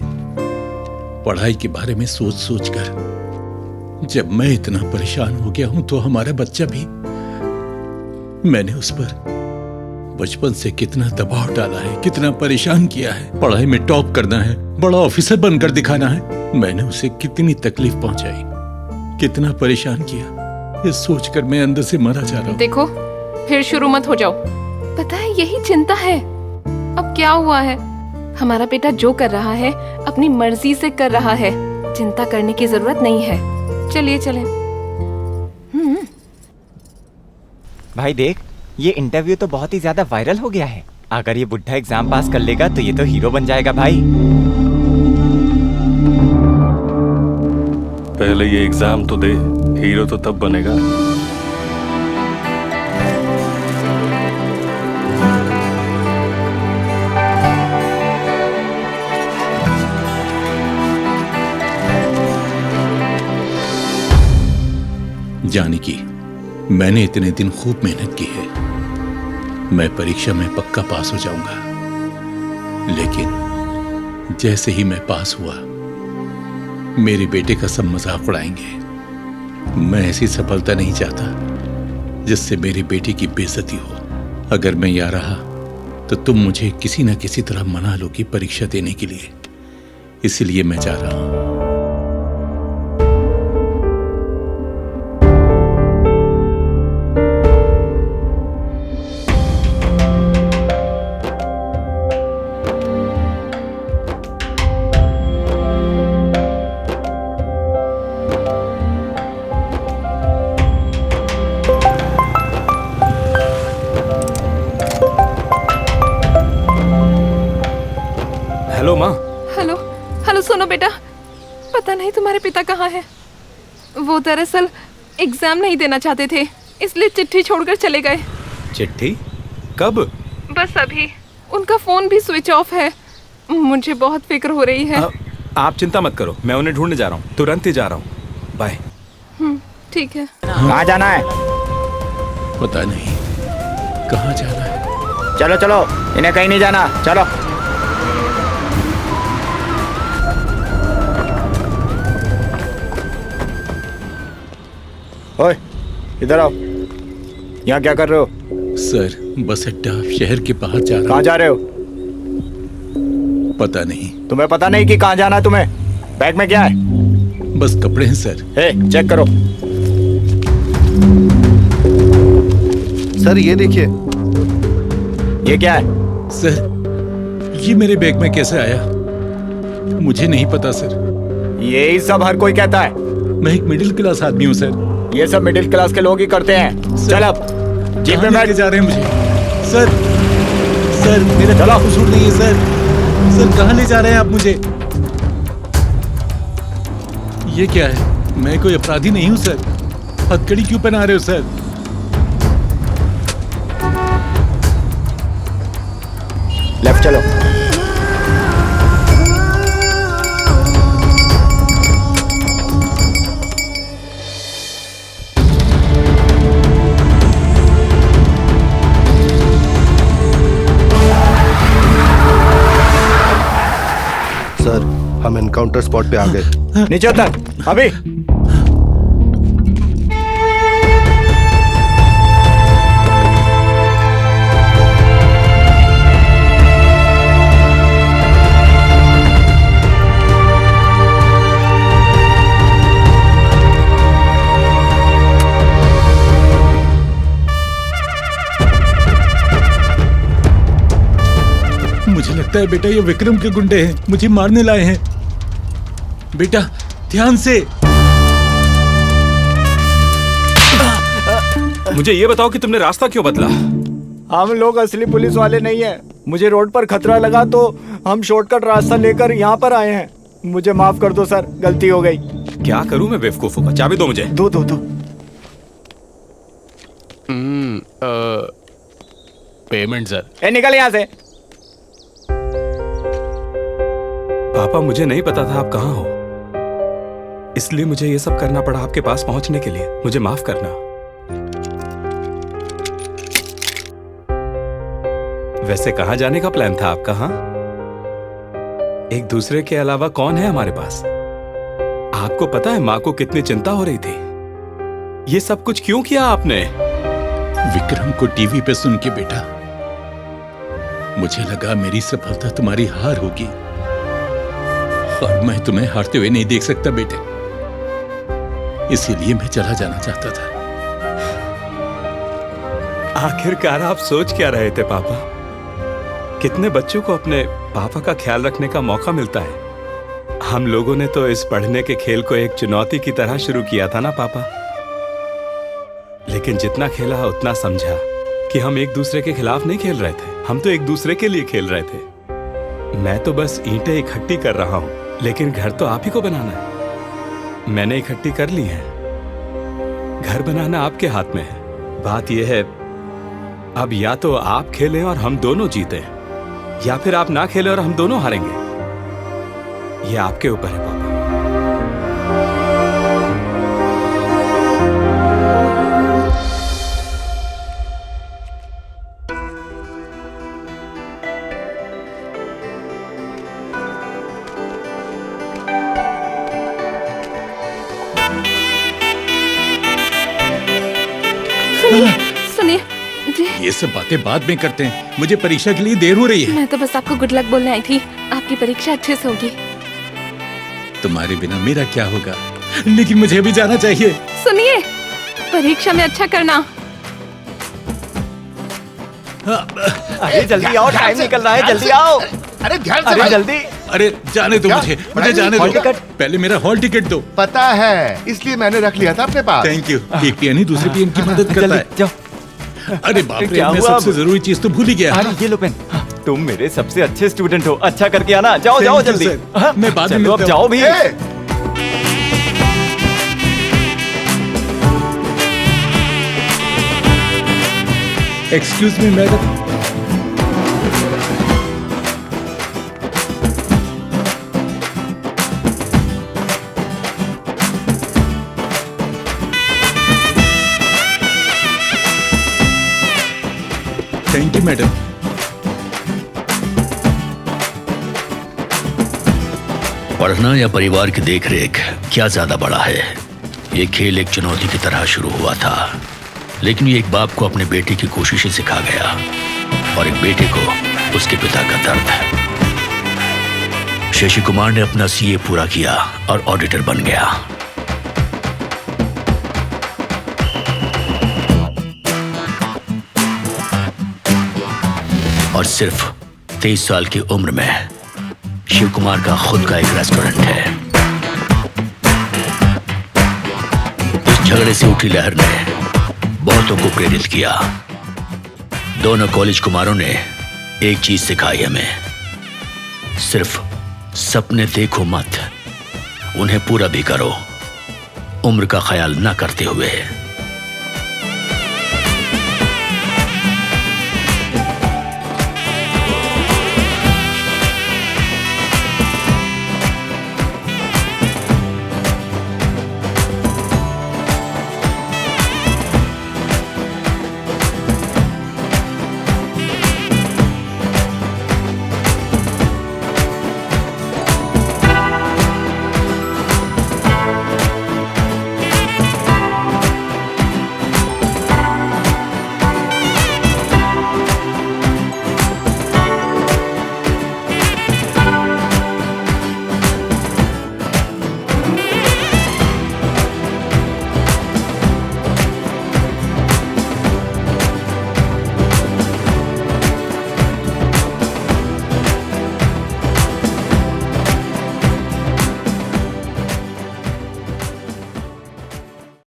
पढ़ाई के बारे में सोच सोच कर जब मैं इतना परेशान हो गया हूं तो हमारा बच्चा भी। मैंने उस पर बचपन से कितना दबाव डाला है, कितना परेशान किया है। पढ़ाई में टॉप करना है, बड़ा ऑफिसर बनकर दिखाना है। मैंने उसे कितनी तकलीफ पहुंचाई, कितना परेशान किया, ये सोचकर मैं अंदर से मरा जा रहा हूं। देखो, फिर शुरू मत हो जाओ। पता है यही चिंता है। अब क्या हुआ है? हमारा बेटा जो कर रहा है अपनी मर्जी से कर रहा है, चिंता करने की जरूरत नहीं है। चलिए चलें। भाई देख, ये इंटरव्यू तो बहुत ही ज्यादा वायरल हो गया है। अगर ये बुढ़ा एग्जाम पास कर लेगा तो ये तो हीरो बन जाएगा भाई। पहले ये एग्जाम तो दे, हीरो तो तब बनेगा। जानकी, मैंने इतने दिन खूब मेहनत की है। मैं परीक्षा में पक्का पास हो जाऊंगा, लेकिन जैसे ही मैं पास हुआ मेरे बेटे का सब मजाक उड़ाएंगे। मैं ऐसी सफलता नहीं चाहता जिससे मेरी बेटी की बेइज्जती हो। अगर मैं यहाँ रहा तो तुम मुझे किसी न किसी तरह मना लोगी परीक्षा देने के लिए, इसलिए मैं जा रहा हूं। हेलो माँ। हेलो हेलो, सुनो बेटा, पता नहीं तुम्हारे पिता कहाँ हैं। वो दरअसल एग्जाम नहीं देना चाहते थे, इसलिए चिट्ठी छोड़कर चले गए। चिट्ठी? कब? बस अभी। उनका फोन भी स्विच ऑफ है। मुझे बहुत फिक्र हो रही है। आप चिंता मत करो, मैं उन्हें ढूंढने जा रहा हूँ, तुरंत ही जा रहा हूँ। बाय। ठीक है। कहाँ जाना है? पता नहीं कहाँ जाना है। चलो चलो, इन्हें कहीं नहीं जाना, चलो। ओए, इधर आओ। यहाँ क्या कर रहे हो? सर, बस अड्डा शहर के बाहर जा रहा हूँ। कहाँ जा रहे हो? पता नहीं। तुम्हें पता नहीं कि कहाँ जाना है तुम्हें? बैग में क्या है? बस कपड़े हैं सर। चेक करो। सर ये देखिए। ये क्या है? सर, ये मेरे बैग में कैसे आया? मुझे नहीं पता सर। यही सब हर कोई कहता है। मैं एक मिडिल क्लास आदमी हूँ सर। ये सब मिडिल क्लास के लोग ही करते हैं। चल अब जीप में बैठ। जा रहे हैं मुझे सर। सर मेरा गला कसूर नहीं है सर। सर कहाँ ले जा रहे हैं आप मुझे? ये क्या है? मैं कोई अपराधी नहीं हूँ सर। हथकड़ी क्यों पहना रहे हो सर? लेफ्ट चलो। सर, हम एनकाउंटर स्पॉट पे आ गए। नीचे उतर, अभी। मुझे लगता है बेटा ये विक्रम के गुंडे हैं, मुझे मारने लाए हैं। बेटा ध्यान से। मुझे ये बताओ कि तुमने रास्ता क्यों बदला? हम लोग असली पुलिस वाले नहीं हैं। मुझे रोड पर खतरा लगा तो हम शॉर्टकट रास्ता लेकर यहाँ पर आए हैं। मुझे माफ कर दो सर, गलती हो गई। क्या करूं मैं बेवकूफों का? चाबी दो मुझे। दो दो दो। Payment sir. निकल यहाँ से। पापा, मुझे नहीं पता था आप कहाँ हो, इसलिए मुझे ये सब करना पड़ा आपके पास पहुंचने के लिए। मुझे माफ करना। वैसे कहाँ जाने का प्लान था आपका? हाँ, एक दूसरे के अलावा कौन है हमारे पास? आपको पता है माँ को कितनी चिंता हो रही थी। ये सब कुछ क्यों किया आपने? विक्रम को टीवी पे सुन के बेटा, मुझे लगा मेरी सफलता तुम्हारी हार होगी और मैं तुम्हें हारते हुए नहीं देख सकता बेटे, इसीलिए मैं चला जाना चाहता था। आखिरकार आप सोच क्या रहे थे पापा? कितने बच्चों को अपने पापा का ख्याल रखने का मौका मिलता है। हम लोगों ने तो इस पढ़ने के खेल को एक चुनौती की तरह शुरू किया था ना पापा। लेकिन जितना खेला उतना समझा कि हम एक दूसरे के खिलाफ नहीं खेल रहे थे, हम तो एक दूसरे के लिए खेल रहे थे। मैं तो बस ईंटें इकट्ठी कर रहा हूँ, लेकिन घर तो आप ही को बनाना है। मैंने इकट्ठी कर ली है, घर बनाना आपके हाथ में है। बात यह है, अब या तो आप खेलें और हम दोनों जीते, या फिर आप ना खेलें और हम दोनों हारेंगे। ये आपके ऊपर है पापा। सुनिए, ये सब बातें बाद में करते हैं, मुझे परीक्षा के लिए देर हो रही है। मैं तो बस आपको गुड लक बोलने आई थी। आपकी परीक्षा अच्छे से होगी। तुम्हारे बिना मेरा क्या होगा, लेकिन मुझे भी जाना चाहिए। सुनिए, परीक्षा में अच्छा करना। अरे जल्दी आओ, टाइम निकल रहा है, जल्दी आओ। अरे ध्यान से अरे भाई। जल्दी। अरे जाने दो, मुझे जाने हॉल दो। टिकट? पहले मेरा हॉल टिकट दो। पता है, इसलिए मैंने रख लिया था अपने पास। Thank you. एक पियन ही दूसरे पियन की मदद करता है। जाओ। अरे बाप रे, क्या मैं हुआ सबसे अब? जरूरी चीज तो भूल ही गया। अरे ये लो पेन। तुम मेरे सबसे अच्छे स्टूडेंट हो, अच्छा करके आना। जाओ Thank जाओ you, जल्दी। sir। मैं बाद में चलो, अब मिलता जाओ हूँ। भी। Excuse me madam. Thank you madam. पढ़ना या परिवार की देखरेख, क्या ज्यादा बड़ा है? ये खेल एक चुनौती की तरह शुरू हुआ था, लेकिन ये एक बाप को अपने बेटे की कोशिशें सिखा गया और एक बेटे को उसके पिता का दर्द। शशि कुमार ने अपना सीए पूरा किया और ऑडिटर बन गया। और सिर्फ 23 साल की उम्र में शिव कुमार का खुद का एक रेस्टोरेंट है। इस झगड़े से उठी लहर ने बहुतों को प्रेरित किया। दोनों कॉलेज कुमारों ने एक चीज सिखाई हमें, सिर्फ सपने देखो मत, उन्हें पूरा भी करो, उम्र का ख्याल न करते हुए।